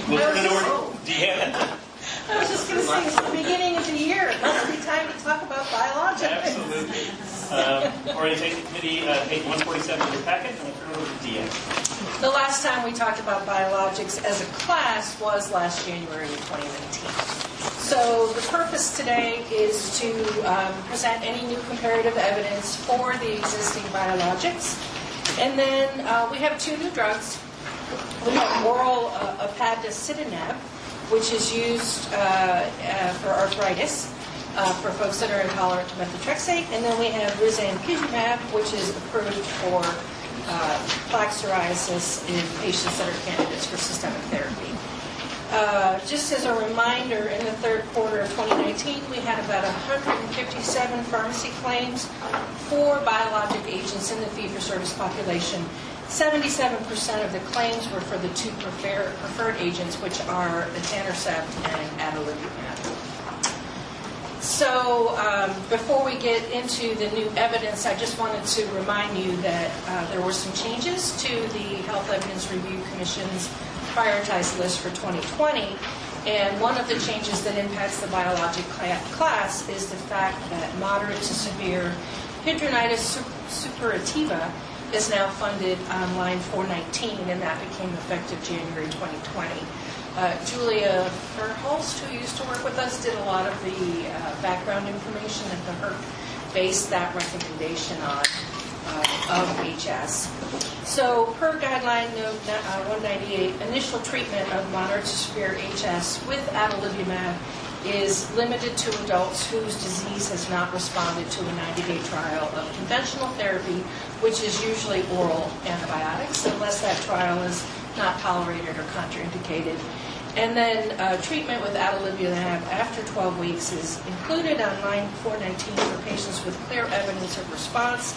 we'll turn it over to Deanna. I was just going to say, it's the beginning of the year. It must be time to talk about biologics. Absolutely. Orientation Committee, page 147 of your packet, and we'll turn it over to Deanna. The last time we talked about biologics as a class was last January of 2019. So the purpose today is to present any new comparative evidence for the existing biologics. And then we have two new drugs. We have oral apaticitinib, which is used for arthritis for folks that are intolerant to methotrexate. And then we have risankizumab, which is approved for plaque psoriasis in patients that are candidates for systemic therapy. Just as a reminder, in the third quarter of 2019, we had about 157 pharmacy claims for biologic agents in the fee-for-service population. 77% of the claims were for the two preferred agents, which are etanercept and adalimumab. So before we get into the new evidence, I just wanted to remind you that there were some changes to the Health Evidence Review Commission's prioritized list for 2020. And one of the changes that impacts the biologic class is the fact that moderate to severe hidradenitis suppurativa is now funded on line 419, and that became effective January 2020. Julia Verhulst, who used to work with us, did a lot of the background information, and the HERC based that recommendation on of HS. So per guideline note 198, initial treatment of moderate to severe HS with adalimumab is limited to adults whose disease has not responded to a 90-day trial of conventional therapy, which is usually oral antibiotics, unless that trial is not tolerated or contraindicated. And then treatment with adalimumab after 12 weeks is included on line 419 for patients with clear evidence of response,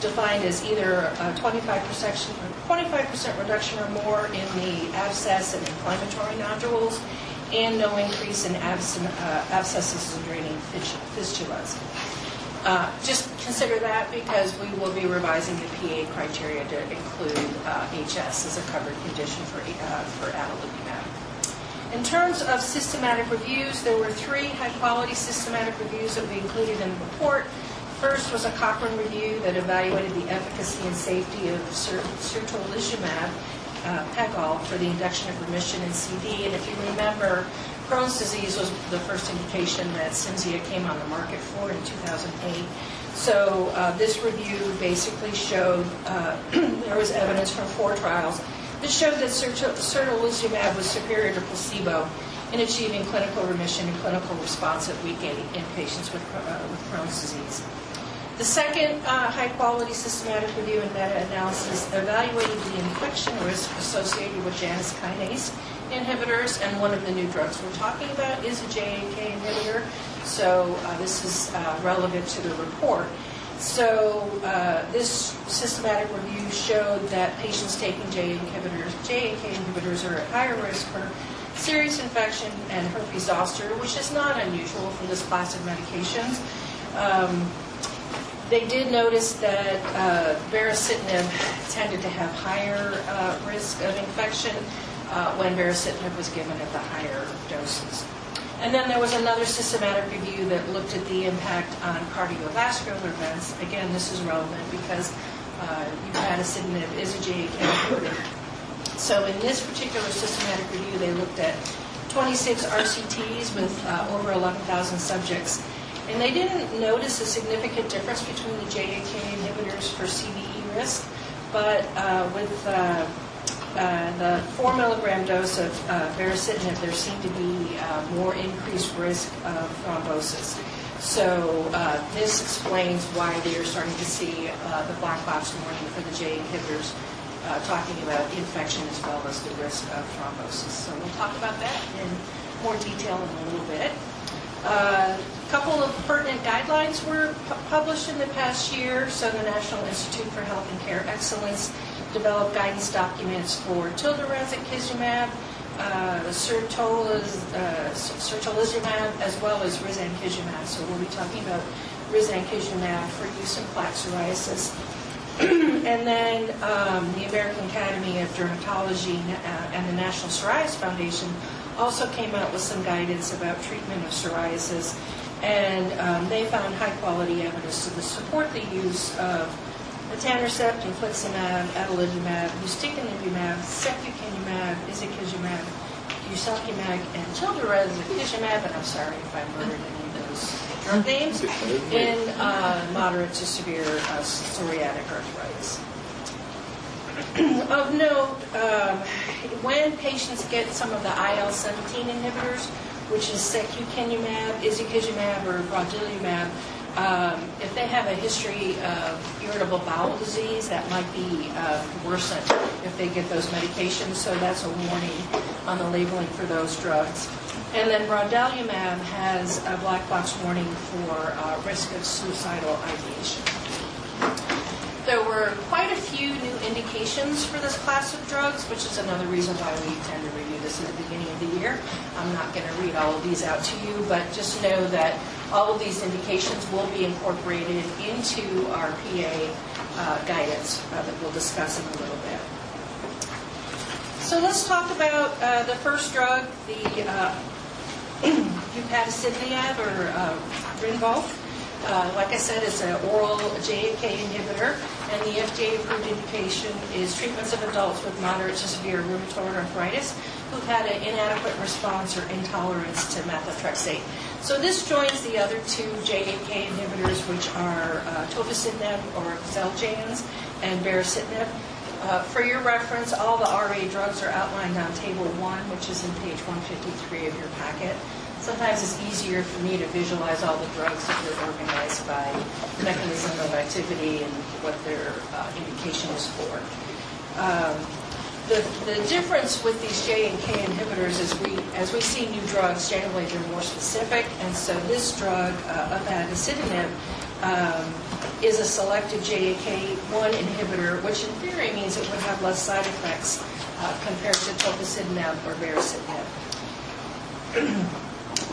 defined as either a 25% reduction or more in the abscess and inflammatory nodules, and no increase in abscesses and draining fistulas. Just consider that because we will be revising the PA criteria to include HS as a covered condition for adalimumab. In terms of systematic reviews, there were 3 high-quality systematic reviews that we included in the report. First was a Cochrane review that evaluated the efficacy and safety of certolizumab, PEGAL, for the induction of remission in CD. And if you remember, Crohn's disease was the first indication that Cimzia came on the market for in 2008. So this review basically showed there was evidence from 4 trials that showed that certolizumab was superior to placebo in achieving clinical remission and clinical response at week 8 in patients with Crohn's disease. The second high-quality systematic review and meta-analysis evaluated the infection risk associated with Janus kinase inhibitors, and one of the new drugs we're talking about is a JAK inhibitor, so this is relevant to the report. So this systematic review showed that patients taking JAK inhibitors are at higher risk for serious infection and herpes zoster, which is not unusual for this class of medications. They did notice that baricitinib tended to have higher risk of infection when baricitinib was given at the higher doses. And then there was another systematic review that looked at the impact on cardiovascular events. Again, this is relevant because upadacitinib is a JAK inhibitor. So in this particular systematic review, they looked at 26 RCTs with over 11,000 subjects. And they didn't notice a significant difference between the JAK inhibitors for CVE risk, but with the 4 milligram dose of baricitinib, there seemed to be more increased risk of thrombosis. So this explains why they are starting to see the black box warning for the JAK inhibitors talking about infection as well as the risk of thrombosis. So we'll talk about that in more detail in a little bit. A couple of pertinent guidelines were published in the past year. So the National Institute for Health and Care Excellence developed guidance documents for tildarazakizumab, certolizumab, as well as risankizumab. So we'll be talking about risankizumab for use in plaque psoriasis. And then the American Academy of Dermatology and the National Psoriasis Foundation also came out with some guidance about treatment of psoriasis, and they found high-quality evidence to support the use of etanercept, infliximab, adalimumab, ustekinumab, secukinumab, izokizumab, guselkumab, and tildarazakizumab, and I'm sorry if I murdered any of those drug names, in moderate to severe psoriatic arthritis. Of note, when patients get some of the IL-17 inhibitors, which is secukinumab, izokizumab, or brodalumab, if they have a history of irritable bowel disease, that might be worsened if they get those medications. So that's a warning on the labeling for those drugs. And then brodalumab has a black box warning for risk of suicidal ideation. There were quite a few new indications for this class of drugs, which is another reason why we tend to review this at the beginning of the year. I'm not going to read all of these out to you, but just know that all of these indications will be incorporated into our PA guidance that we'll discuss in a little bit. So let's talk about the first drug, the upadacitinib, or Rinvoq. Like I said, it's an oral JAK inhibitor, and the FDA-approved indication is treatments of adults with moderate to severe rheumatoid arthritis who've had an inadequate response or intolerance to methotrexate. So this joins the other two JAK inhibitors, which are tofacitinib or Xeljanz and baricitinib. For your reference, all the RA drugs are outlined on Table 1, which is in page 153 of your packet. Sometimes it's easier for me to visualize all the drugs if they're organized by mechanism of activity and what their indication is for. The difference with these J and K inhibitors is as we see new drugs, generally they're more specific, and so this drug, upadacitinib, is a selective JAK1 inhibitor, which in theory means it would have less side effects compared to tofacitinib or baricitinib.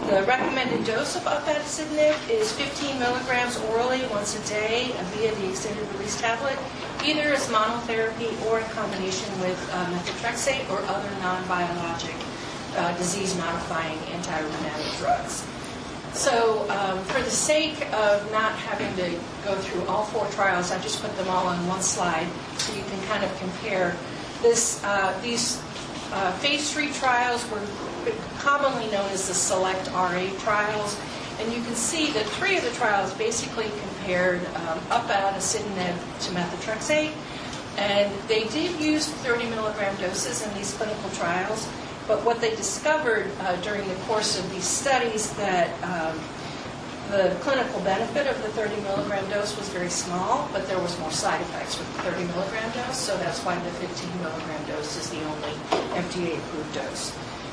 The recommended dose of upadacitinib is 15 milligrams orally once a day via the extended release tablet, either as monotherapy or in combination with methotrexate or other non-biologic disease-modifying anti-rheumatic drugs. So for the sake of not having to go through all 4 trials, I just put them all on one slide so you can kind of compare this. These phase 3 trials were commonly known as the Select RA trials, and you can see that 3 of the trials basically compared upadacitinib to methotrexate, and they did use 30 milligram doses in these clinical trials. But what they discovered during the course of these studies that the clinical benefit of the 30 milligram dose was very small, but there was more side effects with the 30 milligram dose, so that's why the 15 milligram dose is the only FDA-approved dose.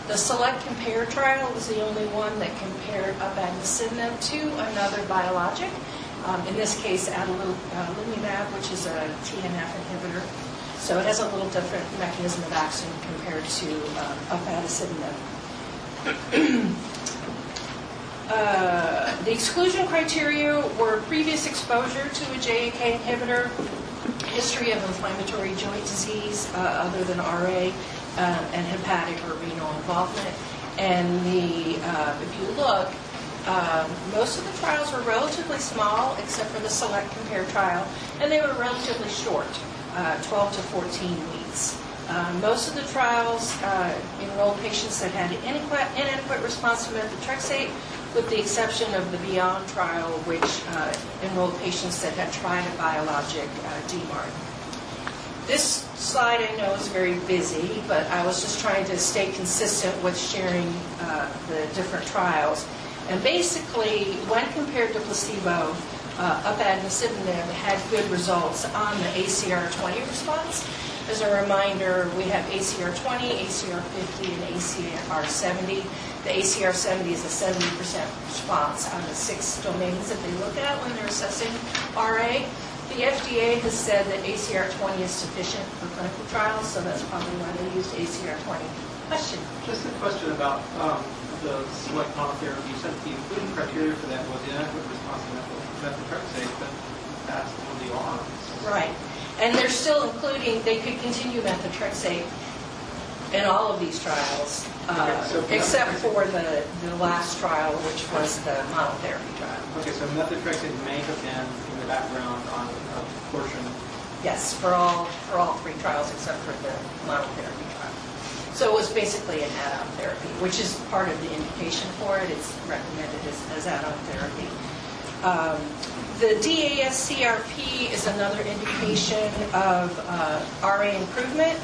The Select Compare trial was the only one that compared upadacitinib to another biologic, in this case adalimumab, which is a TNF inhibitor. So it has a little different mechanism of action compared to upadacitinib. The exclusion criteria were previous exposure to a JAK inhibitor, history of inflammatory joint disease other than RA, and hepatic or renal involvement. And if you look, most of the trials were relatively small, except for the Select Compare trial, and they were relatively short. 12 to 14 weeks. Most of the trials enrolled patients that had inadequate response to methotrexate, with the exception of the Beyond trial, which enrolled patients that had tried a biologic DMARD. This slide I know is very busy, but I was just trying to stay consistent with sharing the different trials. And basically, when compared to placebo, upadacitinib had good results on the ACR20 response. As a reminder, we have ACR20, ACR50, and ACR70. The ACR70 is a 70% response on the 6 domains that they look at when they're assessing RA. The FDA has said that ACR20 is sufficient for clinical trials, so that's probably why they used ACR20. Question? Just a question about the Select monotherapy. You said the inclusion criteria for that was inadequate response to methotrexate, but that's on the arms. Right. And they're still including, they could continue methotrexate in all of these trials, except for the last trial, which was the monotherapy trial. Okay, so methotrexate may have been in the background on a portion. Yes, for all 3 trials except for the monotherapy trial. So it was basically an add-on therapy, which is part of the indication for it. It's recommended as add-on therapy. The DAS-CRP is another indication of RA improvement.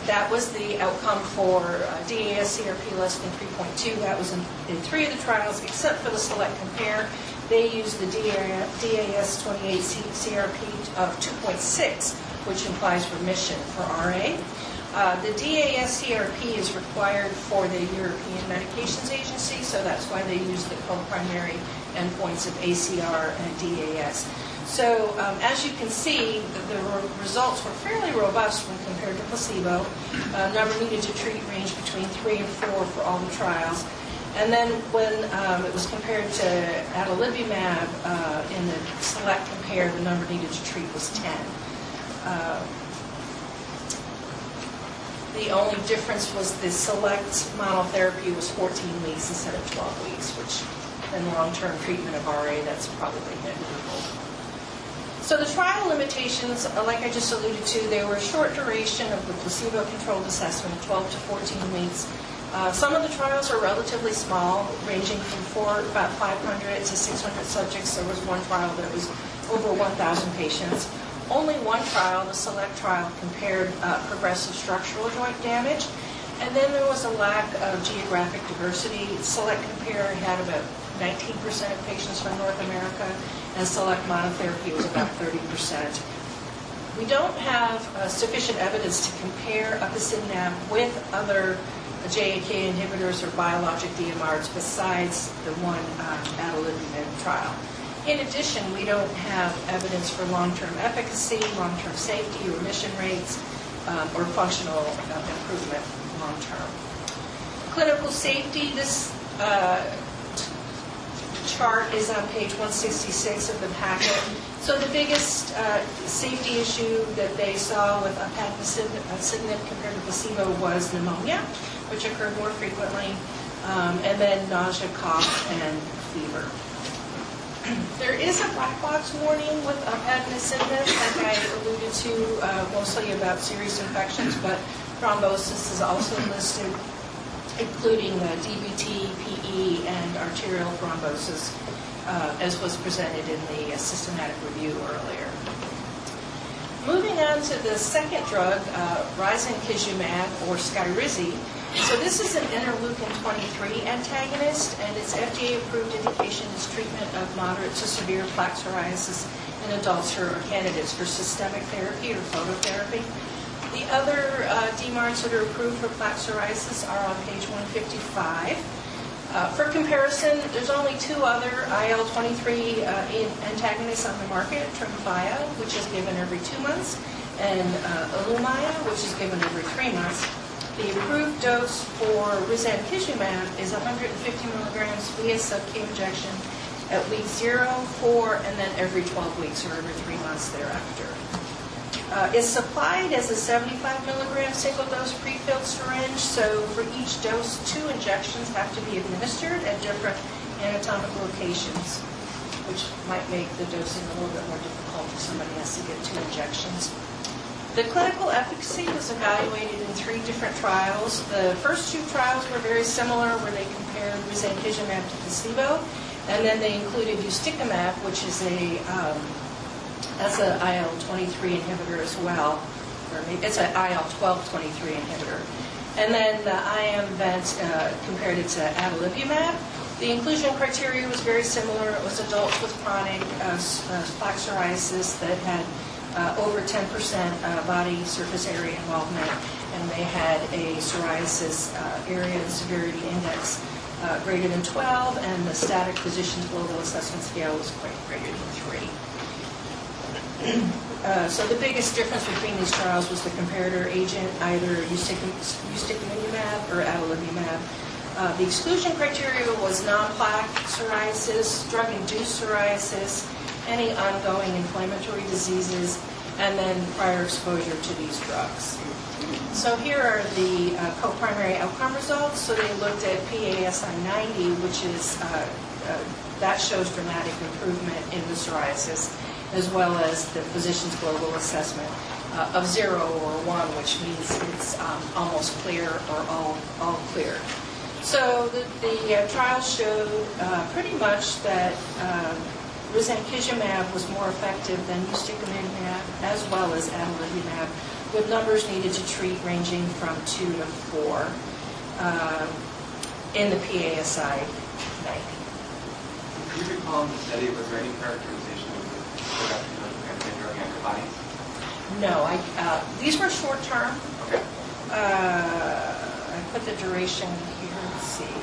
That was the outcome for DAS-CRP less than 3.2. That was in 3 of the trials, except for the Select Compare. They used the DAS-28-CRP of 2.6, which implies remission for RA. The DAS-CRP is required for the European Medications Agency, so that's why they use the co-primary endpoints of ACR and DAS. So as you can see, the results were fairly robust when compared to placebo. Number needed to treat ranged between 3 and 4 for all the trials. And then when it was compared to adalimumab in the Select Compare, the number needed to treat was 10. The only difference was the Select monotherapy was 14 weeks instead of 12 weeks, which in long-term treatment of RA, that's probably negligible. So the trial limitations, like I just alluded to, they were short duration of the placebo-controlled assessment, 12 to 14 weeks. Some of the trials are relatively small, ranging from about 500 to 600 subjects. There was one trial that was over 1,000 patients. Only one trial, the SELECT trial, compared progressive structural joint damage. And then there was a lack of geographic diversity. SELECT Compare had about 19% of patients from North America, and SELECT monotherapy was about 30%. We don't have sufficient evidence to compare upadacitinib with other JAK inhibitors or biologic DMRs besides the one adalimumab trial. In addition, we don't have evidence for long-term efficacy, long-term safety, remission rates, or functional improvement long-term. Clinical safety, this chart is on page 166 of the packet. So the biggest safety issue that they saw with upadacitinib compared to placebo was pneumonia, which occurred more frequently, and then nausea, cough, and fever. There is a black box warning with upadacitinib, like I alluded to, mostly about serious infections, but thrombosis is also listed, including DVT, PE, and arterial thrombosis, as was presented in the systematic review earlier. Moving on to the second drug, risankizumab, or Skyrizi. So this is an interleukin-23 antagonist, and its FDA-approved indication is treatment of moderate to severe plaque psoriasis in adults who are candidates for systemic therapy or phototherapy. The other DMARDs that are approved for plaque psoriasis are on page 155. For comparison, there's only two other IL-23 antagonists on the market, Tremfya, which is given every 2 months, and Ilumya, which is given every 3 months. The approved dose for risankizumab is 150 milligrams via sub-Q injection at week 0, 4, and then every 12 weeks or every 3 months thereafter. It's supplied as a 75 milligram single-dose pre-filled syringe, so for each dose, 2 injections have to be administered at different anatomic locations, which might make the dosing a little bit more difficult if somebody has to get 2 injections. The clinical efficacy was evaluated in 3 different trials. The first 2 trials were very similar, where they compared risankizumab to placebo, and then they included usticimab, which is that's an IL-23 inhibitor as well, or maybe it's an IL-12-23 inhibitor. And then the IM-Vent compared it to adalimumab. The inclusion criteria was very similar. It was adults with chronic plaque psoriasis that had over 10% body surface area involvement, and they had a psoriasis area and severity index greater than 12, and the static physician's global assessment scale was quite greater than 3. So the biggest difference between these trials was the comparator agent, either usticimab or adalimumab. The exclusion criteria was non-plaque psoriasis, drug-induced psoriasis, any ongoing inflammatory diseases, and then prior exposure to these drugs. So here are the co-primary outcome results. So they looked at PASI 90, which is, that shows dramatic improvement in the psoriasis, as well as the physician's global assessment of 0 or 1, which means it's almost clear or all clear. So the trial showed pretty much that risankizumab was more effective than usticimab as well as adalimumab, with numbers needed to treat ranging from 2 to 4 in the PASI 90. Do you recall in the study, was there any characterization of the production of anti-drug antibodies? No, these were short-term. Okay. I put the duration here, let's see.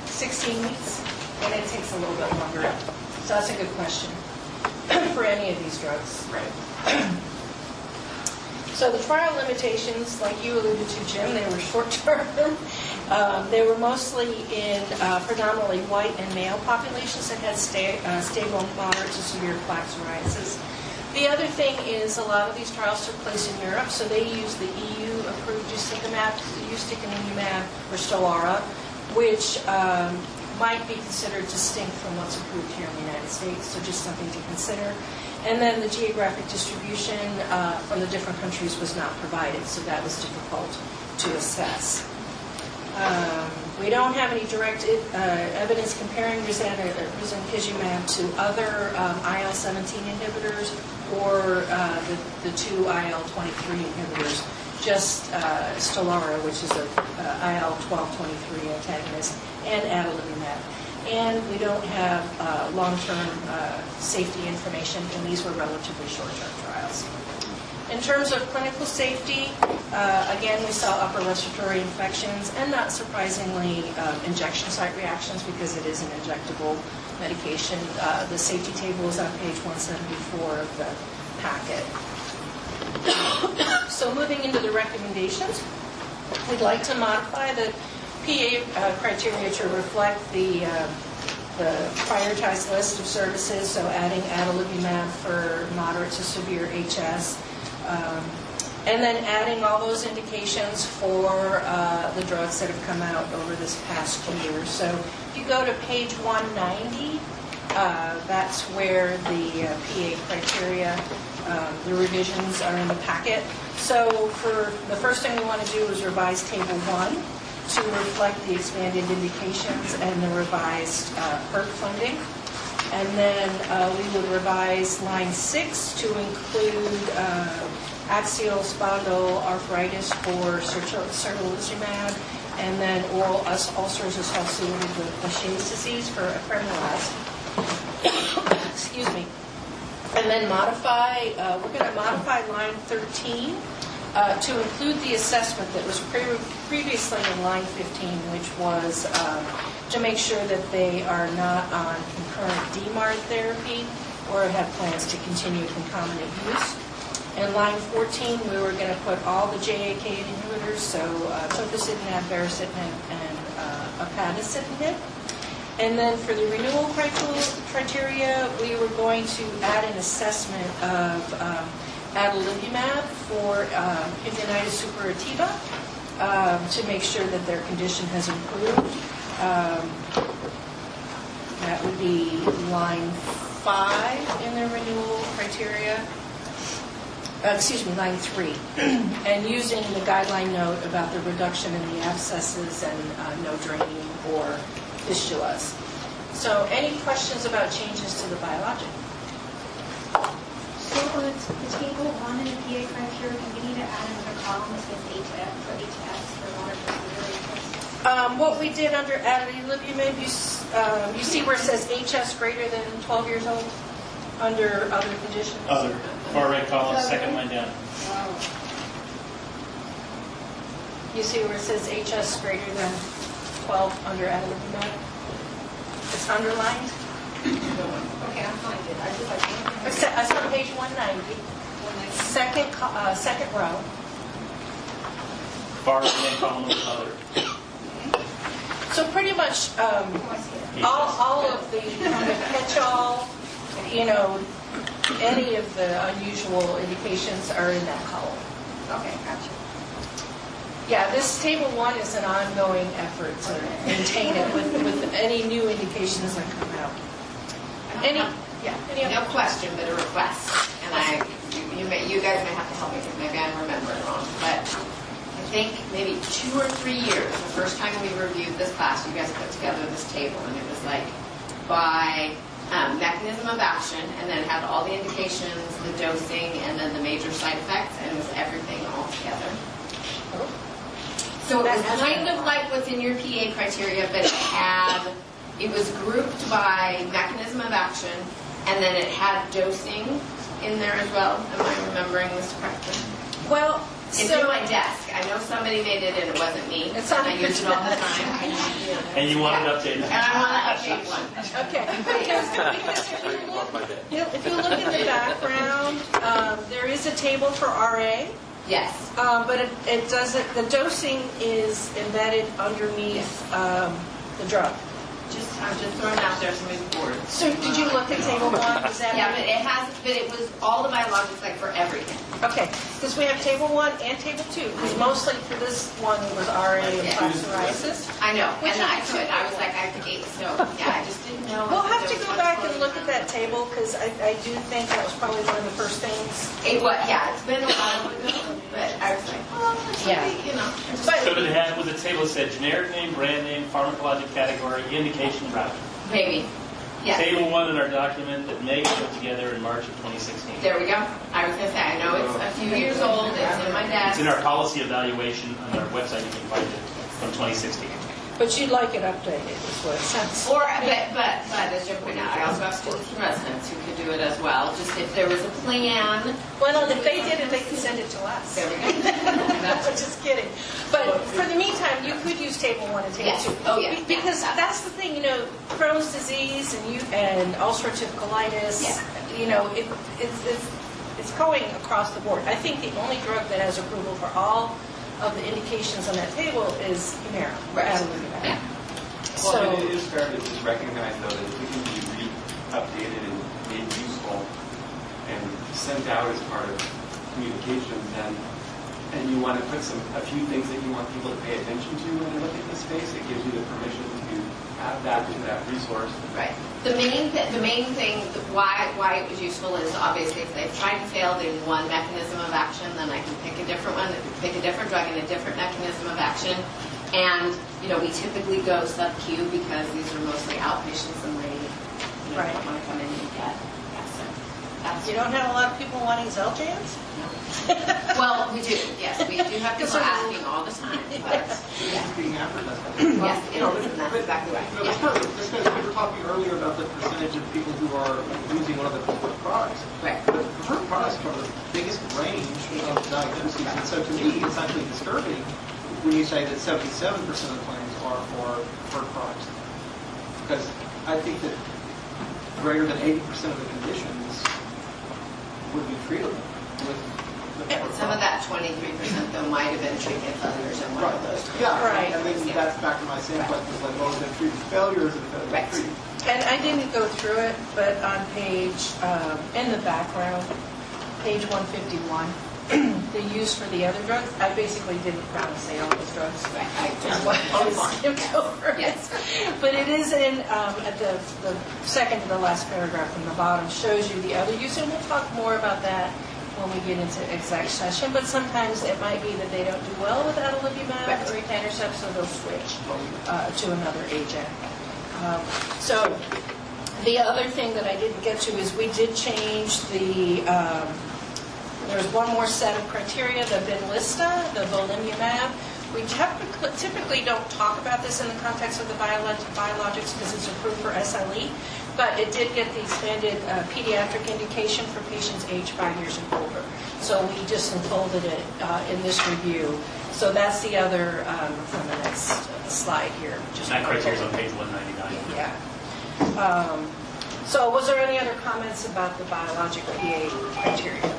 16 weeks, and it takes a little bit longer. So that's a good question for any of these drugs. Right. So the trial limitations, like you alluded to, Jim, they were short-term. They were mostly in predominantly white and male populations that had stable, moderate to severe plaque psoriasis. The other thing is a lot of these trials took place in Europe, so they used the EU-approved usticimab or Stelara, which might be considered distinct from what's approved here in the United States, so just something to consider. And then the geographic distribution from the different countries was not provided, so that was difficult to assess. We don't have any direct evidence comparing risankizumab to other IL-17 inhibitors or the two IL-23 inhibitors, just Stelara, which is a IL-12/23 antagonist, and adalimumab. And we don't have long-term safety information, and these were relatively short-term trials. In terms of clinical safety, again, we saw upper respiratory infections and, not surprisingly, injection site reactions because it is an injectable medication. The safety table is on page 174 of the packet. So moving into the recommendations, we'd like to modify the PA criteria to reflect the prioritized list of services, so adding adalimumab for moderate to severe HS, and then adding all those indications for the drugs that have come out over this past year. So if you go to page 190, that's where the PA criteria, the revisions are in the packet. So for the first thing we want to do is revise Table 1 to reflect the expanded indications and the revised PERT funding. And then we would revise line 6 to include axial spondyloarthritis for certolizumab, and then oral ulcers associated with Behçet's disease for apremilast. Excuse me. And then we're going to modify line 13 to include the assessment that was previously in line 15, which was to make sure that they are not on concurrent DMARD therapy or have plans to continue concomitant use. In line 14, we were going to put all the JAK inhibitors, so tofacitinib, baricitinib, and upadacitinib. And then for the renewal criteria, we were going to add an assessment of adalimumab for hidradenitis suppurativa to make sure that their condition has improved. That would be line 5 in the renewal criteria. Line 3. And using the guideline note about the reduction in the abscesses and no draining or fistulas. So any questions about changes to the biologic? So for the table 1 in the PA criteria, do we need to add another column that says HS for moderate to severe HS? What we did under adalimumab, you see where it says HS greater than 12 years old under other conditions? Other. Far right column, second line down. You see where it says HS greater than 12 under adalimumab? It's underlined. Okay, I'm fine. It's on page 190. Second row. Far right column, other. So pretty much all of the kind of catch-all, any of the unusual indications are in that column. Okay, gotcha. Yeah, this table 1 is an ongoing effort to maintain it with any new indications that come out. No question, but a request. And you guys may have to help me because maybe I'm remembering wrong. But I think maybe 2 or 3 years, the first time we reviewed this class, you guys put together this table, and it was like by mechanism of action, and then it had all the indications, the dosing, and then the major side effects, and it was everything all together. So it was kind of like what's in your PA criteria, but it was grouped by mechanism of action, and then it had dosing in there as well. Am I remembering this correctly? Well, it's in my desk. I know somebody made it and it wasn't me. It's and I use it all the time. And you want it updated. And I want to update one. Okay. Because if you look in the background, there is a table for RA. Yes. But it doesn't. The dosing is embedded underneath the drug. I'm just throwing out there to move forward. So did you look at table 1? Was that Yeah, but it was all the biologics, like for everything. Okay, because we have table 1 and table 2, because mostly for this one it was RA and plaque psoriasis. I know, Which and I is could. I was like, I forget. So yeah, I just didn't know. We'll have if to there go was back one and look at floating that table, because I do think that was probably one of the first things. It was, yeah, it's been a while ago, but I was like, oh, Yeah. you know. So did it have, was the table that said generic name, brand name, pharmacologic category, indication, route? Maybe. Yes. Table 1 in our document that Meg put together in March of 2016. There we go. I was going to say, I know it's a few years old. It's in my desk. It's in our policy evaluation on our website. You can find it from 2016. But you'd like it updated, is what it sounds Or, but as you point out, I also have students and residents who could do it as well. Just if there was a plan. Well, if they did it, they could send it to us. There we go. Just kidding. But for the meantime, you could use table 1 and table Yes. 2. Oh, yeah. Because that's the thing, you know, Crohn's disease and ulcerative colitis, you know, it's going across the board. I think the only drug that has approval for all of the indications on that table is Humira. Right. Well, it is fair to just recognize, though, that if it can be updated and made useful and sent out as part of communications, and you want to put a few things that you want people to pay attention to when they look at this space, it gives you the permission to add that to that resource. Right. The main thing why it was useful is obviously if they've tried and failed in one mechanism of action, then I can pick a different one, pick a different drug and a different mechanism of action. And you know, we typically go sub-Q because these are mostly outpatients and they don't want to come in and get. You don't have a lot of people wanting Xeljanz? Well, we do. Yes, we do have people asking all the time. But, yeah. Being advertised. Yes, that's exactly right. You know, because we were talking earlier about the percentage of people who are using one of the preferred products. Right. The preferred products cover the biggest range of diagnoses. And so to me, it's actually disturbing when you say that 77% of the claims are for preferred products. Because I think that greater than 80% of the conditions would be treatable with the preferred Some of products. that 23% though might have been treatment failures in one of those. Yeah, Right. and then that's back to my same question, is like, well, is it treatment failures and failure Right. to treat? And I didn't go through it, but on page, in the background, page 151, the use for the other drugs, I basically didn't pronounce say all those drugs. Right. I Just what I skipped over. Yes. But it is in, at the second to the last paragraph from the bottom, shows you the other use, and we'll talk more about that when we get into exec session, but sometimes it might be that they don't do well with adalimumab or etanercept, so they'll switch to another agent. So the other thing that I didn't get to is we did change the, there's one more set of criteria, the Benlysta, the belimumab. We typically don't talk about this in the context of the biologics because it's approved for SLE, but it did get the expanded pediatric indication for patients aged 5 years and older. So we just unfolded it in this review. So that's the other, from the next slide here. That criteria is on page 199. Yeah. So was there any other comments about the biologic PA criteria?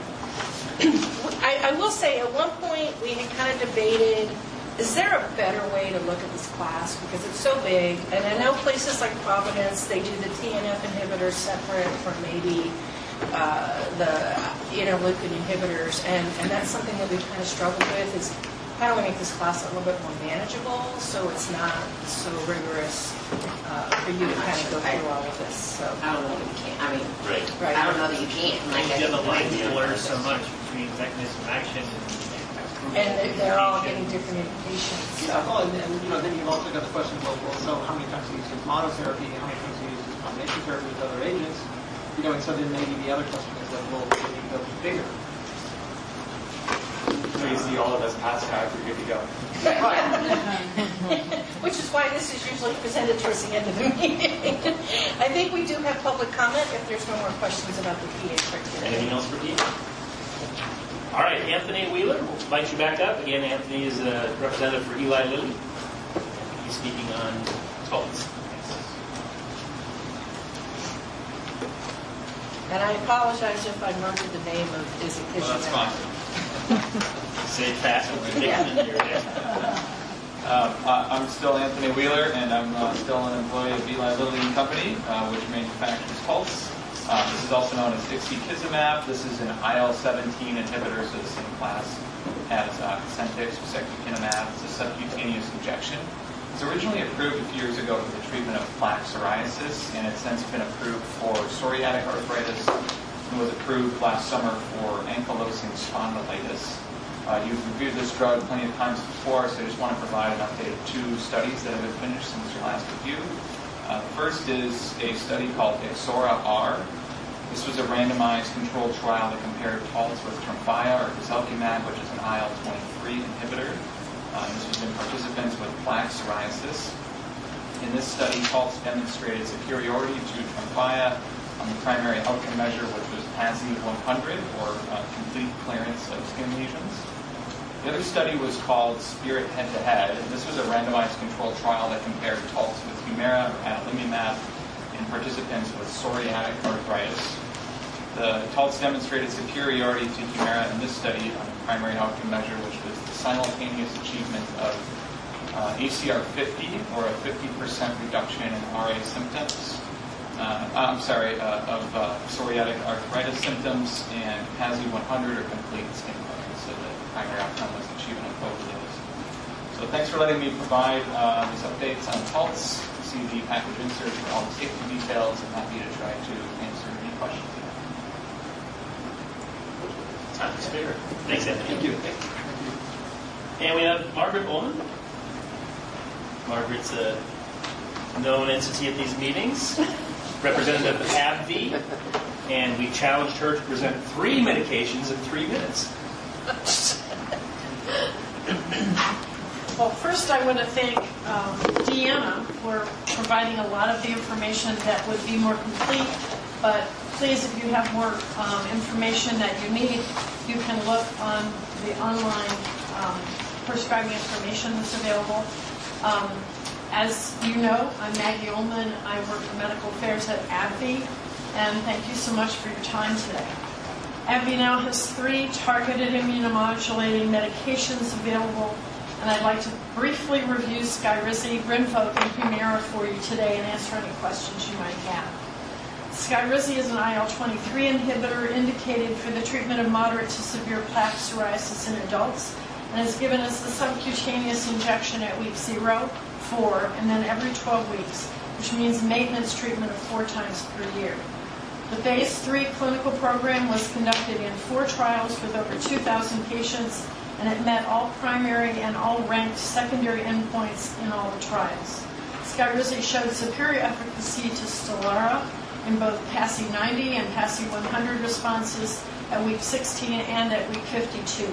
I will say at one point we had kind of debated, is there a better way to look at this class? Because it's so big, and I know places like Providence, they do the TNF inhibitors separate from maybe the interleukin inhibitors, and that's something that we've kind of struggled with is how do we make this class a little bit more manageable so it's not so rigorous for you to kind of go through all of this. So I don't know that you can. I mean, right. I don't know that you can. Like, You have the lines blur so much between mechanism of action and they're all getting different indications. Yeah, well, and you know, then you've also got the question of, well, so how many times do you use as monotherapy? How many times do you use as combination therapy with other agents? You know, and so then maybe the other question is like, well, can you go bigger? So you see all of us pass out, you're good to go. Which is why this is usually presented towards the end of the meeting. I think we do have public comment if there's no more questions about the PA criteria. Anything else for Pete? All right, Anthony Wheeler, we'll invite you back up. Again, Anthony is a representative for Eli Lilly. He's speaking on cults. And I apologize if I murdered the name of is it Well, that's fine. Say it fast with conviction in your head. I'm still Anthony Wheeler, and I'm still an employee of Eli Lilly and Company, which manufactures Pulse. This is also known as ixekizumab. This is an IL-17 inhibitor, so the same class as Cosentyx or secukinumab. It's a subcutaneous injection. It was originally approved a few years ago for the treatment of plaque psoriasis, and it's since been approved for psoriatic arthritis, and was approved last summer for ankylosing spondylitis. You've reviewed this drug plenty of times before, so I just want to provide an update of 2 studies that have been finished since your last review. First is a study called XORA-R. This was a randomized controlled trial that compared Taltz with Tremfya or guselkumab, which is an IL-23 inhibitor. This was in participants with plaque psoriasis. In this study, Taltz demonstrated superiority to Tremfya on the primary outcome measure, which was PASI 100, or complete clearance of skin lesions. The other study was called Spirit Head-to-Head, and this was a randomized controlled trial that compared Taltz with Humira or adalimumab in participants with psoriatic arthritis. The Taltz demonstrated superiority to Humira in this study on the primary outcome measure, which was the simultaneous achievement of ACR 50, or a 50% reduction in RA symptoms. Of psoriatic arthritis symptoms, and PASI 100 or complete skin clearance. So the primary outcome was achievement of both of those. So thanks for letting me provide these updates on Taltz. See the package insert for all the safety details. I'm happy to try to answer any questions you have. Time to spare. Thanks, Anthony. Thank you. And we have Margaret Ullman. Margaret's a known entity at these meetings. Representative of AbbVie, and we challenged her to present 3 medications in 3 minutes. Well, first I want to thank Deanna for providing a lot of the information that would be more complete, but please, if you have more information that you need, you can look on the online prescribing information that's available. As you know, I'm Maggie Ullman. I work for medical affairs at AbbVie, and thank you so much for your time today. AbbVie now has 3 targeted immunomodulating medications available, and I'd like to briefly review Skyrizi, Rinvoq, and Humira for you today and answer any questions you might have. Skyrizi is an IL-23 inhibitor indicated for the treatment of moderate to severe plaque psoriasis in adults, and is given as the subcutaneous injection at week 0, 4, and then every 12 weeks, which means maintenance treatment of 4 times per year. The phase 3 clinical program was conducted in 4 trials with over 2,000 patients, and it met all primary and all ranked secondary endpoints in all the trials. Skyrizi showed superior efficacy to Stelara in both PASI 90 and PASI 100 responses at week 16 and at week 52.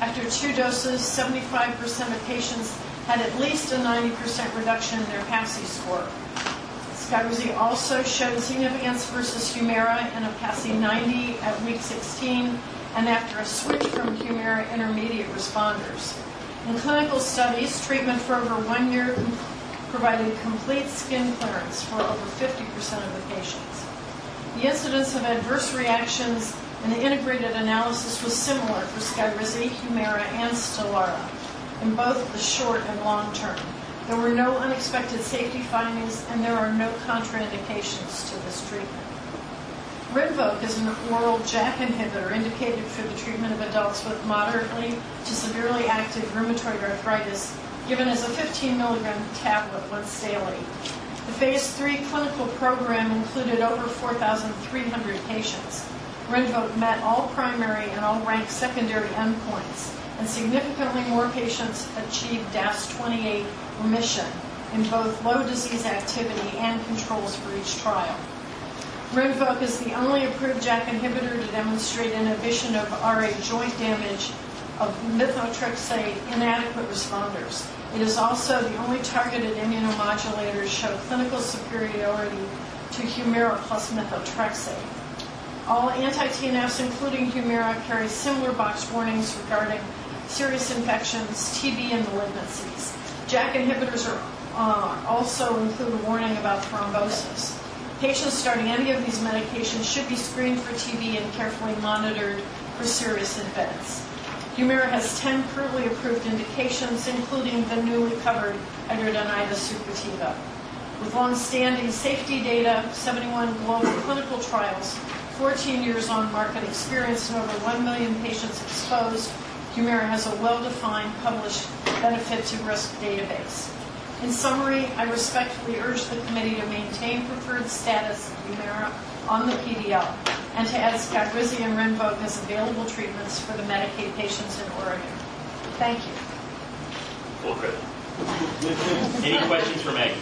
After 2 doses, 75% of patients had at least a 90% reduction in their PASI score. Skyrizi also showed significance versus Humira in a PASI 90 at week 16, and after a switch from Humira, intermediate responders. In clinical studies, treatment for over 1 year provided complete skin clearance for over 50% of the patients. The incidence of adverse reactions in the integrated analysis was similar for Skyrizi, Humira, and Stelara in both the short and long term. There were no unexpected safety findings, and there are no contraindications to this treatment. Rinvoq is an oral JAK inhibitor indicated for the treatment of adults with moderately to severely active rheumatoid arthritis, given as a 15 milligram tablet once daily. The phase 3 clinical program included over 4,300 patients. Rinvoq met all primary and all ranked secondary endpoints, and significantly more patients achieved DAS28 remission in both low disease activity and controls for each trial. Rinvoq is the only approved JAK inhibitor to demonstrate inhibition of RA joint damage of methotrexate inadequate responders. It is also the only targeted immunomodulator to show clinical superiority to Humira plus methotrexate. All anti-TNFs, including Humira, carry similar box warnings regarding serious infections, TB, and malignancies. JAK inhibitors also include a warning about thrombosis. Patients starting any of these medications should be screened for TB and carefully monitored for serious events. Humira has 10 currently approved indications, including the newly covered hidradenitis suppurativa. With long-standing safety data, 71 global clinical trials, 14 years on market experience, and over 1 million patients exposed, Humira has a well-defined, published benefit to risk database. In summary, I respectfully urge the committee to maintain preferred status of Humira on the PDL and to add Skyrizi and Rinvoq as available treatments for the Medicaid patients in Oregon. Thank you. Full credit. Any questions for Maggie?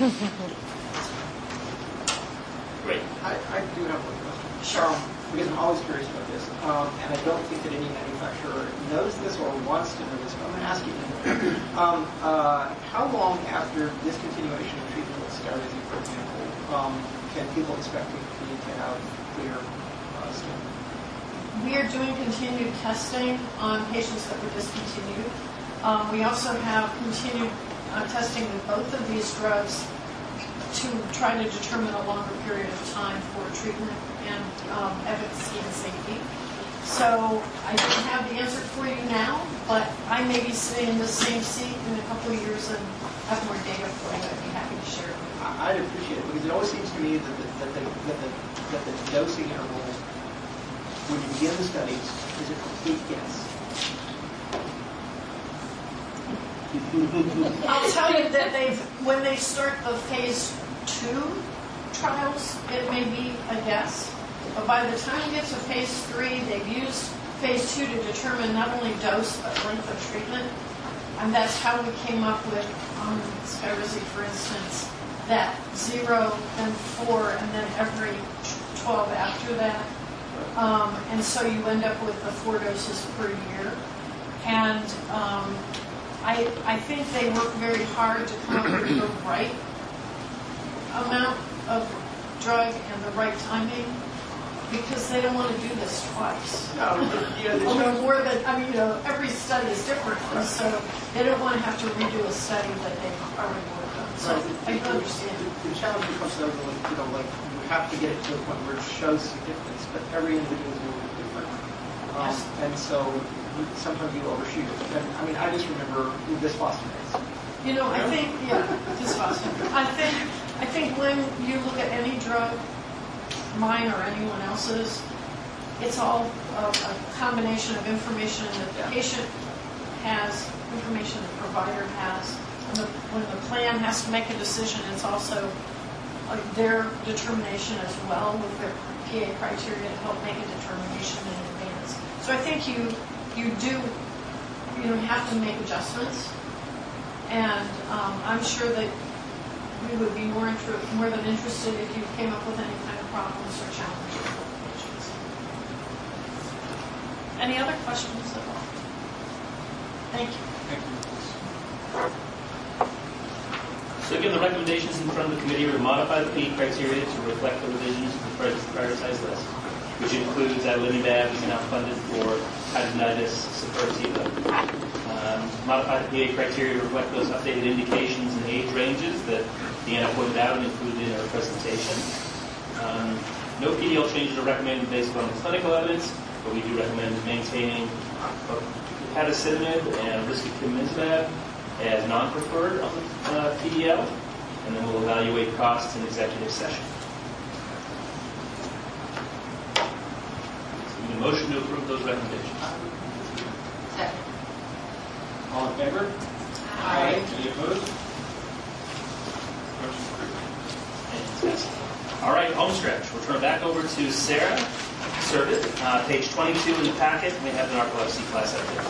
Great. I do have one question. Because I'm always curious about this, and I don't think that any manufacturer knows this or wants to know this, but I'm going to ask you. How long after discontinuation of treatment with Skyrizi, for example, can people expect to have clear skin? We are doing continued testing on patients that were discontinued. We also have continued testing with both of these drugs to try to determine a longer period of time for treatment and efficacy and safety. So I don't have the answer for you now, but I may be sitting in the same seat in a couple of years and have more data for you. I'd be happy to share it with you. I'd appreciate it, because it always seems to me that the dosing interval when you begin the studies is a complete guess. I'll tell you that when they start the phase 2 trials, it may be a guess. But by the time you get to phase 3, they've used phase 2 to determine not only dose but length of treatment. And that's how we came up with Skyrizi, for instance, that 0, then 4, and then every 12 after that. And so you end up with the 4 doses per year. And I think they work very hard to come up with the right amount of drug and the right timing, because they don't want to do this twice. More than, every study is different, and so they don't want to have to redo a study that they've already worked on. So I understand. The challenge becomes though, you have to get it to the point where it shows significance, but every individual is a little bit different. And so sometimes you overshoot it. And I just remember bisphosphonates. I think, bisphosphonates. I think when you look at any drug, mine or anyone else's, it's all a combination of information that the patient has, information the provider has. When the plan has to make a decision, it's also their determination as well with their PA criteria to help make a determination in advance. So I think you do have to make adjustments, and I'm sure that we would be more than interested if you came up with any kind of problems or challenges for patients. Any other questions at all? Thank you. So again, the recommendations in front of the committee are to modify the PE criteria to reflect the revisions to the prioritized list, which includes adalimumab being now funded for hidradenitis suppurativa. Modify the PA criteria to reflect those updated indications and age ranges that Deanna pointed out and included in her presentation. No PDL changes are recommended based on the clinical evidence, but we do recommend maintaining upadacitinib and risankizumab as non-preferred on the PDL, and then we'll evaluate costs in executive session. So we need a motion to approve those recommendations. Second. All in favor? Aye. Any opposed? Motion approved. All right, home stretch. We'll turn it back over to Sarah Servit, page 22 in the packet. We have the narcolepsy class update.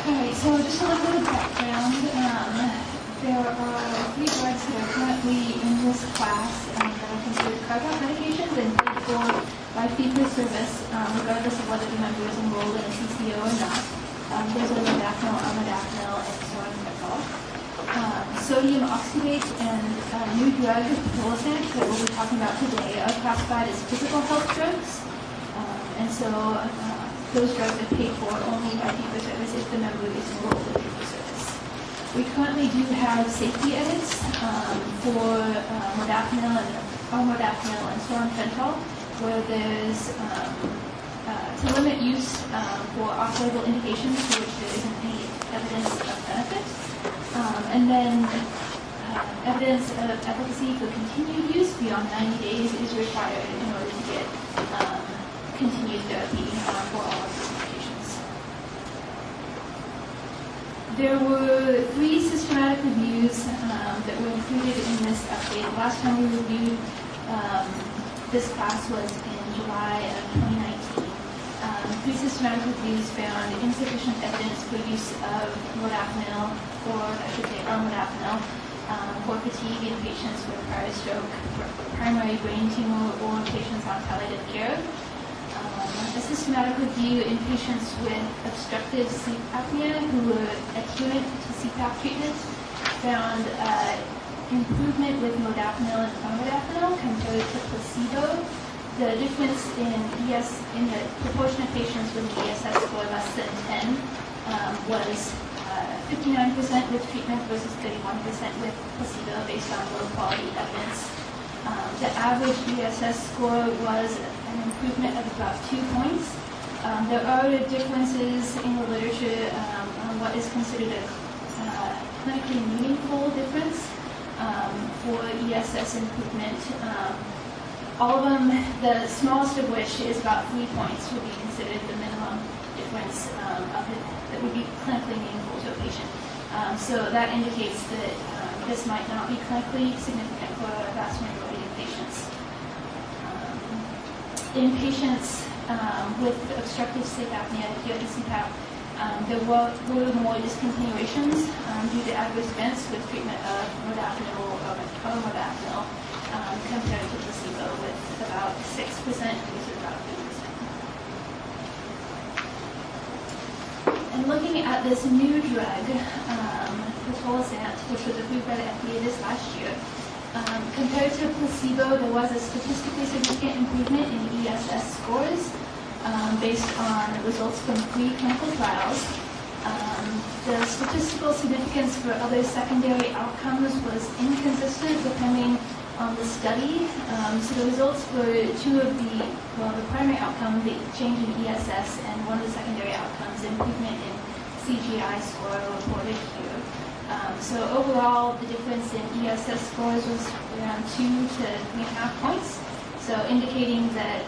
Okay, so just a little bit of background. There are 3 drugs that are currently in this class that are considered carve-out medications and paid for by fee-for-service, regardless of whether the member is enrolled in a CCO or not. Those are modafinil, armodafinil, and soranfetol. Sodium oxybate and new drug, pitolisant, that we'll be talking about today, are classified as physical health drugs. And so those drugs are paid for only by fee-for-service if the member is enrolled in fee-for-service. We currently do have safety edits for modafinil and soranfetol, where there's to limit use for off-label indications for which there isn't any evidence of benefit. And then evidence of efficacy for continued use beyond 90 days is required in order to get continued therapy for all of these medications. There were 3 systematic reviews that were included in this update. Last time we reviewed this class was in July of 2019. 3 systematic reviews found insufficient evidence for use of modafinil, or I should say armodafinil, for fatigue in patients with prior stroke, primary brain tumor, or patients on palliative care. A systematic review in patients with obstructive sleep apnea who were adherent to CPAP treatment found improvement with modafinil and armodafinil compared to placebo. The difference in the proportion of patients with an ESS score less than 10 was 59% with treatment versus 31% with placebo based on low-quality evidence. The average ESS score was an improvement of about 2 points. There are differences in the literature on what is considered a clinically meaningful difference for ESS improvement. All of them, the smallest of which is about 3 points, would be considered the minimum difference that would be clinically meaningful to a patient. So that indicates that this might not be clinically significant for a vast majority of patients. In patients with obstructive sleep apnea adherent to CPAP, there were more discontinuations due to adverse events with treatment of modafinil or modafinil compared to placebo, with about 6% versus about 3%. And looking at this new drug, pitolisant, which was approved by the FDA this last year, compared to placebo, there was a statistically significant improvement in ESS scores based on results from 3 clinical trials. The statistical significance for other secondary outcomes was inconsistent depending on the study. So the results for 2 of the primary outcome, the change in ESS, and one of the secondary outcomes, improvement in CGI score, reported here. So overall, the difference in ESS scores was around 2 to 3.5 points. So indicating that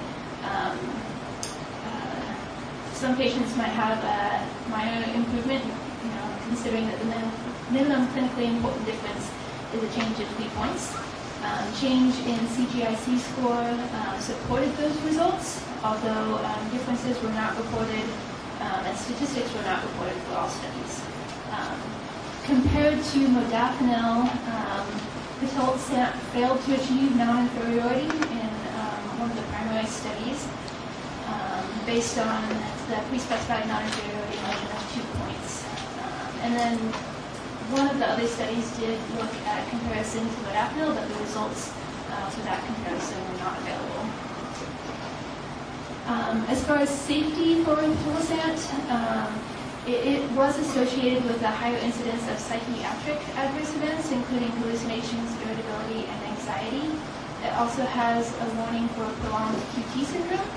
some patients might have a minor improvement, considering that the minimum clinically important difference is a change of 3 points. Change in CGIC score supported those results, although differences were not reported and statistics were not reported for all studies. Compared to modafinil, pitolisant failed to achieve non-inferiority in one of the primary studies based on the pre-specified non-inferiority margin of 2 points. And then one of the other studies did look at comparison to modafinil, but the results for that comparison were not available. As far as safety for pitolisant, it was associated with a higher incidence of psychiatric adverse events, including hallucinations, irritability, and anxiety. It also has a warning for prolonged QT syndrome.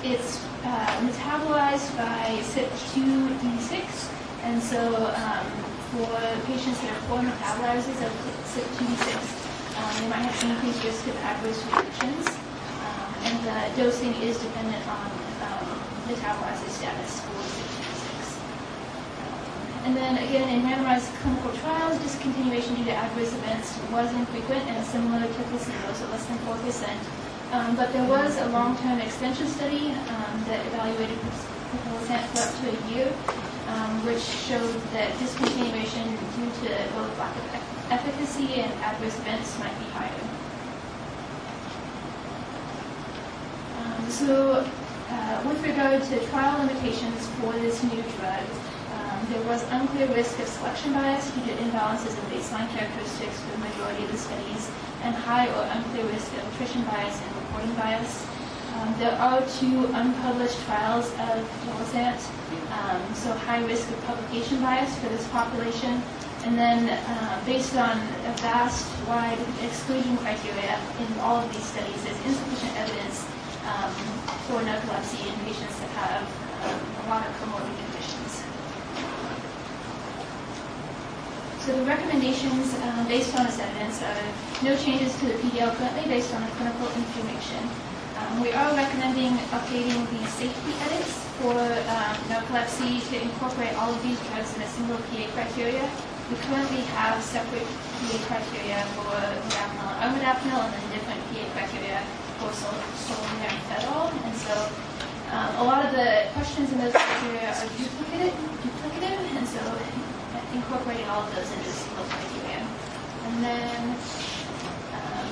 It's metabolized by CYP2D6, and so for patients that are poor metabolizers of CYP2D6, they might have an increased risk of adverse reactions, and the dosing is dependent on metabolizer status for CYP2D6. And then again, in randomized clinical trials, discontinuation due to adverse events was infrequent and similar to placebo, so less than 4%. But there was a long-term extension study that evaluated pitolisant for up to a year, which showed that discontinuation due to both lack of efficacy and adverse events might be higher. With regard to trial limitations for this new drug, there was unclear risk of selection bias due to imbalances in baseline characteristics for the majority of the studies, and high or unclear risk of attrition bias and reporting bias. There are 2 unpublished trials of pitolisant, so high risk of publication bias for this population. And then based on a vast, wide exclusion criteria in all of these studies, there's insufficient evidence for narcolepsy in patients that have a lot of comorbid conditions. So the recommendations based on this evidence are no changes to the PDL currently based on the clinical information. We are recommending updating the safety edits for narcolepsy to incorporate all of these drugs in a single PA criteria. We currently have separate PA criteria for modafinil and armodafinil and then different PA criteria for solriamfetol. And so a lot of the questions in those criteria are duplicative, and so incorporating all of those into a single criteria. And then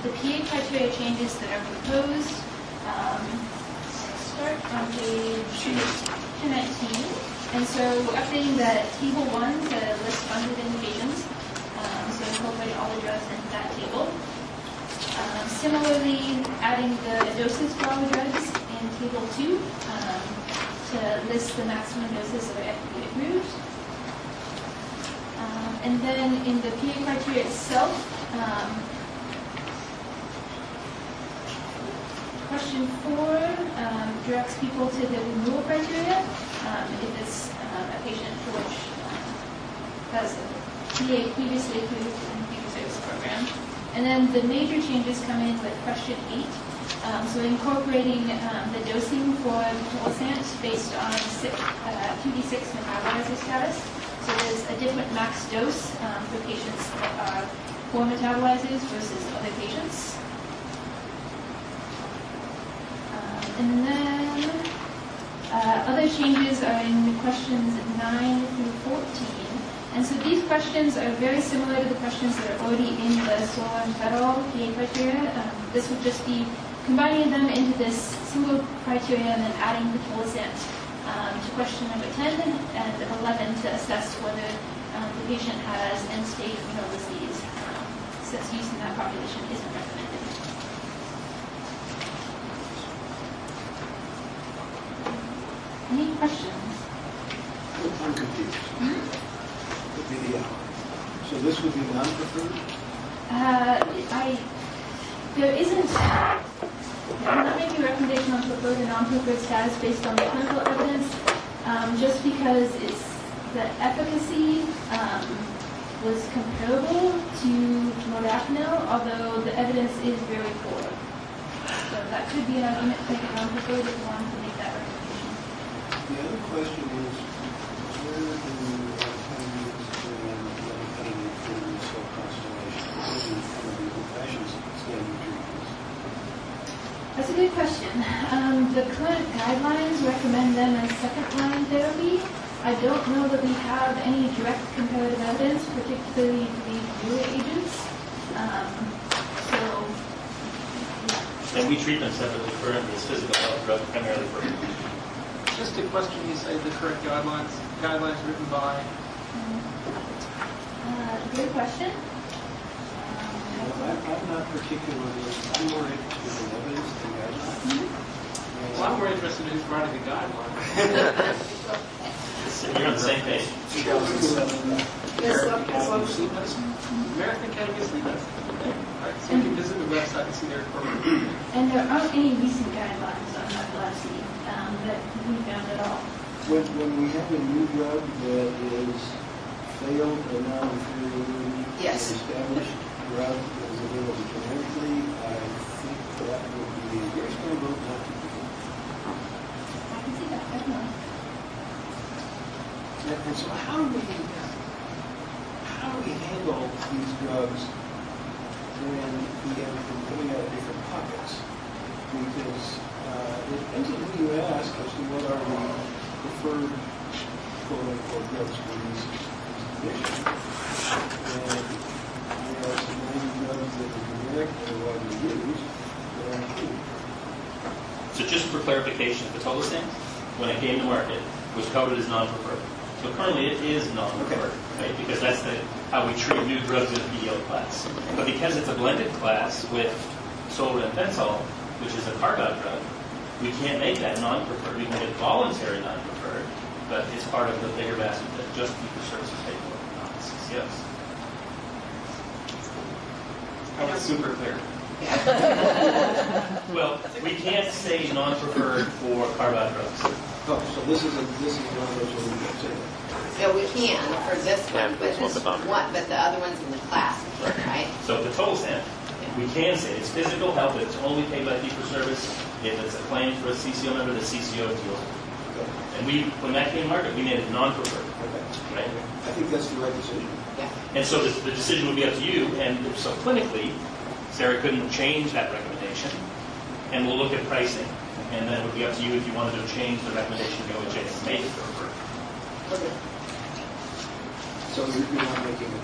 the PA criteria changes that are proposed start on page 219. And so we're updating the table 1 to list funded indications, so incorporating all the drugs into that table. Similarly, adding the doses for all the drugs in table 2 to list the maximum doses that are FDA approved. And then in the PA criteria itself, question 4 directs people to the renewal criteria if it's a patient for which has a PA previously approved in the fee service program. And then the major changes come in with question 8. So incorporating the dosing for pitolisant based on 2D6 metabolizer status. So there's a different max dose for patients that are poor metabolizers versus other patients. And then other changes are in questions 9 through 14. And so these questions are very similar to the questions that are already in the solriamfetol PA criteria. This would just be combining them into this single criteria and then adding pitolisant to question number 10 and 11 to assess whether the patient has end-stage renal disease, since use in that population isn't recommended. Any questions? I'm confused. Would be the hour. So this would be non-preferred? There isn't. I'm not making a recommendation on preferred and non-preferred status based on the clinical evidence, just because the efficacy was comparable to modafinil, although the evidence is very poor. So that could be an argument to make it non-preferred if you wanted to make that recommendation. The other question is, where do opinions and opinions in the cell constellation? What do the old-fashioned standard treatments? That's a good question. The current guidelines recommend them as second-line therapy. I don't know that we have any direct comparative evidence, particularly for these newer agents. And we treat them separately currently as physical health drugs, primarily for. Just a question, you say the correct guidelines written by? Good question. I'm not particularly, I'm more interested in evidence than guidelines. Well, I'm more interested in who's writing the guidelines. You're on the same page. 2007. American Academy of Sleep Medicine. Right, so you can visit the website and see their program. And there aren't any recent guidelines on narcolepsy that we found at all. When we have a new drug that is failed or non-inferiority established drug that is available generically, I think that would be a very strong vote not to do. I can see that, definitely. And so how do we handle these drugs when we have them coming out of different pockets? Because it depends on who you ask as to what are the preferred quote-unquote drugs for these conditions. And there are some drugs that are generic that are widely used that are included. So just for clarification, pitolisant, when it came to market, was coded as non-preferred. So currently it is non-preferred, right? Because that's how we treat new drugs in the PDL class. But because it's a blended class with solriamfetol, which is a carve-out drug, we can't make that non-preferred. We can make it voluntary non-preferred, but it's part of the bigger basket that just fee-for-service pay for, not CCS. That was super clear. Well, Well, we can't say non-preferred for carve-out drugs. Oh, so this is one of those where we can say that. No, we can for this one, but this one, but the other one's in the class, right? So the total SAM, we can say it's physical health, it's only paid by fee-for-service. If it's a claim for a CCO member, the CCO deals with it. And when that came to market, we made it non-preferred. Right? I think that's the right decision. Yeah. And so the decision would be up to you. And so clinically, Sarah couldn't change that recommendation. And we'll look at pricing. And then it would be up to you if you wanted to change the recommendation the OHA has made it preferred. Okay. So you're not making it.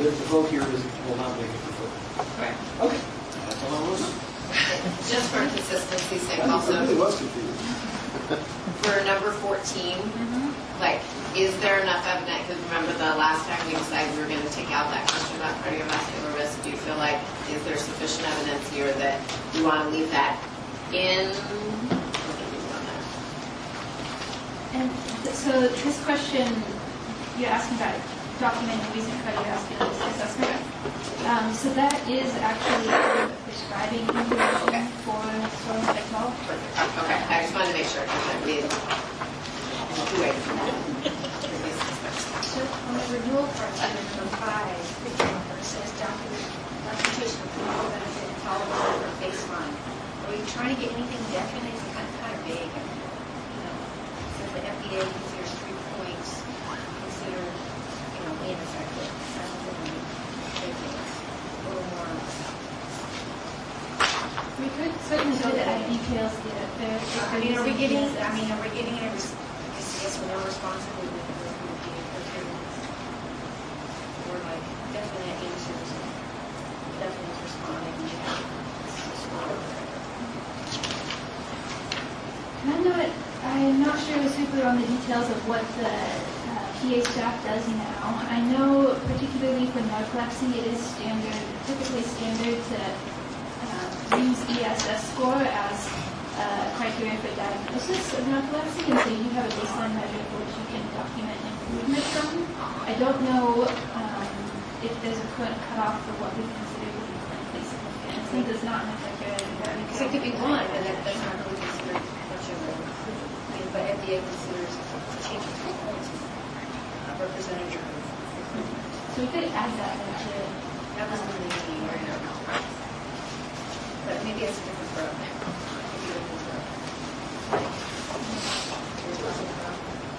The vote here is will not make it preferred. Right. Okay. That's all I was. Just for consistency's sake, I also. really was confused. For number 14, like, is there enough evidence? Because remember the last time we decided we were going to take out that question about cardiovascular risk. Do you feel like, is there sufficient evidence here that you want to leave that in? And so this question, you're asking about documenting recent cardiovascular risk assessment. So that is actually prescribing information for sorbitol. Okay, I just wanted to make sure because we wait for that. So on the renewal part, number 5, the where it says documentation of clinical benefit and tolerability for baseline. Are we trying to get anything definite? It's kind of vague. So the FDA considers 3 points, consider, ineffective. A little more. We could certainly do that details there. Are we getting a yes or no responsibility with the criteria? Or like definite answers, definite responding. I'm not sure super on the details of what the PA staff does now. I know particularly for narcolepsy, it is typically standard to use ESS score as criteria for diagnosis of narcolepsy, and so you have a baseline measure for which you can document improvement from. I don't know if there's a current cutoff for what we consider to be clinically significant. It seems it's not in the criteria. So it could be 1, and that's not really considered much of an improvement. But FDA considers changing 3 points representative of improvement. So we could add that into That was really the area. But maybe it's a different program.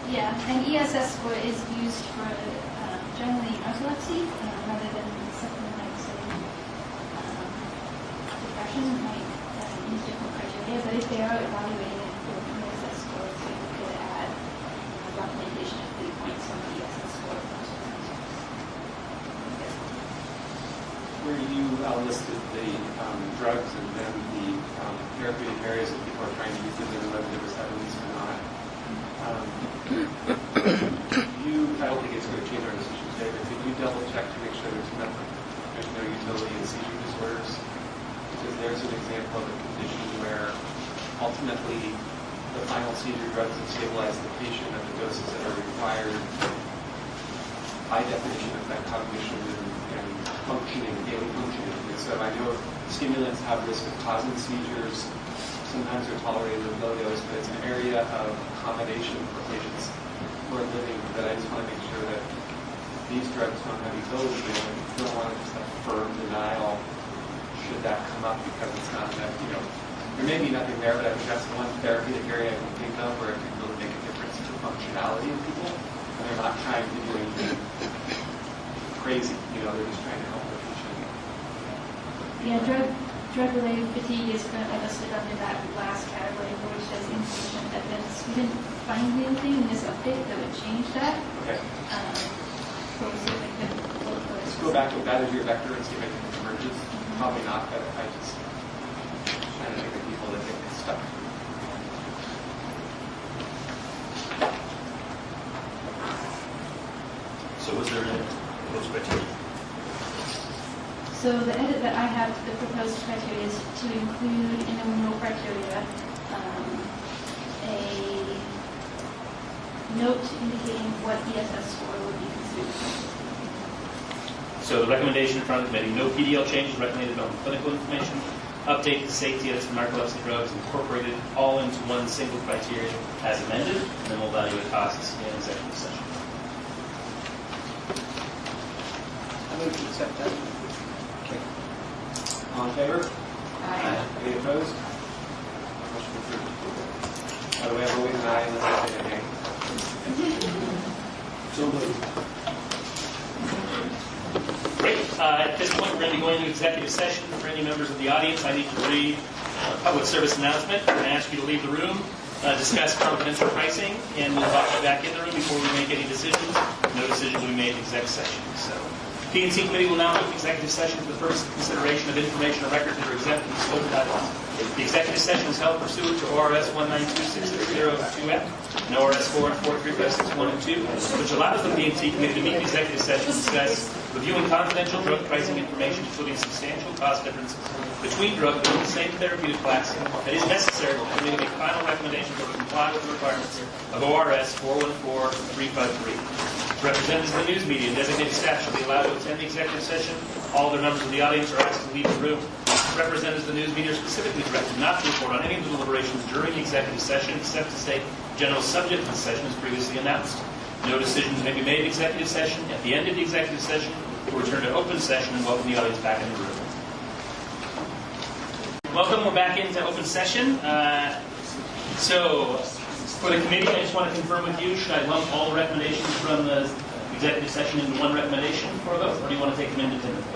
Yeah, and ESS score is used for generally narcolepsy rather than something like, say, depression might use different criteria, but if they are evaluated for ESS score, so you could add documentation of 3 points on the ESS score. Where you listed the drugs and then the therapeutic areas that people are trying to use, and whether there was evidence or not. I don't think it's going to change our decision today, but could you double check to make sure there's no utility in seizure disorders? Because there's an example of a condition where ultimately the final seizure drugs have stabilized the patient at the doses that are required by definition affect cognition and functioning, daily functioning. And so I know stimulants have risk of causing seizures. Sometimes they're tolerated with low dose, but it's an area of accommodation for patients who are living that I just want to make sure that these drugs don't have utility and you don't want to just have firm denial should that come up because it's not that, there may be nothing there, but I think that's the one therapeutic area I can think of where it can really make a difference to functionality of people. And they're not trying to do anything crazy, they're just trying to help the patient. Yeah, drug-related fatigue is currently listed under that last category, which says insufficient evidence. We didn't find anything in this update that would change that. Okay. So we certainly could look for this. Let's go back to that as your vector and see if anything emerges. Probably not, but I just trying to think of people that get stuck. So was there those criteria? So the edit that I have to the proposed criteria is to include in the renewal criteria a note indicating what ESS score would be considered. So the recommendation in front of the committee, no PDL changes recommended on clinical information, update the safety edits for narcolepsy drugs, incorporated all into one single criteria as amended, and then we'll evaluate costs in executive session. I move to accept that. Okay. All in favor? Aye. Any opposed? Motion approved. By the way, I'm always an aye unless I say a nay. So moved. Great. At this point, we're going to be going into executive session. For any members of the audience, I need to read a public service announcement. I'm going to ask you to leave the room, discuss confidential pricing, and we'll invite you back in the room before we make any decisions. No decisions will be made in exec session. So, P&T Committee will now move to executive session for the purpose of consideration of information or records that are exempt from disclosure guidelines. The executive session is held pursuant to ORS 192.602F and ORS 443.561 and 2, which allows the P&T Committee to meet the executive session to discuss reviewing confidential drug pricing information, including substantial cost differences between drugs within the same therapeutic class that is necessary to make a final recommendation that will comply with the requirements of ORS 414.353. Representatives of the news media and designated staff shall be allowed to attend the executive session. All other members of the audience are asked to leave the room. Representatives of the news media are specifically directed not to report on any of the deliberations during the executive session, except to state general subject of the session as previously announced. No decisions may be made in executive session. At the end of the executive session, we'll return to open session and welcome the audience back in the room. Welcome. We're back into open session. So, for the committee, I just want to confirm with you, should I lump all the recommendations from the executive session into one recommendation for a vote, or do you want to take them independently?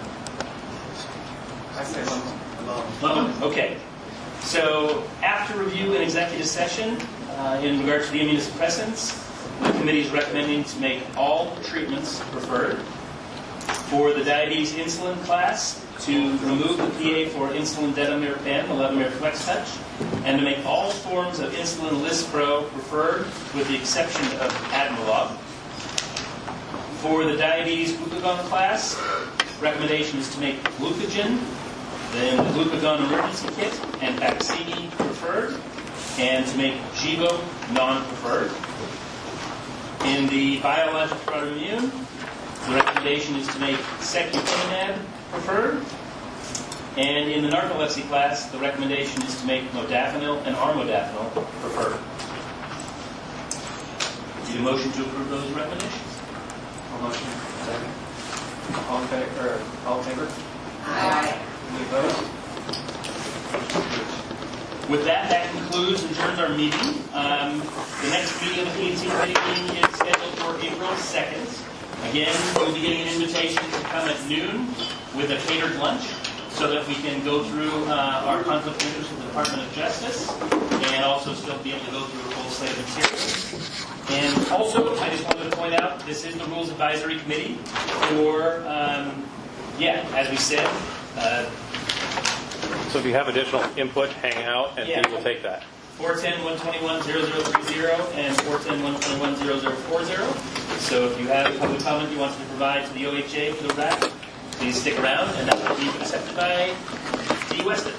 I say lump them. Lump them? Okay. So, after review in executive session, in regards to the immunosuppressants, the committee is recommending to make all treatments preferred. For the diabetes insulin class, to remove the PA for insulin detamir pen, the Levemir Flex Touch, and to make all forms of insulin Lispro preferred, with the exception of Admiralog. For the diabetes glucagon class, recommendation is to make glucogen, then the glucagon emergency kit, and Baqsimi preferred, and to make Gvo non-preferred. In the biologic autoimmune, the recommendation is to make secukinumab preferred. And in the narcolepsy class, the recommendation is to make modafinil and armodafinil preferred. Need a motion to approve those recommendations? Motion. Second. All in favor? All in favor? Aye. Any opposed? With that, that concludes and adjourns our meeting. The next meeting of the P&T Committee is scheduled for April 2nd. Again, we'll be getting an invitation to come at noon with a catered lunch so that we can go through our conflict of interest with the Department of Justice and also still be able to go through a full slate of materials. And also, I just wanted to point out, this is the Rules Advisory Committee for, as we said. So if you have additional input, hang out, and we will take that. 410-121-0030 and 410-121-0040. So if you have a public comment you want to provide to the OHA for the RAC, please stick around, and that will be accepted by D. Weston.